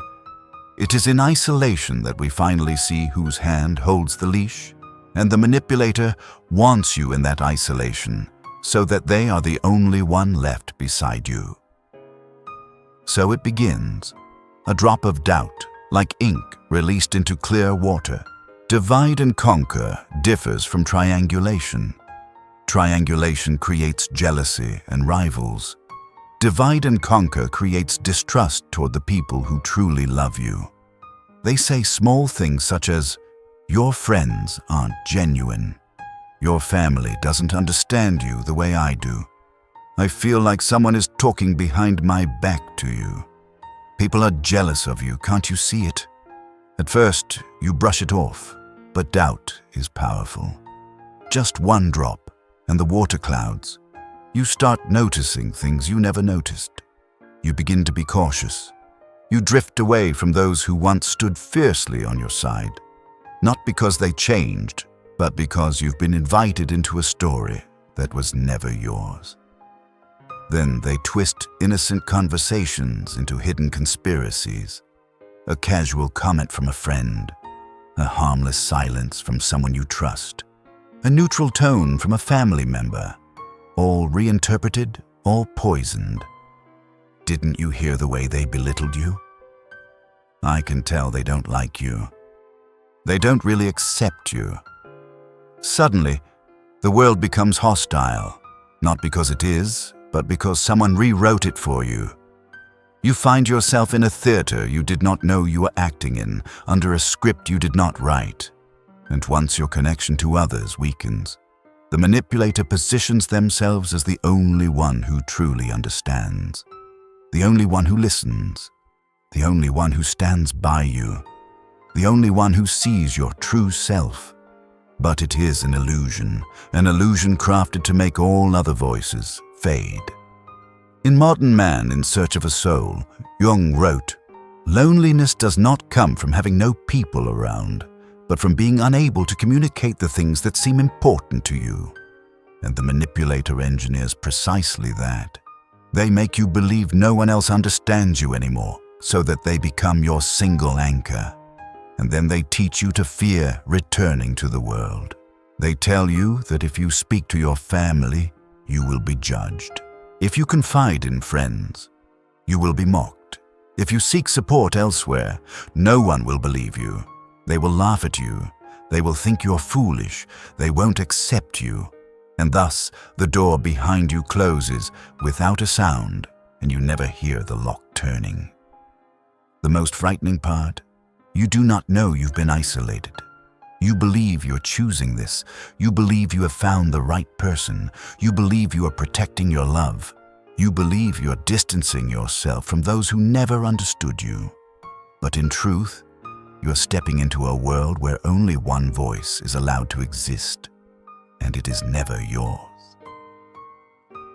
It is in isolation that we finally see whose hand holds the leash, and the manipulator wants you in that isolation so that they are the only one left beside you." So it begins, a drop of doubt, like ink released into clear water. Divide and conquer differs from triangulation. Triangulation creates jealousy and rivals. Divide and conquer creates distrust toward the people who truly love you. They say small things such as, "Your friends aren't genuine. Your family doesn't understand you the way I do. I feel like someone is talking behind my back to you. People are jealous of you, can't you see it?" At first, you brush it off, but doubt is powerful. Just one drop, and the water clouds. You start noticing things you never noticed. You begin to be cautious. You drift away from those who once stood fiercely on your side, not because they changed, but because you've been invited into a story that was never yours. Then they twist innocent conversations into hidden conspiracies. A casual comment from a friend, a harmless silence from someone you trust, a neutral tone from a family member, all reinterpreted, all poisoned. Didn't you hear the way they belittled you? I can tell they don't like you. They don't really accept you. Suddenly, the world becomes hostile, not because it is, but because someone rewrote it for you. You find yourself in a theater you did not know you were acting in, under a script you did not write. And once your connection to others weakens, the manipulator positions themselves as the only one who truly understands, the only one who listens, the only one who stands by you, the only one who sees your true self. But it is an illusion crafted to make all other voices fade. In Modern Man in Search of a Soul, Jung wrote, "Loneliness does not come from having no people around, but from being unable to communicate the things that seem important to you." And the manipulator engineers precisely that. They make you believe no one else understands you anymore, so that they become your single anchor. And then they teach you to fear returning to the world. They tell you that if you speak to your family, you will be judged. If you confide in friends, you will be mocked. If you seek support elsewhere, no one will believe you. They will laugh at you. They will think you're foolish. They won't accept you. And thus, the door behind you closes without a sound, and you never hear the lock turning. The most frightening part? You do not know you've been isolated. You believe you're choosing this. You believe you have found the right person. You believe you are protecting your love. You believe you're distancing yourself from those who never understood you. But in truth, you're stepping into a world where only one voice is allowed to exist, and it is never yours.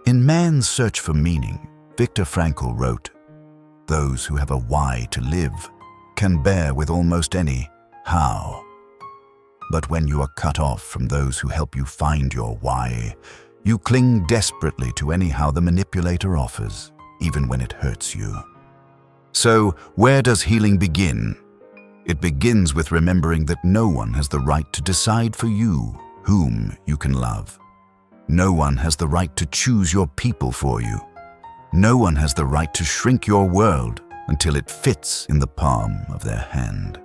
In Man's Search for Meaning, Viktor Frankl wrote, "Those who have a why to live can bear with almost any how. But when you are cut off from those who help you find your why, you cling desperately to any how the manipulator offers, even when it hurts you." So, where does healing begin? It begins with remembering that no one has the right to decide for you whom you can love. No one has the right to choose your people for you. No one has the right to shrink your world until it fits in the palm of their hand.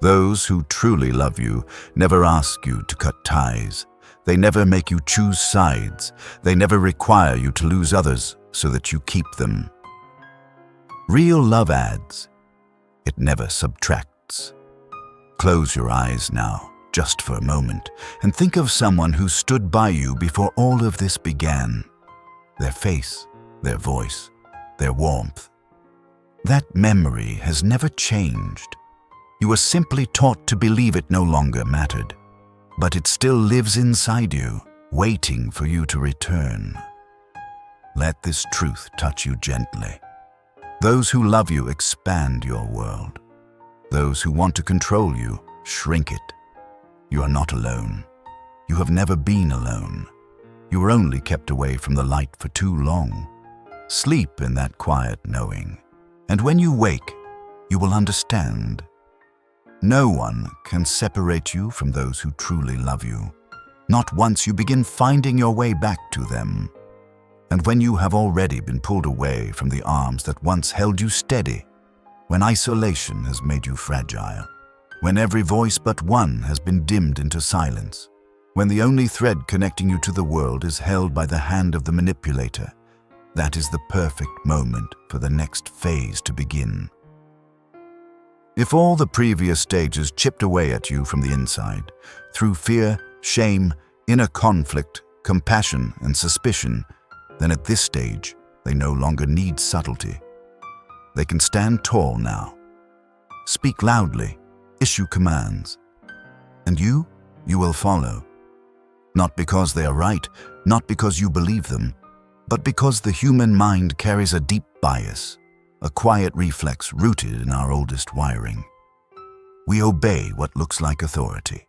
Those who truly love you never ask you to cut ties. They never make you choose sides. They never require you to lose others so that you keep them. Real love adds. It never subtracts. Close your eyes now, just for a moment, and think of someone who stood by you before all of this began. Their face, their voice, their warmth. That memory has never changed. You were simply taught to believe it no longer mattered, but it still lives inside you, waiting for you to return. Let this truth touch you gently. Those who love you expand your world. Those who want to control you shrink it. You are not alone. You have never been alone. You were only kept away from the light for too long. Sleep in that quiet knowing, and when you wake, you will understand. No one can separate you from those who truly love you, not once you begin finding your way back to them. And when you have already been pulled away from the arms that once held you steady, when isolation has made you fragile, when every voice but one has been dimmed into silence, when the only thread connecting you to the world is held by the hand of the manipulator, that is the perfect moment for the next phase to begin. If all the previous stages chipped away at you from the inside, through fear, shame, inner conflict, compassion, and suspicion, then at this stage, they no longer need subtlety. They can stand tall now. Speak loudly, issue commands. And you will follow. Not because they are right, not because you believe them, but because the human mind carries a deep bias, a quiet reflex rooted in our oldest wiring. We obey what looks like authority.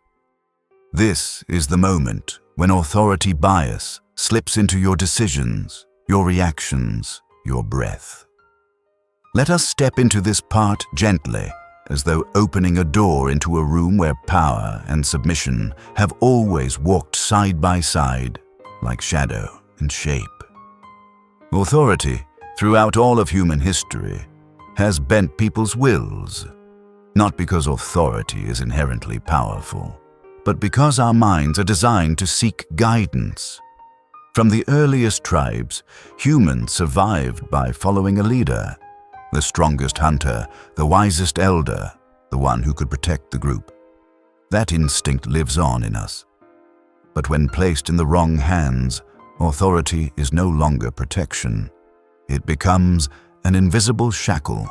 This is the moment when authority bias slips into your decisions, your reactions, your breath. Let us step into this part gently, as though opening a door into a room where power and submission have always walked side by side, like shadow and shape. Authority, throughout all of human history, has bent people's wills, not because authority is inherently powerful, but because our minds are designed to seek guidance. From the earliest tribes, humans survived by following a leader, the strongest hunter, the wisest elder, the one who could protect the group. That instinct lives on in us. But when placed in the wrong hands, authority is no longer protection. It becomes an invisible shackle.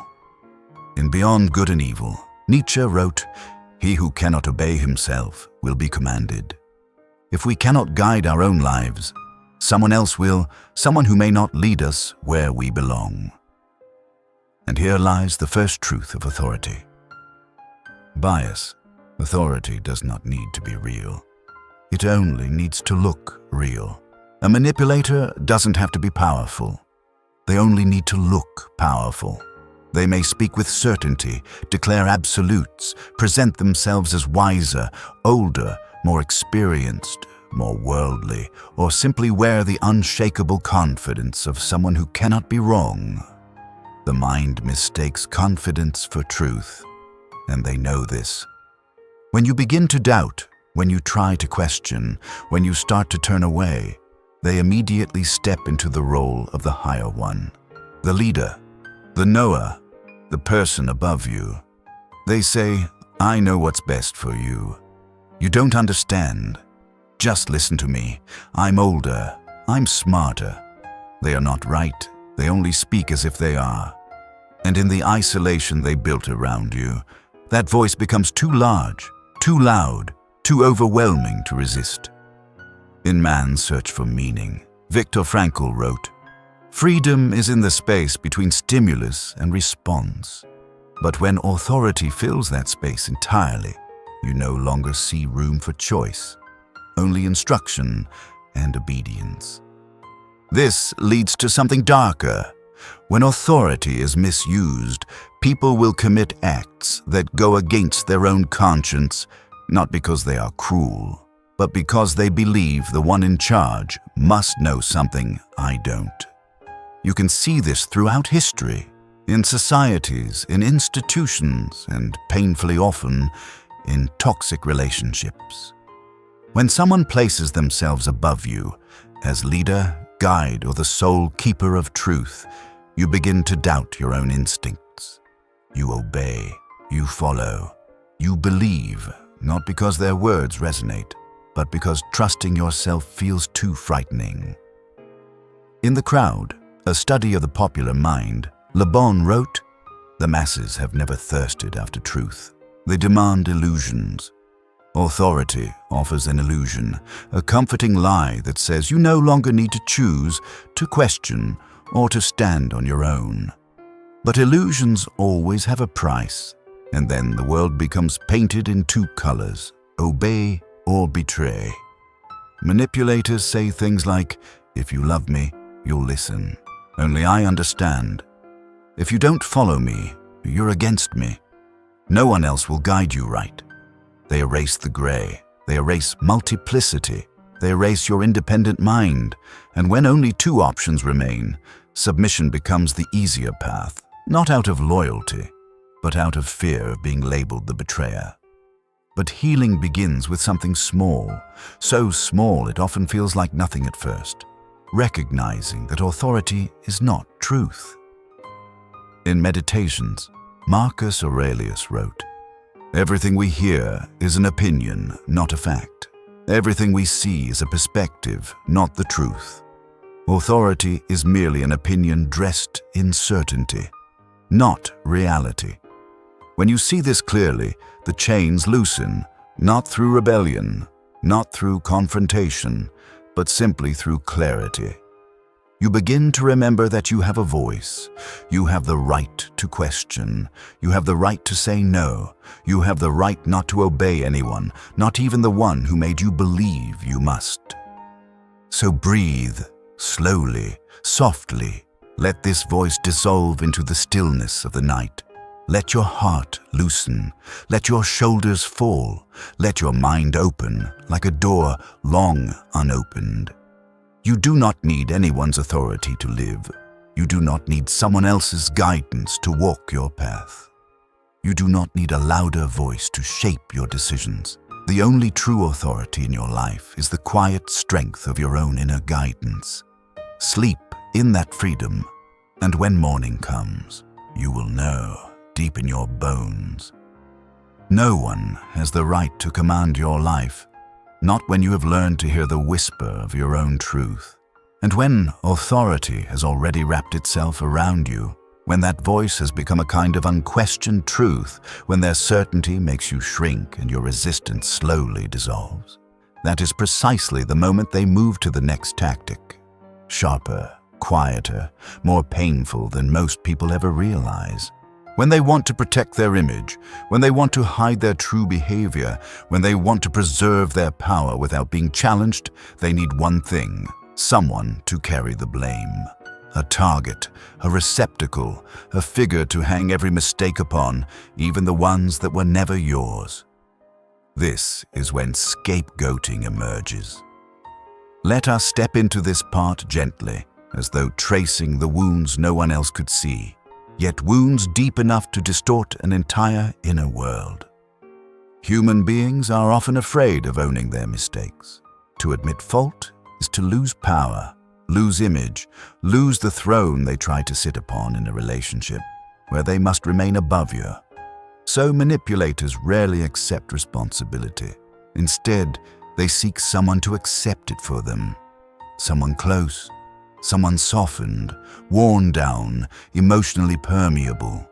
In Beyond Good and Evil, Nietzsche wrote, "He who cannot obey himself will be commanded." If we cannot guide our own lives, Someone else will, someone who may not lead us where we belong. And here lies the first truth of authority. Bias. Authority does not need to be real. It only needs to look real. A manipulator doesn't have to be powerful. They only need to look powerful. They may speak with certainty, declare absolutes, present themselves as wiser, older, more experienced, more worldly, or simply wear the unshakable confidence of someone who cannot be wrong. The mind mistakes confidence for truth, and they know this. When you begin to doubt, when you try to question, when you start to turn away, they immediately step into the role of the higher one, the leader, the knower, the person above you. They say, "I know what's best for you. You don't understand. Just listen to me. I'm older. I'm smarter." They are not right. They only speak as if they are. And in the isolation they built around you, that voice becomes too large, too loud, too overwhelming to resist. In Man's Search for Meaning, Viktor Frankl wrote, "Freedom is in the space between stimulus and response. But when authority fills that space entirely, you no longer see room for choice, only instruction and obedience." This leads to something darker. When authority is misused, people will commit acts that go against their own conscience, not because they are cruel, but because they believe the one in charge must know something I don't. You can see this throughout history, in societies, in institutions, and painfully often, in toxic relationships. When someone places themselves above you, as leader, guide, or the sole keeper of truth, you begin to doubt your own instincts. You obey, you follow, you believe, not because their words resonate, but because trusting yourself feels too frightening. In The Crowd, a study of the popular mind, Le Bon wrote, "The masses have never thirsted after truth. They demand illusions. Authority offers an illusion, a comforting lie that says you no longer need to choose, to question, or to stand on your own. But illusions always have a price, and then the world becomes painted in two colors, obey or betray. Manipulators say things like, 'If you love me, you'll listen. Only I understand. If you don't follow me, you're against me. No one else will guide you right.' They erase the gray. They erase multiplicity. They erase your independent mind. And when only two options remain, submission becomes the easier path, not out of loyalty, but out of fear of being labeled the betrayer. But healing begins with something small, so small it often feels like nothing at first, recognizing that authority is not truth. In Meditations, Marcus Aurelius wrote, "Everything we hear is an opinion, not a fact. Everything we see is a perspective, not the truth. Authority is merely an opinion dressed in certainty, not reality." When you see this clearly, the chains loosen, not through rebellion, not through confrontation, but simply through clarity. You begin to remember that you have a voice. You have the right to question. You have the right to say no. You have the right not to obey anyone, not even the one who made you believe you must. So breathe, slowly, softly. Let this voice dissolve into the stillness of the night. Let your heart loosen. Let your shoulders fall. Let your mind open like a door long unopened. You do not need anyone's authority to live. You do not need someone else's guidance to walk your path. You do not need a louder voice to shape your decisions. The only true authority in your life is the quiet strength of your own inner guidance. Sleep in that freedom, and when morning comes, you will know deep in your bones. No one has the right to command your life, not when you have learned to hear the whisper of your own truth. And when authority has already wrapped itself around you, when that voice has become a kind of unquestioned truth, when their certainty makes you shrink and your resistance slowly dissolves, that is precisely the moment they move to the next tactic. Sharper, quieter, more painful than most people ever realize. When they want to protect their image, when they want to hide their true behavior, when they want to preserve their power without being challenged, they need one thing: someone to carry the blame. A target, a receptacle, a figure to hang every mistake upon, even the ones that were never yours. This is when scapegoating emerges. Let us step into this part gently, as though tracing the wounds no one else could see, yet wounds deep enough to distort an entire inner world. Human beings are often afraid of owning their mistakes. To admit fault is to lose power, lose image, lose the throne they try to sit upon in a relationship where they must remain above you. So manipulators rarely accept responsibility. Instead, they seek someone to accept it for them. Someone close, someone softened, worn down, emotionally permeable.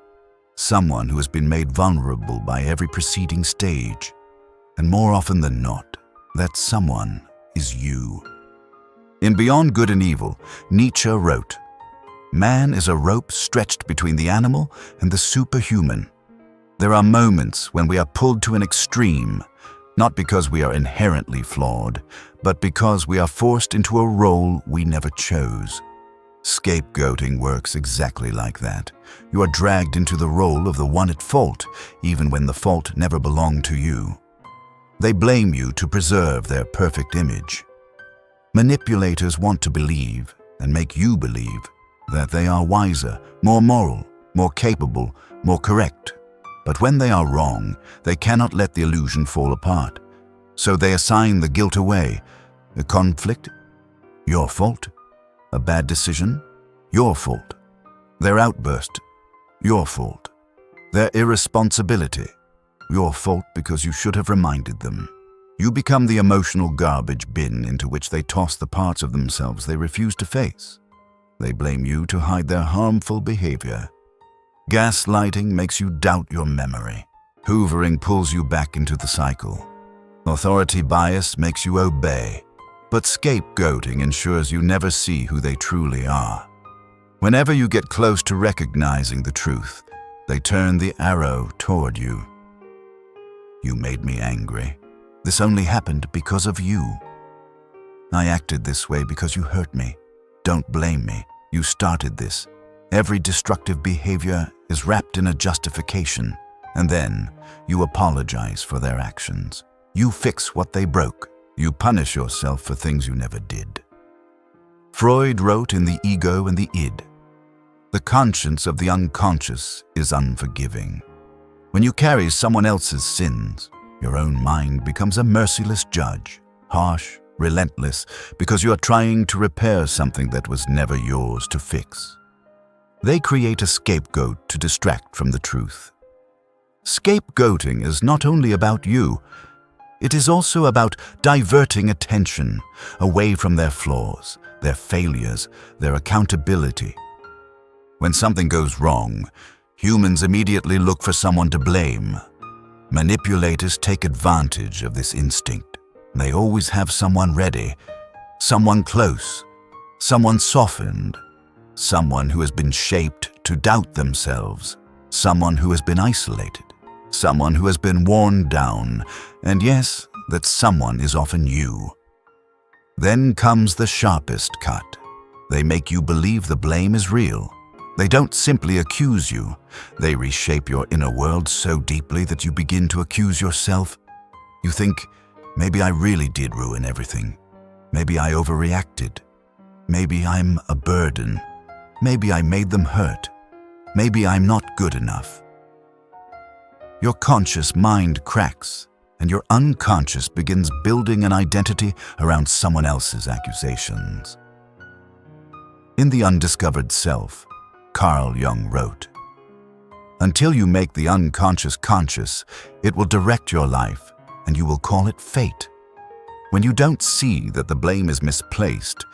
Someone who has been made vulnerable by every preceding stage. And more often than not, that someone is you. In Beyond Good and Evil, Nietzsche wrote, "Man is a rope stretched between the animal and the superhuman." There are moments when we are pulled to an extreme, not because we are inherently flawed, but because we are forced into a role we never chose. Scapegoating works exactly like that. You are dragged into the role of the one at fault, even when the fault never belonged to you. They blame you to preserve their perfect image. Manipulators want to believe, and make you believe, that they are wiser, more moral, more capable, more correct. But when they are wrong, they cannot let the illusion fall apart. So they assign the guilt away. A conflict? Your fault. A bad decision? Your fault. Their outburst? Your fault. Their irresponsibility? Your fault because you should have reminded them. You become the emotional garbage bin into which they toss the parts of themselves they refuse to face. They blame you to hide their harmful behavior. Gaslighting makes you doubt your memory. Hoovering pulls you back into the cycle. Authority bias makes you obey. But scapegoating ensures you never see who they truly are. Whenever you get close to recognizing the truth, they turn the arrow toward you. You made me angry. This only happened because of you. I acted this way because you hurt me. Don't blame me. You started this. Every destructive behavior is wrapped in a justification, and then you apologize for their actions. You fix what they broke. You punish yourself for things you never did. Freud wrote in The Ego and the Id, "The conscience of the unconscious is unforgiving." When you carry someone else's sins, your own mind becomes a merciless judge, harsh, relentless, because you are trying to repair something that was never yours to fix. They create a scapegoat to distract from the truth. Scapegoating is not only about you, it is also about diverting attention away from their flaws, their failures, their accountability. When something goes wrong, humans immediately look for someone to blame. Manipulators take advantage of this instinct. They always have someone ready, someone close, someone softened, someone who has been shaped to doubt themselves, someone who has been isolated, someone who has been worn down, and yes, that someone is often you. Then comes the sharpest cut. They make you believe the blame is real. They don't simply accuse you. They reshape your inner world so deeply that you begin to accuse yourself. You think, maybe I really did ruin everything. Maybe I overreacted. Maybe I'm a burden. Maybe I made them hurt. Maybe I'm not good enough. Your conscious mind cracks, and your unconscious begins building an identity around someone else's accusations. In The Undiscovered Self, Carl Jung wrote, "Until you make the unconscious conscious, it will direct your life, and you will call it fate. When you don't see that the blame is misplaced,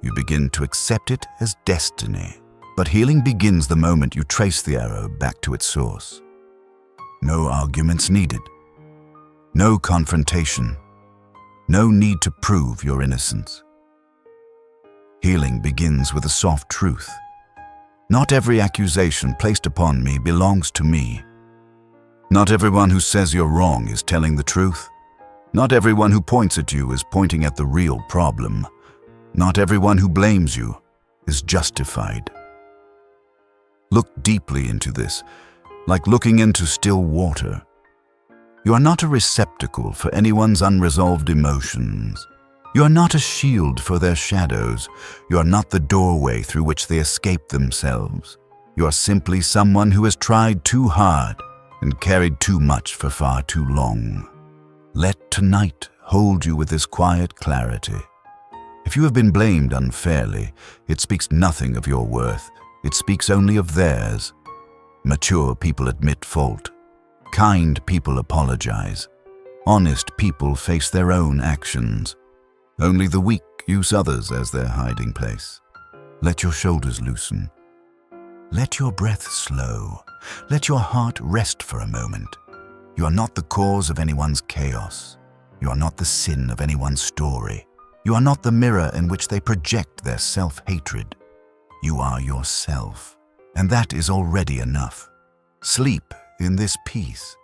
you begin to accept it as destiny. But healing begins the moment you trace the arrow back to its source. No arguments needed. No confrontation. No need to prove your innocence. Healing begins with a soft truth. Not every accusation placed upon me belongs to me. Not everyone who says you're wrong is telling the truth. Not everyone who points at you is pointing at the real problem. Not everyone who blames you is justified. Look deeply into this, like looking into still water. You are not a receptacle for anyone's unresolved emotions. You are not a shield for their shadows. You are not the doorway through which they escape themselves. You are simply someone who has tried too hard and carried too much for far too long. Let tonight hold you with this quiet clarity. If you have been blamed unfairly, it speaks nothing of your worth. It speaks only of theirs. Mature people admit fault. Kind people apologize. Honest people face their own actions. Only the weak use others as their hiding place. Let your shoulders loosen. Let your breath slow. Let your heart rest for a moment. You are not the cause of anyone's chaos. You are not the sin of anyone's story. You are not the mirror in which they project their self-hatred. You are yourself, and that is already enough. Sleep in this peace,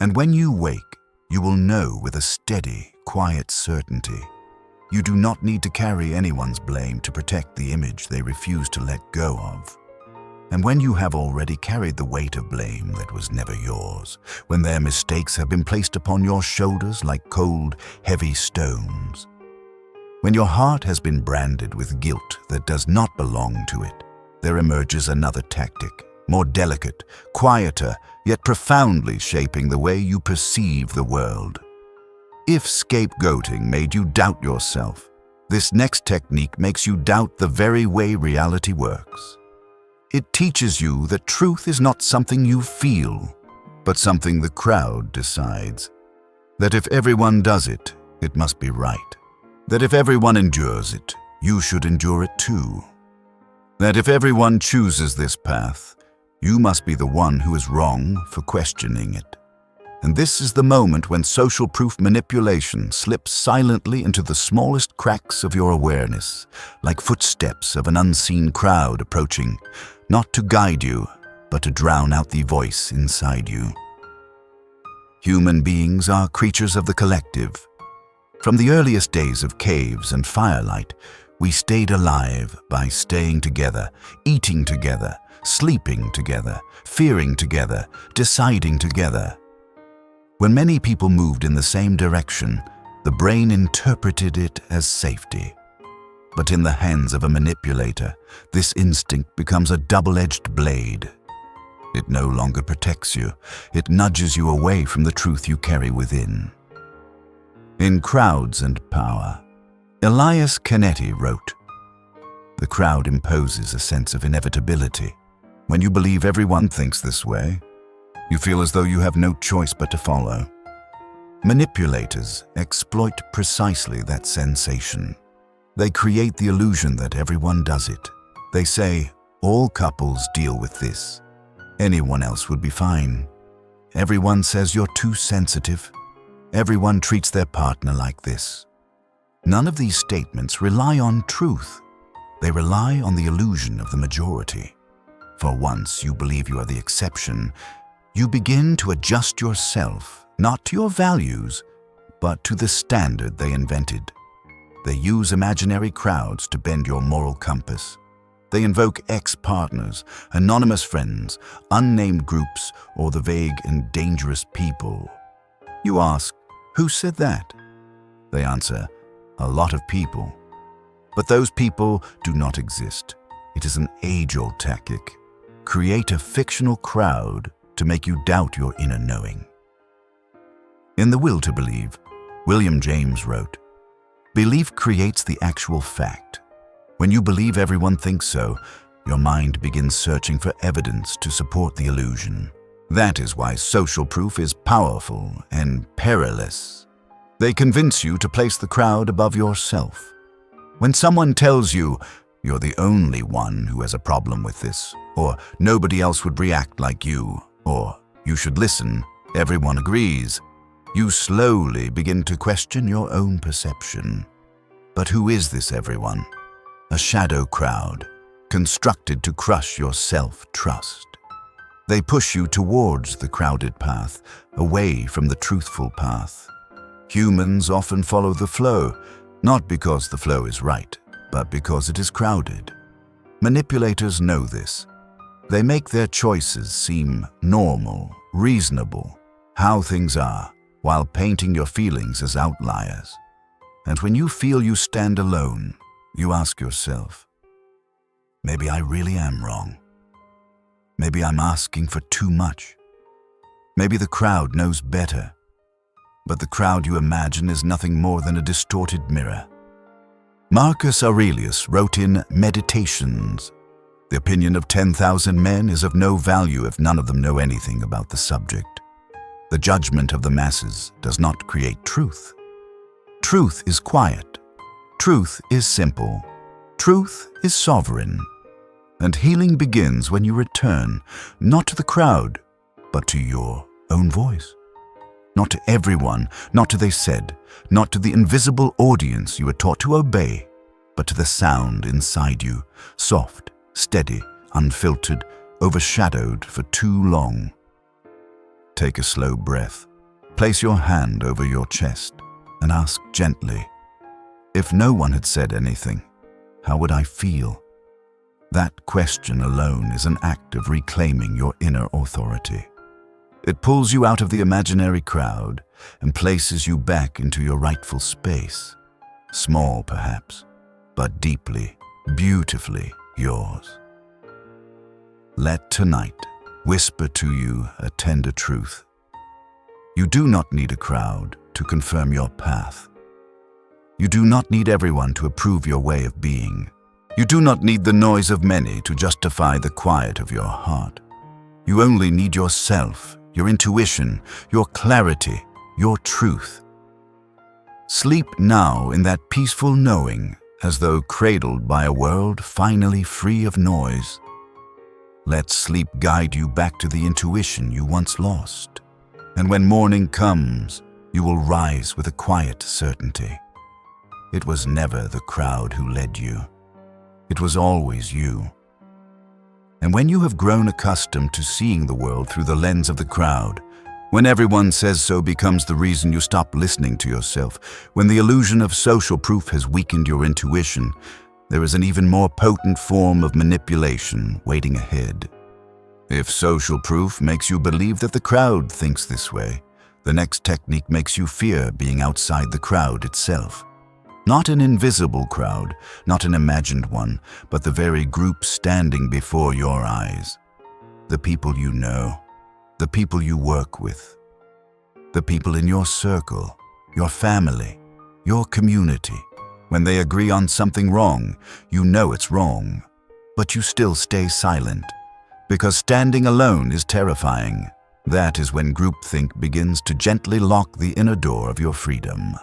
and when you wake, you will know with a steady, quiet certainty. You do not need to carry anyone's blame to protect the image they refuse to let go of. And when you have already carried the weight of blame that was never yours, when their mistakes have been placed upon your shoulders like cold, heavy stones, when your heart has been branded with guilt that does not belong to it, there emerges another tactic, more delicate, quieter, yet profoundly shaping the way you perceive the world. If scapegoating made you doubt yourself, this next technique makes you doubt the very way reality works. It teaches you that truth is not something you feel, but something the crowd decides. That if everyone does it, it must be right. That if everyone endures it, you should endure it too. That if everyone chooses this path, you must be the one who is wrong for questioning it. And this is the moment when social proof manipulation slips silently into the smallest cracks of your awareness, like footsteps of an unseen crowd approaching, not to guide you, but to drown out the voice inside you. Human beings are creatures of the collective. From the earliest days of caves and firelight, we stayed alive by staying together, eating together, sleeping together, fearing together, deciding together. When many people moved in the same direction, the brain interpreted it as safety. But in the hands of a manipulator, this instinct becomes a double-edged blade. It no longer protects you. It nudges you away from the truth you carry within. In Crowds and Power, Elias Canetti wrote, "The crowd imposes a sense of inevitability. When you believe everyone thinks this way, you feel as though you have no choice but to follow." Manipulators exploit precisely that sensation. They create the illusion that everyone does it. They say, all couples deal with this. Anyone else would be fine. Everyone says you're too sensitive. Everyone treats their partner like this. None of these statements rely on truth. They rely on the illusion of the majority. For once you believe you are the exception, you begin to adjust yourself, not to your values, but to the standard they invented. They use imaginary crowds to bend your moral compass. They invoke ex-partners, anonymous friends, unnamed groups, or the vague and dangerous people. You ask, who said that? They answer, a lot of people. But those people do not exist. It is an age-old tactic. Create a fictional crowd to make you doubt your inner knowing. In The Will to Believe, William James wrote, "Belief creates the actual fact. When you believe everyone thinks so, your mind begins searching for evidence to support the illusion. That is why social proof is powerful and perilous. They convince you to place the crowd above yourself. When someone tells you, you're the only one who has a problem with this, or nobody else would react like you, or you should listen, everyone agrees, You slowly begin to question your own perception. But who is this everyone? A shadow crowd, constructed to crush your self-trust. They push you towards the crowded path, away from the truthful path. Humans often follow the flow, not because the flow is right, but because it is crowded. Manipulators know this. They make their choices seem normal, reasonable, how things are, while painting your feelings as outliers. And when you feel you stand alone, you ask yourself, maybe I really am wrong. Maybe I'm asking for too much. Maybe the crowd knows better. But the crowd you imagine is nothing more than a distorted mirror. Marcus Aurelius wrote in Meditations, "The opinion of 10,000 men is of no value if none of them know anything about the subject. The judgment of the masses does not create truth. Truth is quiet. Truth is simple. Truth is sovereign. And healing begins when you return, not to the crowd, but to your own voice. Not to everyone, not to they said, not to the invisible audience you were taught to obey, but to the sound inside you, soft, steady, unfiltered, overshadowed for too long." Take a slow breath. Place your hand over your chest and ask gently, if no one had said anything, how would I feel? That question alone is an act of reclaiming your inner authority. It pulls you out of the imaginary crowd and places you back into your rightful space. Small, perhaps, but deeply, beautifully yours. Let tonight whisper to you a tender truth. You do not need a crowd to confirm your path. You do not need everyone to approve your way of being. You do not need the noise of many to justify the quiet of your heart. You only need yourself, your intuition, your clarity, your truth. Sleep now in that peaceful knowing, as though cradled by a world finally free of noise. Let sleep guide you back to the intuition you once lost. And when morning comes, you will rise with a quiet certainty. It was never the crowd who led you. It was always you. And when you have grown accustomed to seeing the world through the lens of the crowd, when everyone says so becomes the reason you stop listening to yourself, when the illusion of social proof has weakened your intuition, there is an even more potent form of manipulation waiting ahead. If social proof makes you believe that the crowd thinks this way, the next technique makes you fear being outside the crowd itself. Not an invisible crowd, not an imagined one, but the very group standing before your eyes. The people you know, the people you work with, the people in your circle, your family, your community. When they agree on something wrong, you know it's wrong, but you still stay silent, because standing alone is terrifying. That is when groupthink begins to gently lock the inner door of your freedom.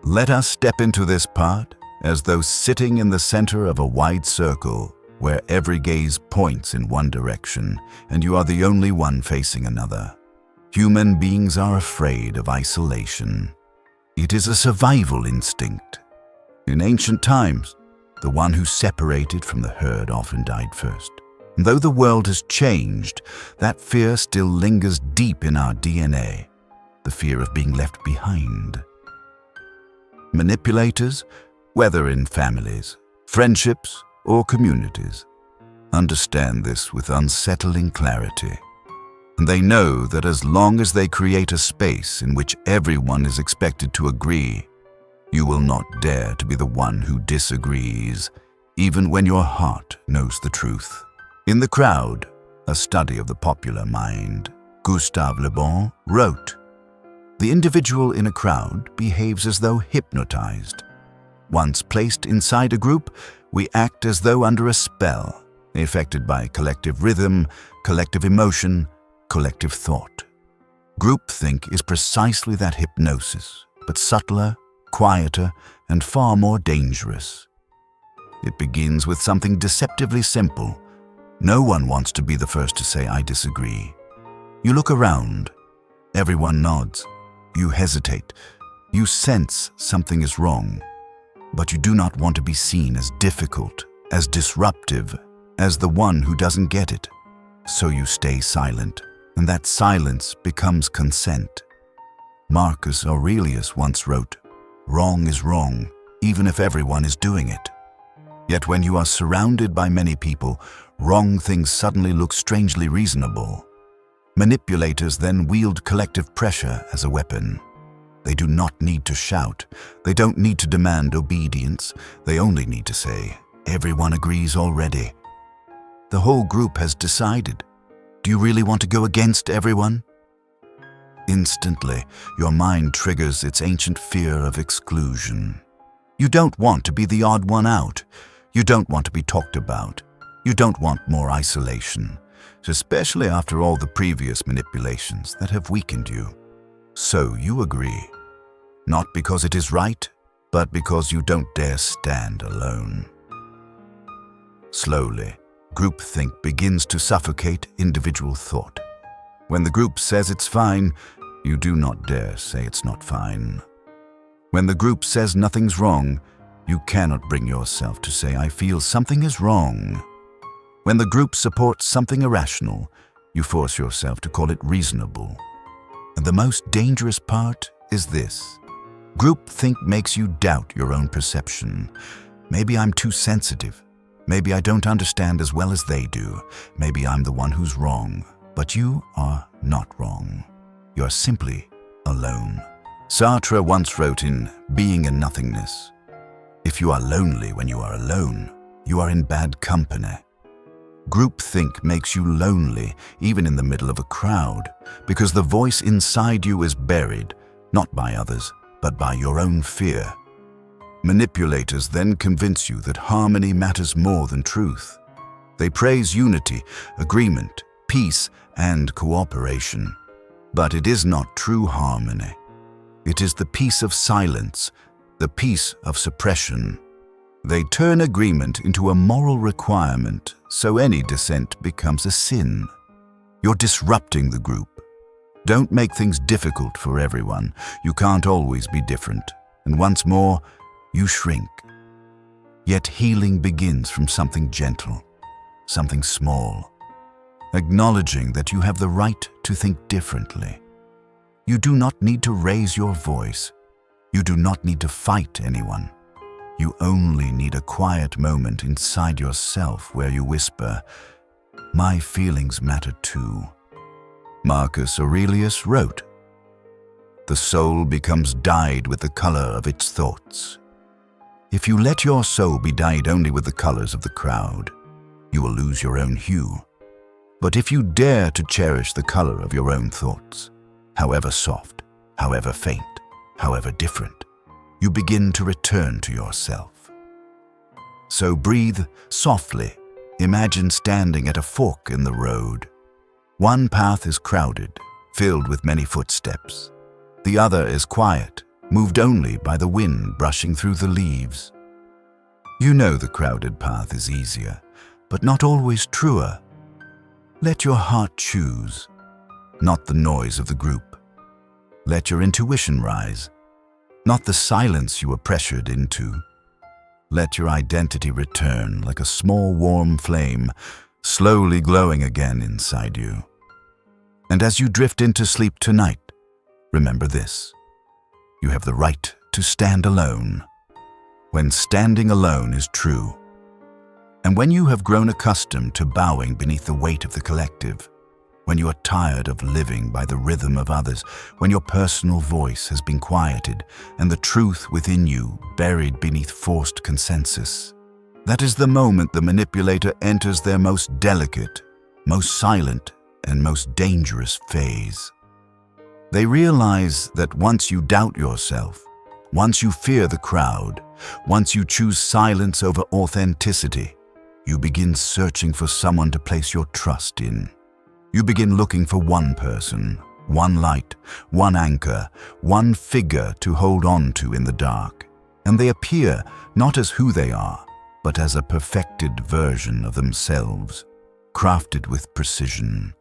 Let us step into this part as though sitting in the center of a wide circle where every gaze points in one direction and you are the only one facing another. Human beings are afraid of isolation. It is a survival instinct. In ancient times, the one who separated from the herd often died first. And though the world has changed, that fear still lingers deep in our DNA, the fear of being left behind. Manipulators, whether in families, friendships, or communities, understand this with unsettling clarity. And they know that as long as they create a space in which everyone is expected to agree, you will not dare to be the one who disagrees, even when your heart knows the truth. In The Crowd, a study of the popular mind, Gustave Le Bon wrote, "The individual in a crowd behaves as though hypnotized. Once placed inside a group, we act as though under a spell, affected by collective rhythm, collective emotion, collective thought. Groupthink is precisely that hypnosis, but subtler, quieter, and far more dangerous. It begins with something deceptively simple. No one wants to be the first to say, "I disagree." You look around. Everyone nods. Everyone You hesitate. You sense something is wrong, but you do not want to be seen as difficult, as disruptive, as the one who doesn't get it. So you stay silent, and that silence becomes consent. Marcus Aurelius once wrote, "Wrong is wrong, even if everyone is doing it." Yet when you are surrounded by many people, wrong things suddenly look strangely reasonable. Manipulators then wield collective pressure as a weapon. They do not need to shout. They don't need to demand obedience. They only need to say, "Everyone agrees already." The whole group has decided. Do you really want to go against everyone? Instantly, your mind triggers its ancient fear of exclusion. You don't want to be the odd one out. You don't want to be talked about. You don't want more isolation, especially after all the previous manipulations that have weakened you. So you agree, not because it is right, but because you don't dare stand alone. Slowly, groupthink begins to suffocate individual thought. When the group says it's fine, you do not dare say it's not fine. When the group says nothing's wrong, you cannot bring yourself to say, "I feel something is wrong." When the group supports something irrational, you force yourself to call it reasonable. And the most dangerous part is this. Groupthink makes you doubt your own perception. Maybe I'm too sensitive. Maybe I don't understand as well as they do. Maybe I'm the one who's wrong. But you are not wrong. You're simply alone. Sartre once wrote in Being and Nothingness, "If you are lonely when you are alone, you are in bad company." Groupthink makes you lonely even in the middle of a crowd, because the voice inside you is buried, not by others, but by your own fear. Manipulators then convince you that harmony matters more than truth. They praise unity, agreement, peace, and cooperation. But it is not true harmony. It is the peace of silence, the peace of suppression. They turn agreement into a moral requirement, so any dissent becomes a sin. You're disrupting the group. Don't make things difficult for everyone. You can't always be different. And once more, you shrink. Yet healing begins from something gentle, something small. Acknowledging that you have the right to think differently. You do not need to raise your voice. You do not need to fight anyone. You only need a quiet moment inside yourself where you whisper, "My feelings matter too." Marcus Aurelius wrote, "The soul becomes dyed with the color of its thoughts." If you let your soul be dyed only with the colors of the crowd, you will lose your own hue. But if you dare to cherish the color of your own thoughts, however soft, however faint, however different, you begin to return to yourself. So breathe softly. Imagine standing at a fork in the road. One path is crowded, filled with many footsteps. The other is quiet, moved only by the wind brushing through the leaves. You know the crowded path is easier, but not always truer. Let your heart choose, not the noise of the group. Let your intuition rise, not the silence you were pressured into. Let your identity return like a small warm flame, slowly glowing again inside you. And as you drift into sleep tonight, remember this. You have the right to stand alone, when standing alone is true. And when you have grown accustomed to bowing beneath the weight of the collective, when you are tired of living by the rhythm of others, when your personal voice has been quieted and the truth within you buried beneath forced consensus, that is the moment the manipulator enters their most delicate, most silent, and most dangerous phase. They realize that once you doubt yourself, once you fear the crowd, once you choose silence over authenticity, you begin searching for someone to place your trust in. You begin looking for one person, one light, one anchor, one figure to hold on to in the dark. And they appear not as who they are, but as a perfected version of themselves, crafted with precision.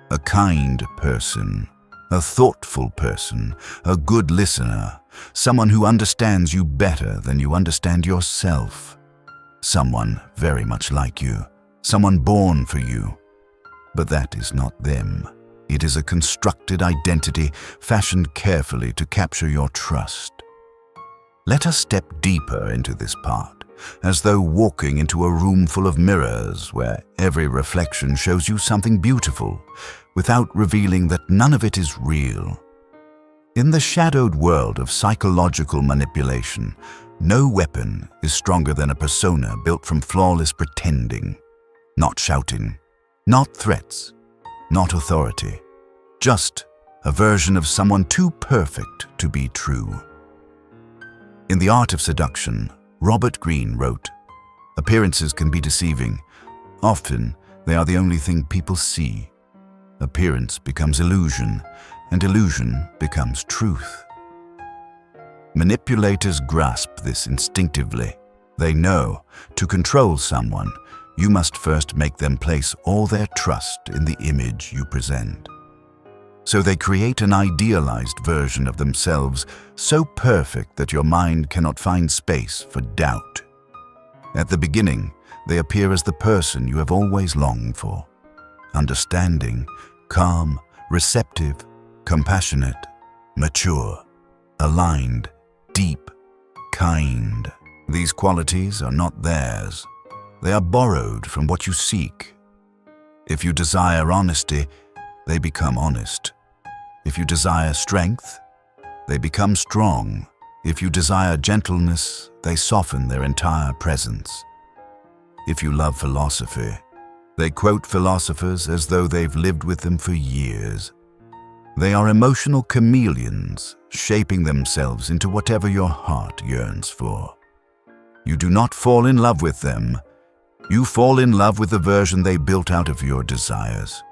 A kind person, a thoughtful person, a good listener, someone who understands you better than you understand yourself. Someone very much like you, someone born for you. But that is not them. It is a constructed identity fashioned carefully to capture your trust. Let us step deeper into this part, as though walking into a room full of mirrors where every reflection shows you something beautiful, without revealing that none of it is real. In the shadowed world of psychological manipulation, no weapon is stronger than a persona built from flawless pretending. Not shouting, not threats, not authority, just a version of someone too perfect to be true. In The Art of Seduction, Robert Greene wrote, "Appearances can be deceiving. Often, they are the only thing people see. Appearance becomes illusion, and illusion becomes truth." Manipulators grasp this instinctively. They know, to control someone, you must first make them place all their trust in the image you present. So they create an idealized version of themselves so perfect that your mind cannot find space for doubt. At the beginning, they appear as the person you have always longed for. Understanding, calm, receptive, compassionate, mature, aligned, deep, kind. These qualities are not theirs. They are borrowed from what you seek. If you desire honesty, they become honest. If you desire strength, they become strong. If you desire gentleness, they soften their entire presence. If you love philosophy, they quote philosophers as though they've lived with them for years. They are emotional chameleons, shaping themselves into whatever your heart yearns for. You do not fall in love with them. You fall in love with the version they built out of your desires.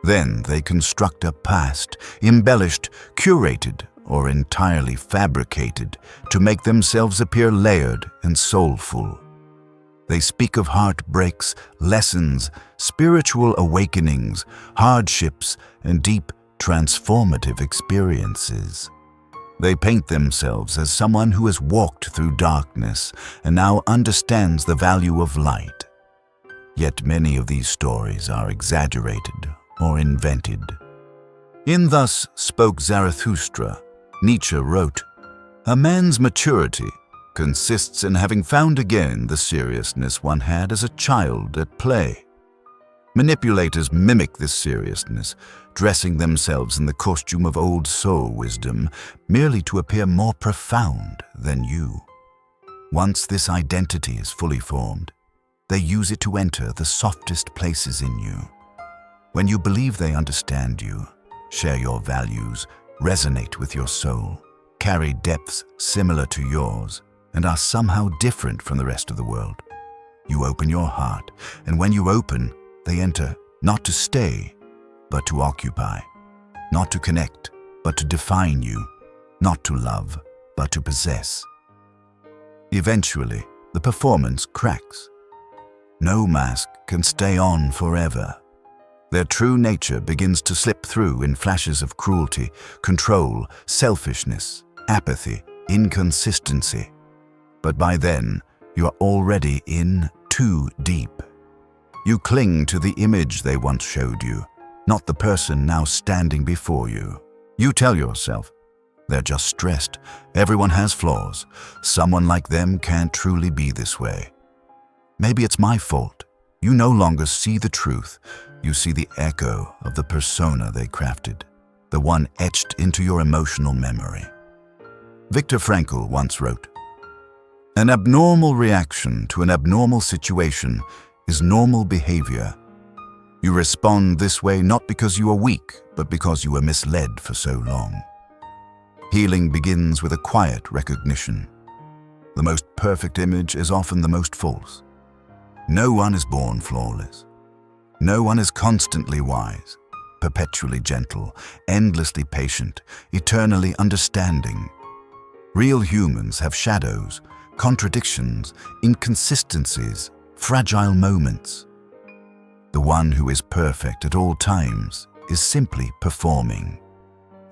Then they construct a past, embellished, curated, or entirely fabricated to make themselves appear layered and soulful. They speak of heartbreaks, lessons, spiritual awakenings, hardships, and deep, transformative experiences. They paint themselves as someone who has walked through darkness and now understands the value of light. Yet many of these stories are exaggerated or invented. In Thus Spoke Zarathustra, Nietzsche wrote, "A man's maturity consists in having found again the seriousness one had as a child at play." Manipulators mimic this seriousness, dressing themselves in the costume of old soul wisdom, merely to appear more profound than you. Once this identity is fully formed, they use it to enter the softest places in you. When you believe they understand you, share your values, resonate with your soul, carry depths similar to yours, and are somehow different from the rest of the world, you open your heart, and when you open, they enter not to stay, but to occupy, not to connect, but to define you, not to love, but to possess. Eventually, the performance cracks. No mask can stay on forever. Their true nature begins to slip through in flashes of cruelty, control, selfishness, apathy, inconsistency. But by then, you are already in too deep. You cling to the image they once showed you, not the person now standing before you. You tell yourself, they're just stressed, everyone has flaws, someone like them can't truly be this way. Maybe it's my fault. You no longer see the truth, you see the echo of the persona they crafted, the one etched into your emotional memory. Viktor Frankl once wrote, "An abnormal reaction to an abnormal situation is normal behavior. You respond this way not because you are weak, but because you were misled for so long." Healing begins with a quiet recognition. The most perfect image is often the most false. No one is born flawless. No one is constantly wise, perpetually gentle, endlessly patient, eternally understanding. Real humans have shadows, contradictions, inconsistencies, fragile moments. The one who is perfect at all times is simply performing.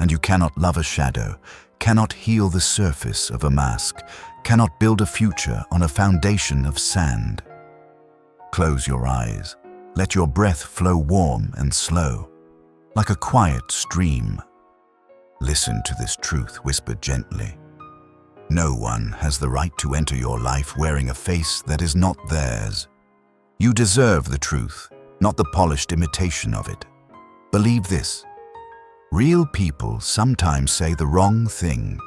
And you cannot love a shadow, cannot heal the surface of a mask, cannot build a future on a foundation of sand. Close your eyes. Let your breath flow warm and slow, like a quiet stream. Listen to this truth whispered gently. No one has the right to enter your life wearing a face that is not theirs. You deserve the truth, not the polished imitation of it. Believe this. Real people sometimes say the wrong thing.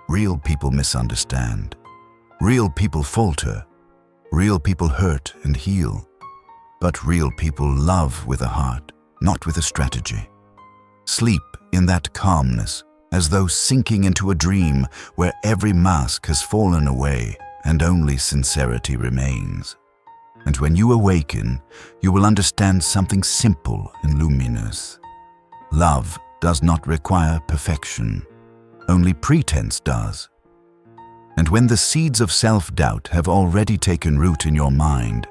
Real people misunderstand. Real people falter. Real people hurt and heal. But real people love with a heart, not with a strategy. Sleep in that calmness, as though sinking into a dream where every mask has fallen away and only sincerity remains. And when you awaken, you will understand something simple and luminous. Love does not require perfection. Only pretense does. And when the seeds of self-doubt have already taken root in your mind,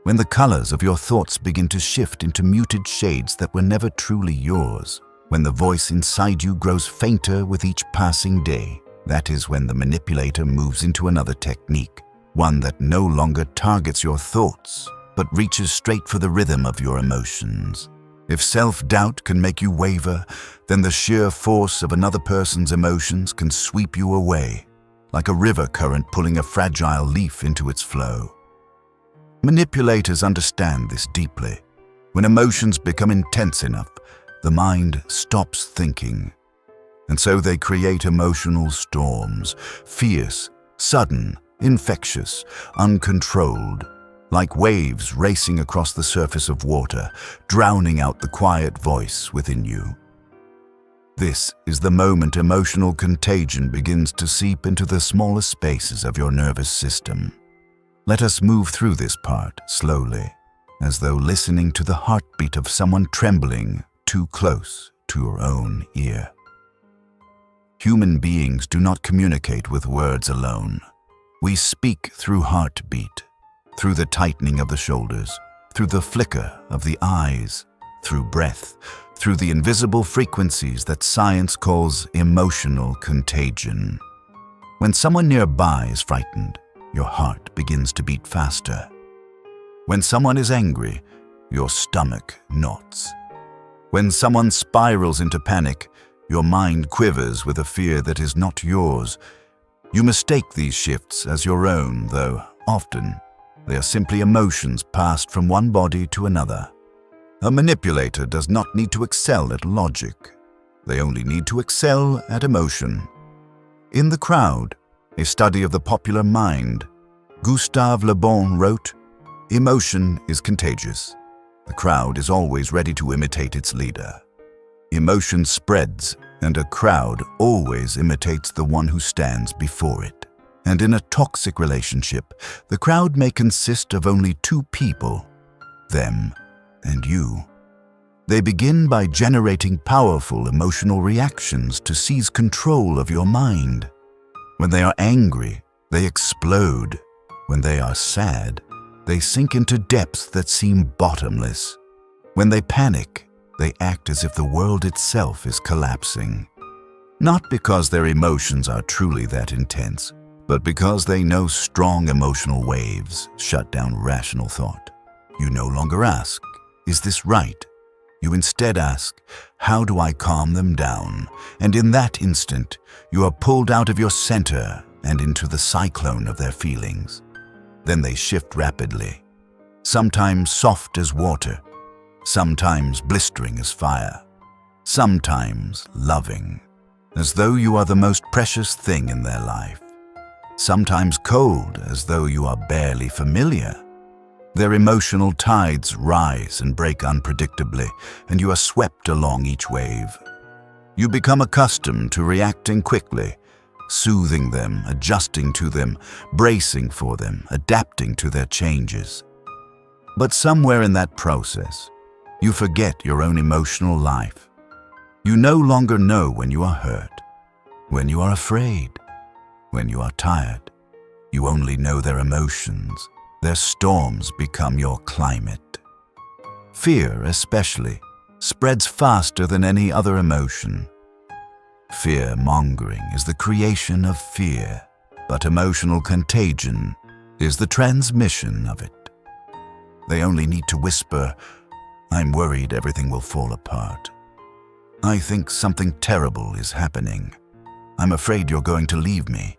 when the colors of your thoughts begin to shift into muted shades that were never truly yours, when the voice inside you grows fainter with each passing day, that is when the manipulator moves into another technique, one that no longer targets your thoughts, but reaches straight for the rhythm of your emotions. If self-doubt can make you waver, then the sheer force of another person's emotions can sweep you away, like a river current pulling a fragile leaf into its flow. Manipulators understand this deeply. When emotions become intense enough, the mind stops thinking. And so they create emotional storms, fierce, sudden, infectious, uncontrolled, like waves racing across the surface of water, drowning out the quiet voice within you. This is the moment emotional contagion begins to seep into the smallest spaces of your nervous system. Let us move through this part slowly, as though listening to the heartbeat of someone trembling too close to your own ear. Human beings do not communicate with words alone. We speak through heartbeat, through the tightening of the shoulders, through the flicker of the eyes, through breath, through the invisible frequencies that science calls emotional contagion. When someone nearby is frightened, your heart begins to beat faster. When someone is angry, your stomach knots. When someone spirals into panic, your mind quivers with a fear that is not yours. You mistake these shifts as your own, though often they are simply emotions passed from one body to another. A manipulator does not need to excel at logic. They only need to excel at emotion. In The Crowd, a study of the popular mind, Gustave Le Bon wrote, "Emotion is contagious. The crowd is always ready to imitate its leader. Emotion spreads, and a crowd always imitates the one who stands before it. And in a toxic relationship, the crowd may consist of only two people, them and you. They begin by generating powerful emotional reactions to seize control of your mind. When they are angry, they explode. When they are sad, they sink into depths that seem bottomless. When they panic, they act as if the world itself is collapsing. Not because their emotions are truly that intense, but because they know strong emotional waves shut down rational thought. You no longer ask, "Is this right?" You instead ask, "How do I calm them down?" And in that instant, you are pulled out of your center and into the cyclone of their feelings. Then they shift rapidly, sometimes soft as water, sometimes blistering as fire, sometimes loving, as though you are the most precious thing in their life, sometimes cold, as though you are barely familiar. Their emotional tides rise and break unpredictably, and you are swept along each wave. You become accustomed to reacting quickly, soothing them, adjusting to them, bracing for them, adapting to their changes. But somewhere in that process, you forget your own emotional life. You no longer know when you are hurt, when you are afraid, when you are tired. You only know their emotions. Their storms become your climate. Fear, especially, spreads faster than any other emotion. Fear-mongering is the creation of fear, but emotional contagion is the transmission of it. They only need to whisper, "I'm worried everything will fall apart. I think something terrible is happening. I'm afraid you're going to leave me."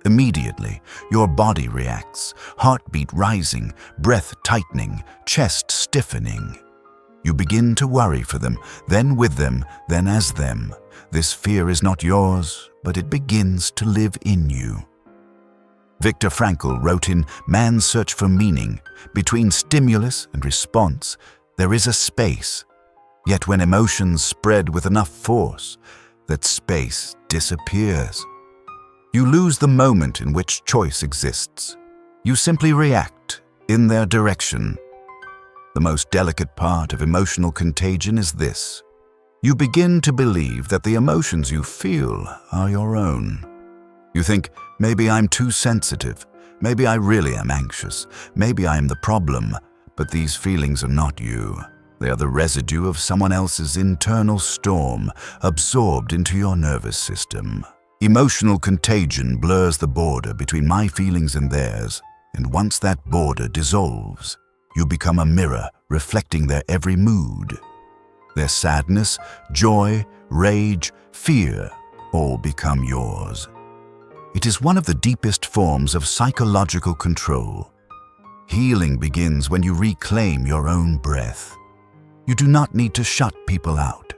Immediately, your body reacts, heartbeat rising, breath tightening, chest stiffening. You begin to worry for them, then with them, then as them. This fear is not yours, but it begins to live in you. Viktor Frankl wrote in Man's Search for Meaning, between stimulus and response, there is a space. Yet when emotions spread with enough force, that space disappears. You lose the moment in which choice exists. You simply react in their direction. The most delicate part of emotional contagion is this. You begin to believe that the emotions you feel are your own. You think, maybe I'm too sensitive, maybe I really am anxious, maybe I am the problem, but these feelings are not you. They are the residue of someone else's internal storm, absorbed into your nervous system. Emotional contagion blurs the border between my feelings and theirs, and once that border dissolves, you become a mirror reflecting their every mood. Their sadness, joy, rage, fear all become yours. It is one of the deepest forms of psychological control. Healing begins when you reclaim your own breath. You do not need to shut people out.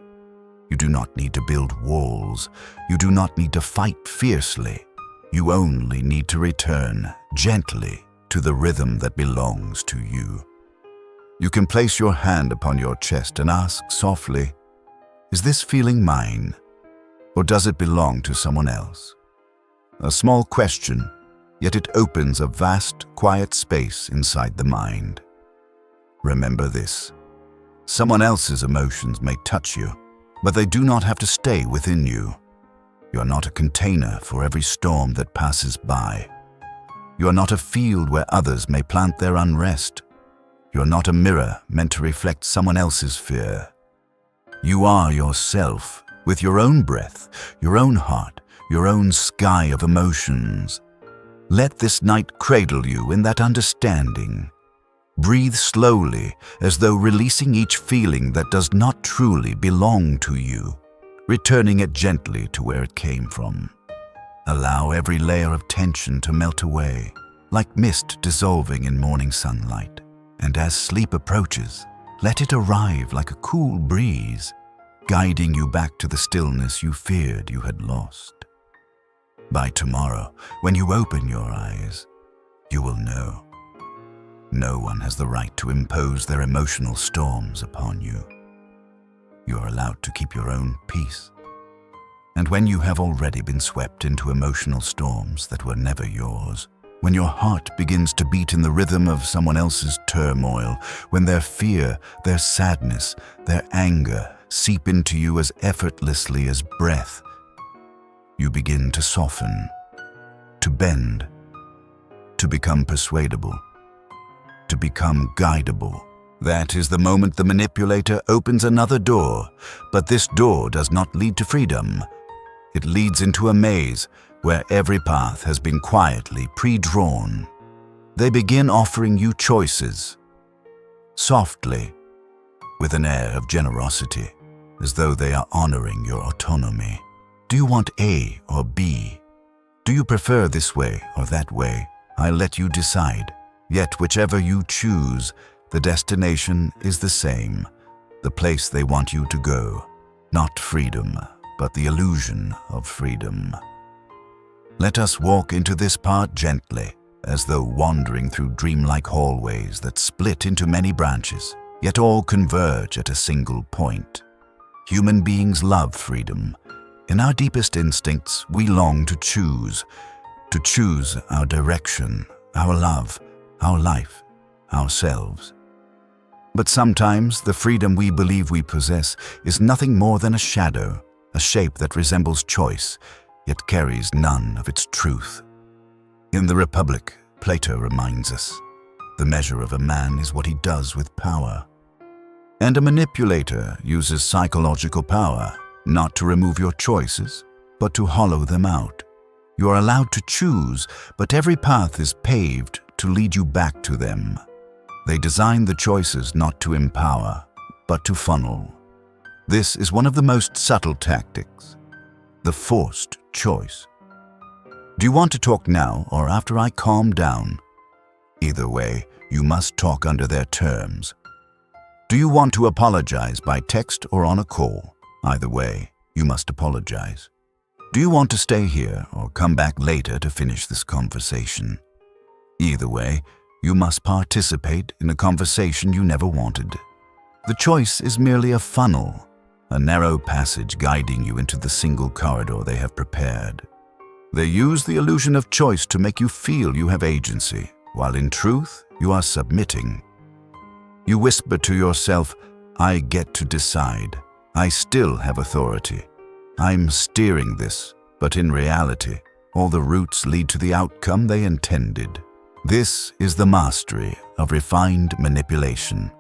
You do not need to build walls. You do not need to fight fiercely. You only need to return gently to the rhythm that belongs to you. You can place your hand upon your chest and ask softly, "Is this feeling mine, or does it belong to someone else?" A small question, yet it opens a vast, quiet space inside the mind. Remember this. Someone else's emotions may touch you, but they do not have to stay within you. You are not a container for every storm that passes by. You are not a field where others may plant their unrest. You are not a mirror meant to reflect someone else's fear. You are yourself, with your own breath, your own heart, your own sky of emotions. Let this night cradle you in that understanding. Breathe slowly, as though releasing each feeling that does not truly belong to you, returning it gently to where it came from. Allow every layer of tension to melt away, like mist dissolving in morning sunlight. And as sleep approaches, let it arrive like a cool breeze, guiding you back to the stillness you feared you had lost. By tomorrow, when you open your eyes, you will know. No one has the right to impose their emotional storms upon you. You are allowed to keep your own peace. And when you have already been swept into emotional storms that were never yours, when your heart begins to beat in the rhythm of someone else's turmoil, when their fear, their sadness, their anger seep into you as effortlessly as breath, you begin to soften, to bend, to become persuadable, to become guidable. That is the moment the manipulator opens another door, but this door does not lead to freedom. It leads into a maze where every path has been quietly pre-drawn. They begin offering you choices, softly, with an air of generosity, as though they are honoring your autonomy. Do you want A or B? Do you prefer this way or that way? I let you decide. Yet whichever you choose, the destination is the same, the place they want you to go. Not freedom, but the illusion of freedom. Let us walk into this part gently, as though wandering through dreamlike hallways that split into many branches, yet all converge at a single point. Human beings love freedom. In our deepest instincts, we long to choose our direction, our love, our life, ourselves. But sometimes the freedom we believe we possess is nothing more than a shadow, a shape that resembles choice, yet carries none of its truth. In the Republic, Plato reminds us, the measure of a man is what he does with power. And a manipulator uses psychological power, not to remove your choices, but to hollow them out. You are allowed to choose, but every path is paved to lead you back to them. They design the choices not to empower, but to funnel. This is one of the most subtle tactics, the forced choice. Do you want to talk now or after I calm down? Either way, you must talk under their terms. Do you want to apologize by text or on a call? Either way, you must apologize. Do you want to stay here or come back later to finish this conversation? Either way, you must participate in a conversation you never wanted. The choice is merely a funnel, a narrow passage guiding you into the single corridor they have prepared. They use the illusion of choice to make you feel you have agency, while in truth, you are submitting. You whisper to yourself, I get to decide. I still have authority. I'm steering this, but in reality, all the routes lead to the outcome they intended. This is the mastery of refined manipulation.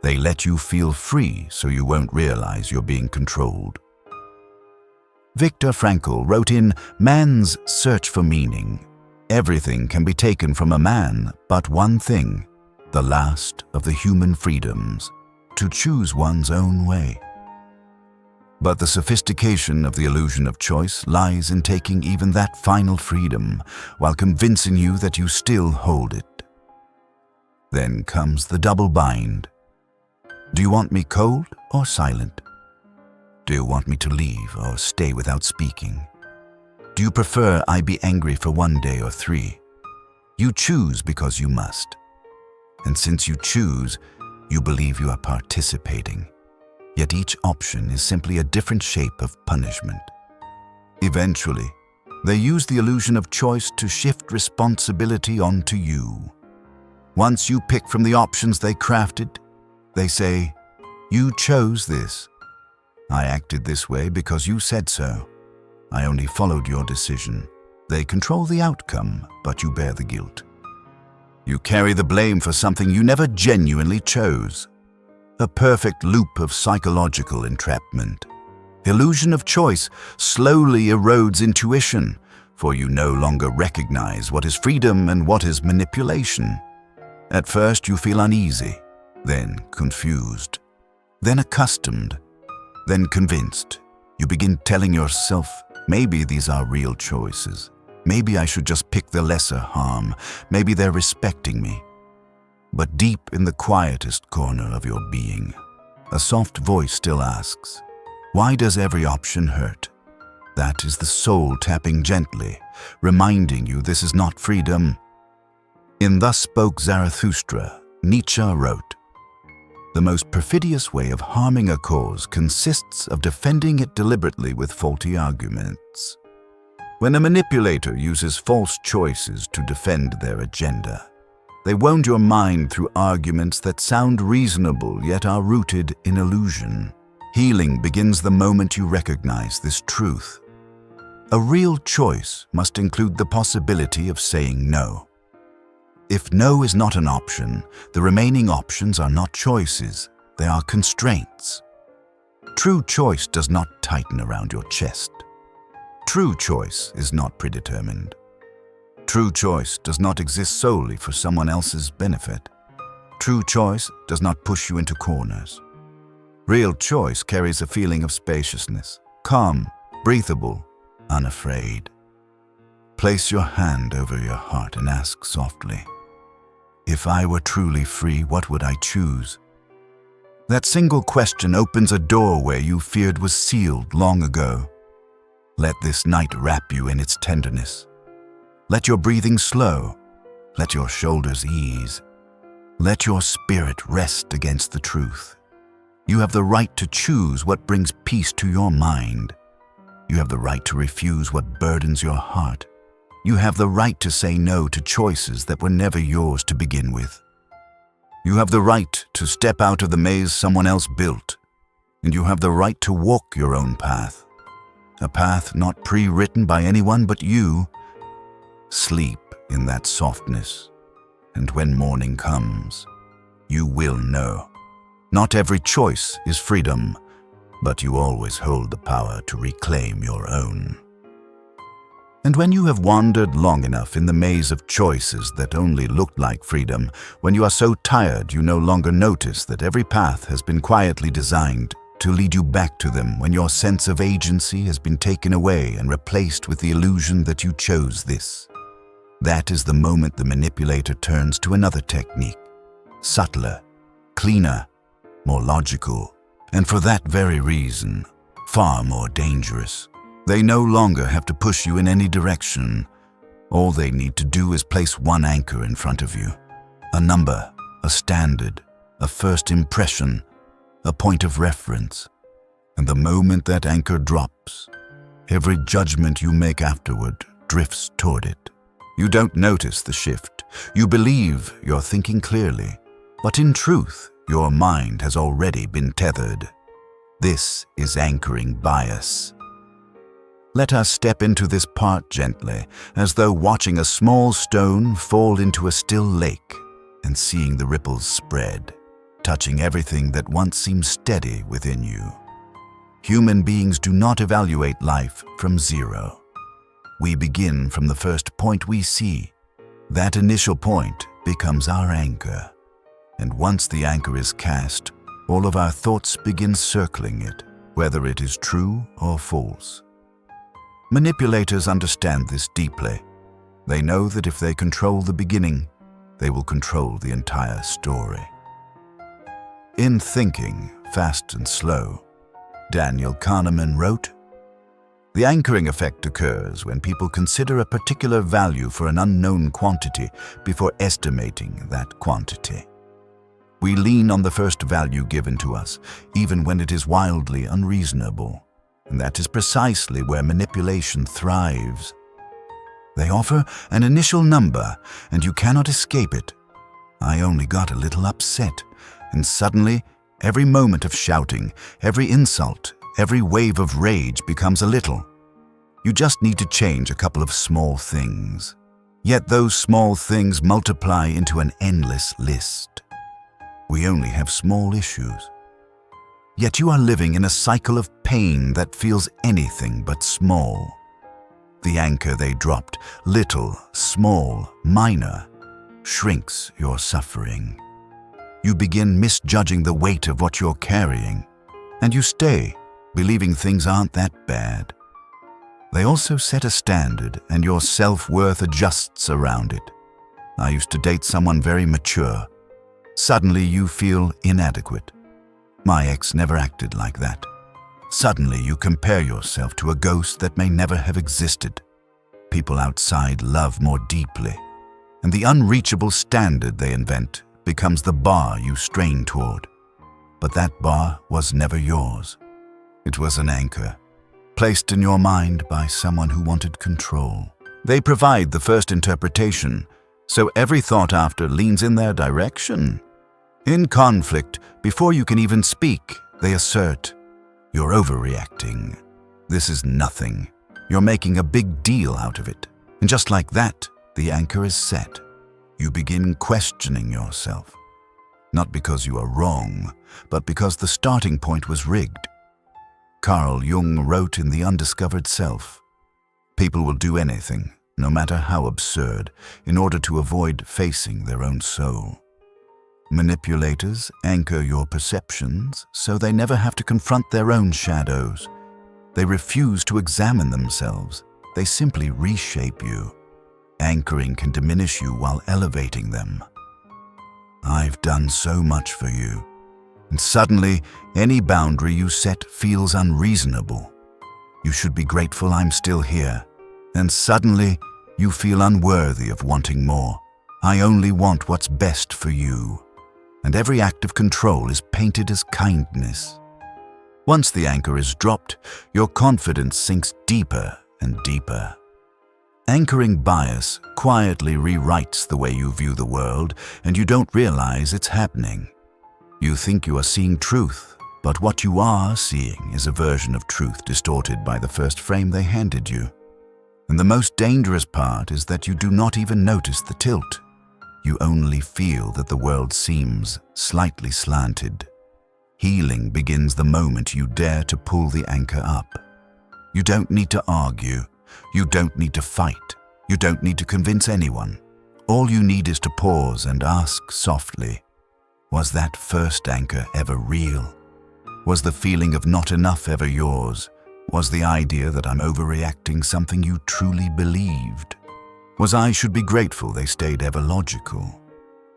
They let you feel free so you won't realize you're being controlled. Viktor Frankl wrote in Man's Search for Meaning, everything can be taken from a man but one thing, the last of the human freedoms, to choose one's own way. But the sophistication of the illusion of choice lies in taking even that final freedom while convincing you that you still hold it. Then comes the double bind. Do you want me cold or silent? Do you want me to leave or stay without speaking? Do you prefer I be angry for 1 day or 3? You choose because you must. And since you choose, you believe you are participating. Yet each option is simply a different shape of punishment. Eventually, they use the illusion of choice to shift responsibility onto you. Once you pick from the options they crafted, they say, you chose this. I acted this way because you said so. I only followed your decision. They control the outcome, but you bear the guilt. You carry the blame for something you never genuinely chose. A perfect loop of psychological entrapment. Illusion of choice slowly erodes intuition, for you no longer recognize what is freedom and what is manipulation. At first you feel uneasy, then confused, then accustomed, then convinced. You begin telling yourself, maybe these are real choices. Maybe I should just pick the lesser harm. Maybe they're respecting me. But deep in the quietest corner of your being, a soft voice still asks, why does every option hurt? That is the soul tapping gently, reminding you this is not freedom. In Thus Spoke Zarathustra, Nietzsche wrote, the most perfidious way of harming a cause consists of defending it deliberately with faulty arguments. When a manipulator uses false choices to defend their agenda, they wound your mind through arguments that sound reasonable yet are rooted in illusion. Healing begins the moment you recognize this truth. A real choice must include the possibility of saying no. If no is not an option, the remaining options are not choices, they are constraints. True choice does not tighten around your chest. True choice is not predetermined. True choice does not exist solely for someone else's benefit. True choice does not push you into corners. Real choice carries a feeling of spaciousness, calm, breathable, unafraid. Place your hand over your heart and ask softly, if I were truly free, what would I choose? That single question opens a doorway you feared was sealed long ago. Let this night wrap you in its tenderness. Let your breathing slow. Let your shoulders ease. Let your spirit rest against the truth. You have the right to choose what brings peace to your mind. You have the right to refuse what burdens your heart. You have the right to say no to choices that were never yours to begin with. You have the right to step out of the maze someone else built, and you have the right to walk your own path, a path not pre-written by anyone but you. Sleep in that softness, and when morning comes, you will know. Not every choice is freedom, but you always hold the power to reclaim your own. And when you have wandered long enough in the maze of choices that only looked like freedom, when you are so tired you no longer notice that every path has been quietly designed to lead you back to them, when your sense of agency has been taken away and replaced with the illusion that you chose this, that is the moment the manipulator turns to another technique, subtler, cleaner, more logical, and for that very reason, far more dangerous. They no longer have to push you in any direction. All they need to do is place one anchor in front of you. A number, a standard, a first impression, a point of reference. And the moment that anchor drops, every judgment you make afterward drifts toward it. You don't notice the shift. You believe you're thinking clearly. But in truth, your mind has already been tethered. This is anchoring bias. Let us step into this part gently, as though watching a small stone fall into a still lake and seeing the ripples spread, touching everything that once seemed steady within you. Human beings do not evaluate life from zero. We begin from the first point we see. That initial point becomes our anchor. And once the anchor is cast, all of our thoughts begin circling it, whether it is true or false. Manipulators understand this deeply. They know that if they control the beginning, they will control the entire story. In Thinking, Fast and Slow, Daniel Kahneman wrote, "The anchoring effect occurs when people consider a particular value for an unknown quantity before estimating that quantity. We lean on the first value given to us, even when it is wildly unreasonable. And that is precisely where manipulation thrives. They offer an initial number, and you cannot escape it. I only got a little upset, and suddenly, every moment of shouting, every insult, every wave of rage becomes a little. You just need to change a couple of small things. Yet those small things multiply into an endless list. We only have small issues. Yet you are living in a cycle of pain that feels anything but small. The anchor they dropped, little, small, minor, shrinks your suffering. You begin misjudging the weight of what you're carrying, and you stay, believing things aren't that bad. They also set a standard, and your self-worth adjusts around it. I used to date someone very mature. Suddenly you feel inadequate. My ex never acted like that. Suddenly you compare yourself to a ghost that may never have existed. People outside love more deeply, and the unreachable standard they invent becomes the bar you strain toward. But that bar was never yours. It was an anchor, placed in your mind by someone who wanted control. They provide the first interpretation, so every thought after leans in their direction. In conflict, before you can even speak, they assert, "You're overreacting. This is nothing. You're making a big deal out of it." And just like that, the anchor is set. You begin questioning yourself. Not because you are wrong, but because the starting point was rigged. Carl Jung wrote in The Undiscovered Self, "People will do anything, no matter how absurd, in order to avoid facing their own soul." Manipulators anchor your perceptions so they never have to confront their own shadows. They refuse to examine themselves. They simply reshape you. Anchoring can diminish you while elevating them. I've done so much for you. And suddenly, any boundary you set feels unreasonable. You should be grateful I'm still here. And suddenly, you feel unworthy of wanting more. I only want what's best for you. And every act of control is painted as kindness. Once the anchor is dropped, your confidence sinks deeper and deeper. Anchoring bias quietly rewrites the way you view the world, and you don't realize it's happening. You think you are seeing truth, but what you are seeing is a version of truth distorted by the first frame they handed you. And the most dangerous part is that you do not even notice the tilt. You only feel that the world seems slightly slanted. Healing begins the moment you dare to pull the anchor up. You don't need to argue. You don't need to fight. You don't need to convince anyone. All you need is to pause and ask softly, was that first anchor ever real? Was the feeling of not enough ever yours? Was the idea that I'm overreacting something you truly believed? Was I should be grateful they stayed ever logical?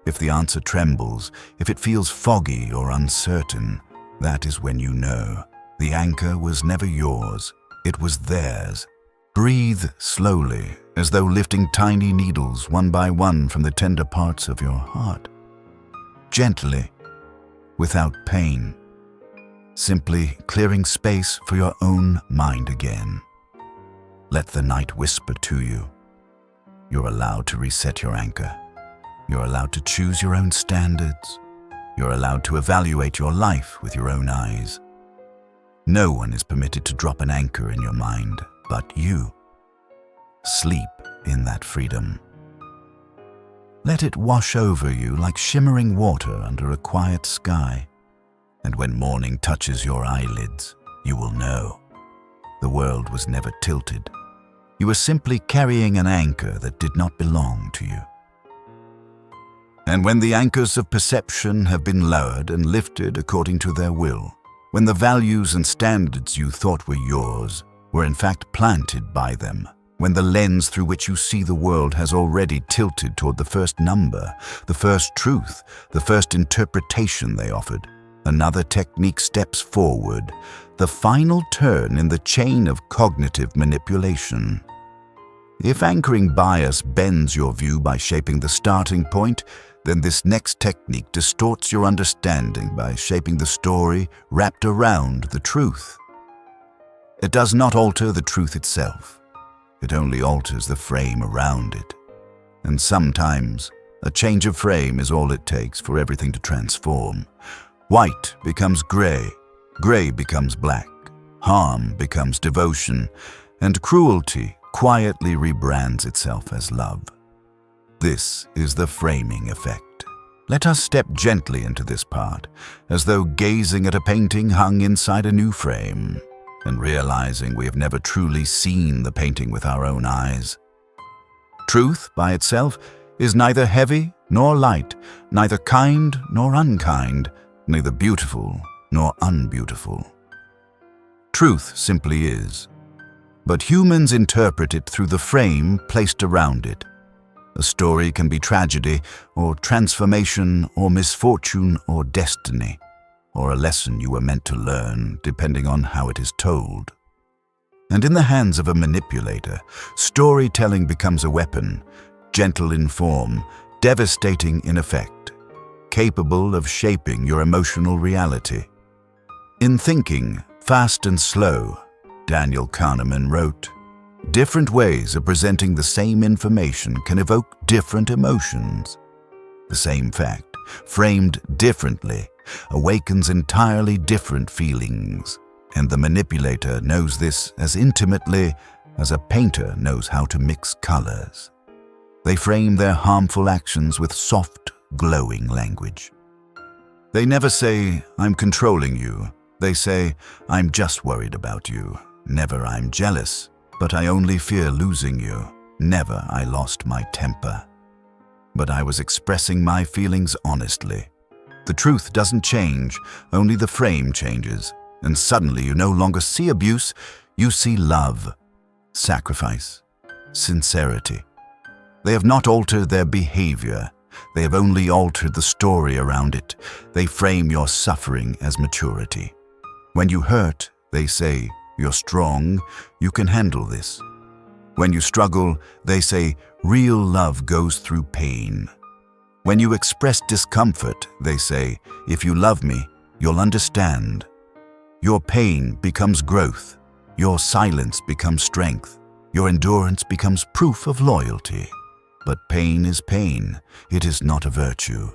If the answer trembles, if it feels foggy or uncertain, that is when you know the anchor was never yours, it was theirs. Breathe slowly, as though lifting tiny needles one by one from the tender parts of your heart. Gently, without pain, simply clearing space for your own mind again. Let the night whisper to you. You're allowed to reset your anchor. You're allowed to choose your own standards. You're allowed to evaluate your life with your own eyes. No one is permitted to drop an anchor in your mind but you. Sleep in that freedom. Let it wash over you like shimmering water under a quiet sky. And when morning touches your eyelids, you will know the world was never tilted. You were simply carrying an anchor that did not belong to you. And when the anchors of perception have been lowered and lifted according to their will, when the values and standards you thought were yours were in fact planted by them, when the lens through which you see the world has already tilted toward the first number, the first truth, the first interpretation they offered, another technique steps forward, the final turn in the chain of cognitive manipulation. If anchoring bias bends your view by shaping the starting point, then this next technique distorts your understanding by shaping the story wrapped around the truth. It does not alter the truth itself. It only alters the frame around it. And sometimes, a change of frame is all it takes for everything to transform. White becomes gray, gray becomes black, harm becomes devotion, and cruelty quietly rebrands itself as love. This is the framing effect. Let us step gently into this part, as though gazing at a painting hung inside a new frame, and realizing we have never truly seen the painting with our own eyes. Truth, by itself, is neither heavy nor light, neither kind nor unkind, neither beautiful nor unbeautiful. Truth simply is, but humans interpret it through the frame placed around it. A story can be tragedy, or transformation, or misfortune, or destiny, or a lesson you were meant to learn, depending on how it is told. And in the hands of a manipulator, storytelling becomes a weapon, gentle in form, devastating in effect, capable of shaping your emotional reality. In Thinking, Fast and Slow, Daniel Kahneman wrote, "Different ways of presenting the same information can evoke different emotions. The same fact, framed differently, awakens entirely different feelings, and the manipulator knows this as intimately as a painter knows how to mix colors. They frame their harmful actions with soft, glowing language. They never say, 'I'm controlling you.' They say, 'I'm just worried about you.' Never, 'I'm jealous, but I only fear losing you.' Never, 'I lost my temper, but I was expressing my feelings honestly.' The truth doesn't change, only the frame changes, and suddenly you no longer see abuse, you see love, sacrifice, sincerity. They have not altered their behavior, they have only altered the story around it. They frame your suffering as maturity. When you hurt, they say, 'You're strong, you can handle this.' When you struggle, they say, 'Real love goes through pain.' When you express discomfort, they say, 'If you love me, you'll understand.' Your pain becomes growth. Your silence becomes strength. Your endurance becomes proof of loyalty. But pain is pain. It is not a virtue.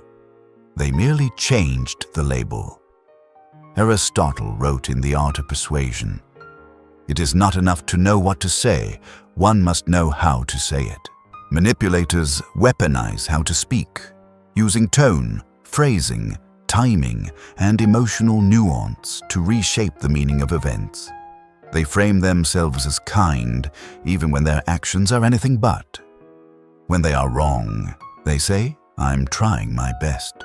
They merely changed the label. Aristotle wrote in The Art of Persuasion, "It is not enough to know what to say. One must know how to say it." Manipulators weaponize how to speak, using tone, phrasing, timing, and emotional nuance to reshape the meaning of events. They frame themselves as kind, even when their actions are anything but. When they are wrong, they say, "I'm trying my best."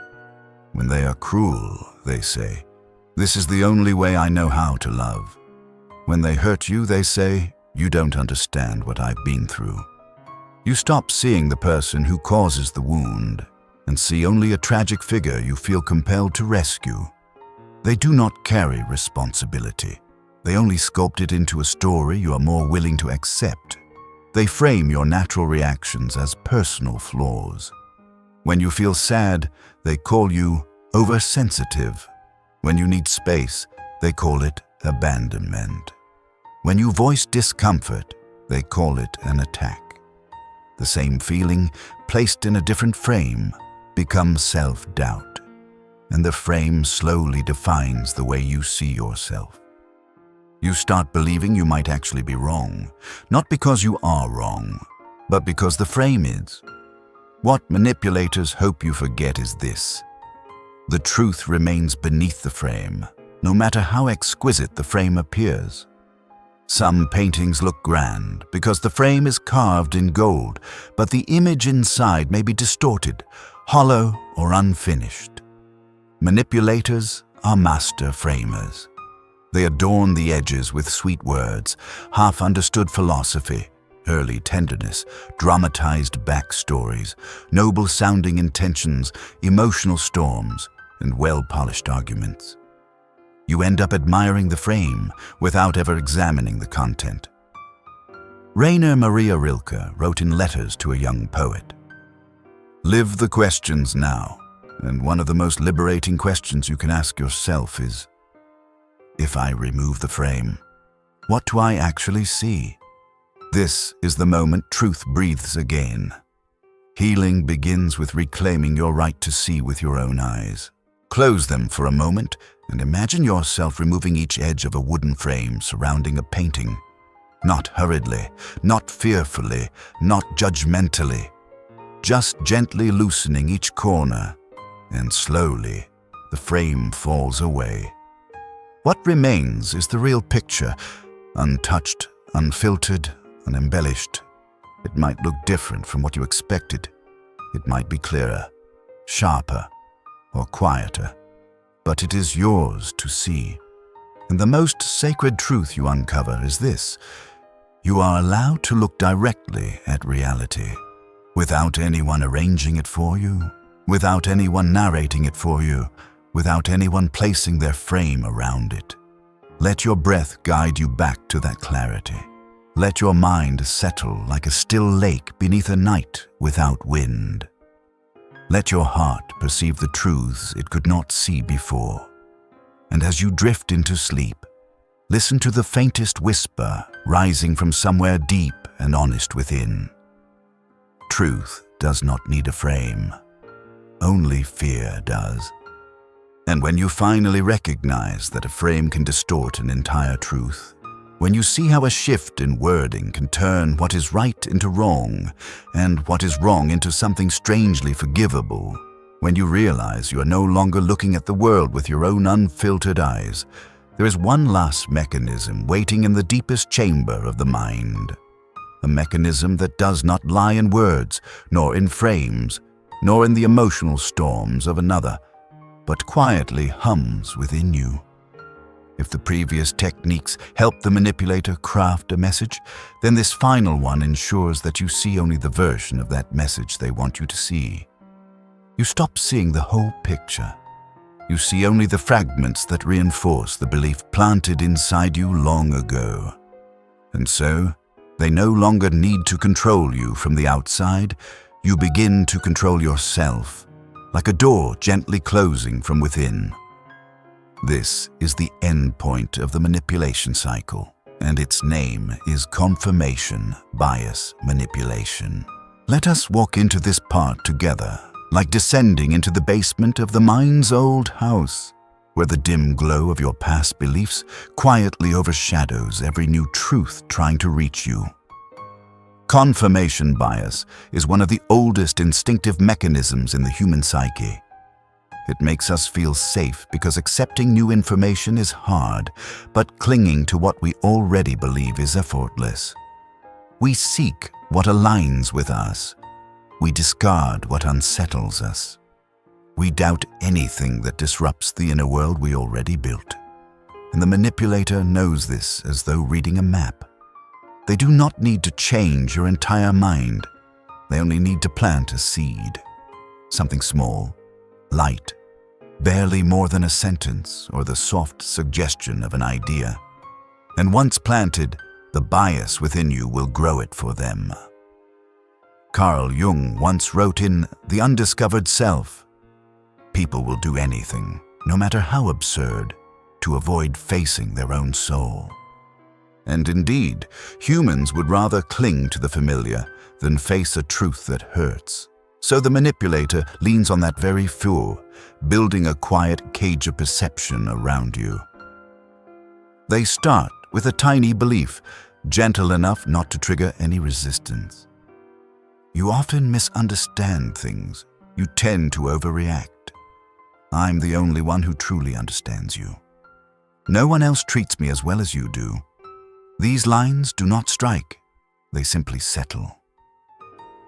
When they are cruel, they say, "This is the only way I know how to love." When they hurt you, they say, "You don't understand what I've been through." You stop seeing the person who causes the wound and see only a tragic figure you feel compelled to rescue. They do not carry responsibility. They only sculpt it into a story you are more willing to accept. They frame your natural reactions as personal flaws. When you feel sad, they call you oversensitive. When you need space, they call it abandonment. When you voice discomfort, they call it an attack. The same feeling, placed in a different frame, becomes self-doubt, and the frame slowly defines the way you see yourself. You start believing you might actually be wrong, not because you are wrong, but because the frame is. What manipulators hope you forget is this: the truth remains beneath the frame, no matter how exquisite the frame appears. Some paintings look grand because the frame is carved in gold, but the image inside may be distorted, hollow, or unfinished. Manipulators are master framers. They adorn the edges with sweet words, half-understood philosophy, early tenderness, dramatized backstories, noble-sounding intentions, emotional storms, and well-polished arguments. You end up admiring the frame without ever examining the content. Rainer Maria Rilke wrote in Letters to a Young Poet, "Live the questions now, and one of the most liberating questions you can ask yourself is, if I remove the frame, what do I actually see?" This is the moment truth breathes again. Healing begins with reclaiming your right to see with your own eyes. Close them for a moment and imagine yourself removing each edge of a wooden frame surrounding a painting. Not hurriedly, not fearfully, not judgmentally. Just gently loosening each corner, and slowly the frame falls away. What remains is the real picture, untouched, unfiltered, unembellished. It might look different from what you expected. It might be clearer, sharper, or quieter, but it is yours to see. And the most sacred truth you uncover is this: you are allowed to look directly at reality, without anyone arranging it for you, without anyone narrating it for you, without anyone placing their frame around it. Let your breath guide you back to that clarity. Let your mind settle like a still lake beneath a night without wind. Let your heart perceive the truths it could not see before. And as you drift into sleep, listen to the faintest whisper rising from somewhere deep and honest within. Truth does not need a frame. Only fear does. And when you finally recognize that a frame can distort an entire truth, when you see how a shift in wording can turn what is right into wrong, and what is wrong into something strangely forgivable, when you realize you are no longer looking at the world with your own unfiltered eyes, there is one last mechanism waiting in the deepest chamber of the mind. A mechanism that does not lie in words, nor in frames, nor in the emotional storms of another, but quietly hums within you. If the previous techniques help the manipulator craft a message, then this final one ensures that you see only the version of that message they want you to see. You stop seeing the whole picture. You see only the fragments that reinforce the belief planted inside you long ago. And so, they no longer need to control you from the outside. You begin to control yourself, like a door gently closing from within. This is the end point of the manipulation cycle, and its name is confirmation bias manipulation. Let us walk into this part together, like descending into the basement of the mind's old house, where the dim glow of your past beliefs quietly overshadows every new truth trying to reach you. Confirmation bias is one of the oldest instinctive mechanisms in the human psyche. It makes us feel safe because accepting new information is hard, but clinging to what we already believe is effortless. We seek what aligns with us. We discard what unsettles us. We doubt anything that disrupts the inner world we already built. And the manipulator knows this as though reading a map. They do not need to change your entire mind. They only need to plant a seed. Something small, light, barely more than a sentence or the soft suggestion of an idea. And once planted, the bias within you will grow it for them. Carl Jung once wrote in The Undiscovered Self, "People will do anything, no matter how absurd, to avoid facing their own soul." And indeed, humans would rather cling to the familiar than face a truth that hurts. So the manipulator leans on that very fear, building a quiet cage of perception around you. They start with a tiny belief, gentle enough not to trigger any resistance. You often misunderstand things. You tend to overreact. I'm the only one who truly understands you. No one else treats me as well as you do. These lines do not strike. They simply settle.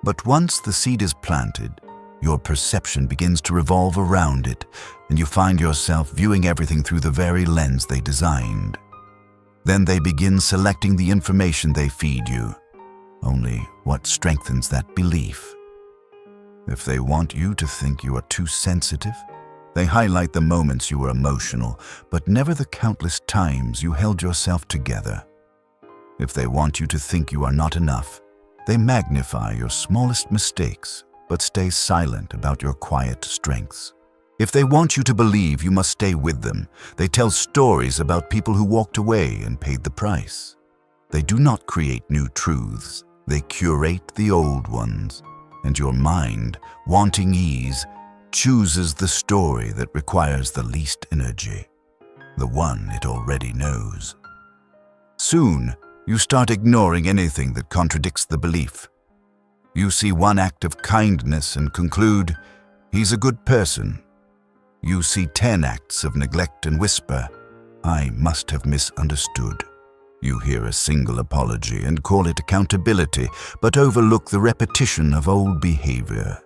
But once the seed is planted, your perception begins to revolve around it, and you find yourself viewing everything through the very lens they designed. Then they begin selecting the information they feed you. Only what strengthens that belief? If they want you to think you are too sensitive, they highlight the moments you were emotional, but never the countless times you held yourself together. If they want you to think you are not enough, they magnify your smallest mistakes, but stay silent about your quiet strengths. If they want you to believe you must stay with them, they tell stories about people who walked away and paid the price. They do not create new truths, they curate the old ones, and your mind, wanting ease, chooses the story that requires the least energy, the one it already knows. Soon, you start ignoring anything that contradicts the belief. You see one act of kindness and conclude, he's a good person. You see 10 acts of neglect and whisper, I must have misunderstood. You hear a single apology and call it accountability, but overlook the repetition of old behavior.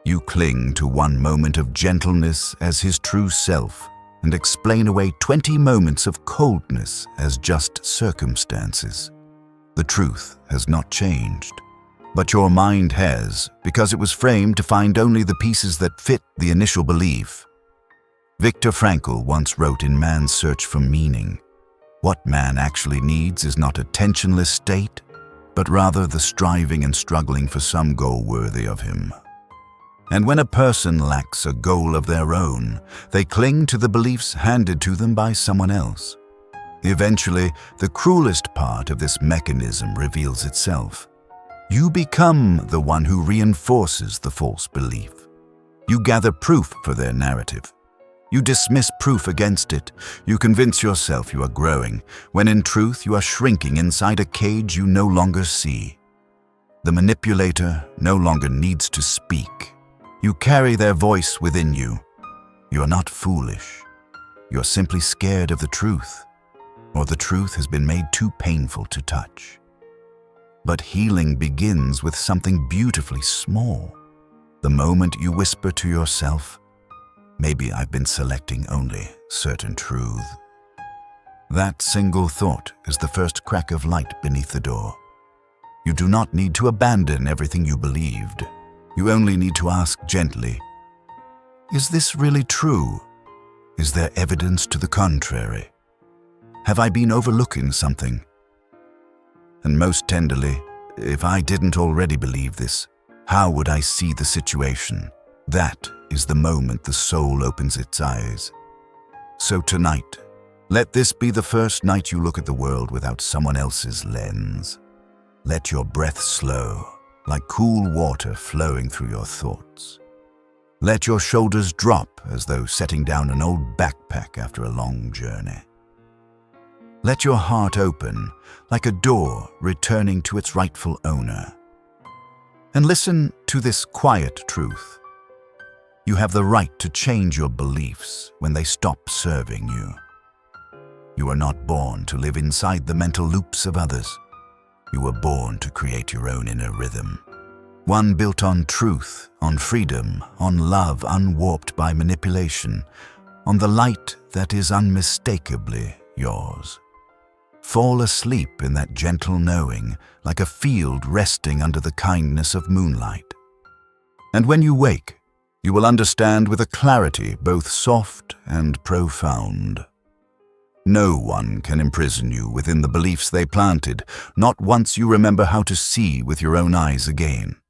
You cling to one moment of gentleness as his true self and explain away 20 moments of coldness as just circumstances. The truth has not changed, but your mind has, because it was framed to find only the pieces that fit the initial belief. Viktor Frankl once wrote in Man's Search for Meaning, what man actually needs is not a tensionless state, but rather the striving and struggling for some goal worthy of him. And when a person lacks a goal of their own, they cling to the beliefs handed to them by someone else. Eventually, the cruelest part of this mechanism reveals itself. You become the one who reinforces the false belief. You gather proof for their narrative. You dismiss proof against it. You convince yourself you are growing, when in truth you are shrinking inside a cage you no longer see. The manipulator no longer needs to speak. You carry their voice within you. You are not foolish. You are simply scared of the truth, or the truth has been made too painful to touch. But healing begins with something beautifully small. The moment you whisper to yourself, maybe I've been selecting only certain truth. That single thought is the first crack of light beneath the door. You do not need to abandon everything you believed. You only need to ask gently, is this really true? Is there evidence to the contrary? Have I been overlooking something? And most tenderly, if I didn't already believe this, how would I see the situation? That is the moment the soul opens its eyes. So tonight, let this be the first night you look at the world without someone else's lens. Let your breath slow, like cool water flowing through your thoughts. Let your shoulders drop as though setting down an old backpack after a long journey. Let your heart open like a door returning to its rightful owner. And listen to this quiet truth. You have the right to change your beliefs when they stop serving you. You are not born to live inside the mental loops of others. You were born to create your own inner rhythm. One built on truth, on freedom, on love unwarped by manipulation, on the light that is unmistakably yours. Fall asleep in that gentle knowing, like a field resting under the kindness of moonlight. And when you wake, you will understand with a clarity both soft and profound. No one can imprison you within the beliefs they planted, not once you remember how to see with your own eyes again.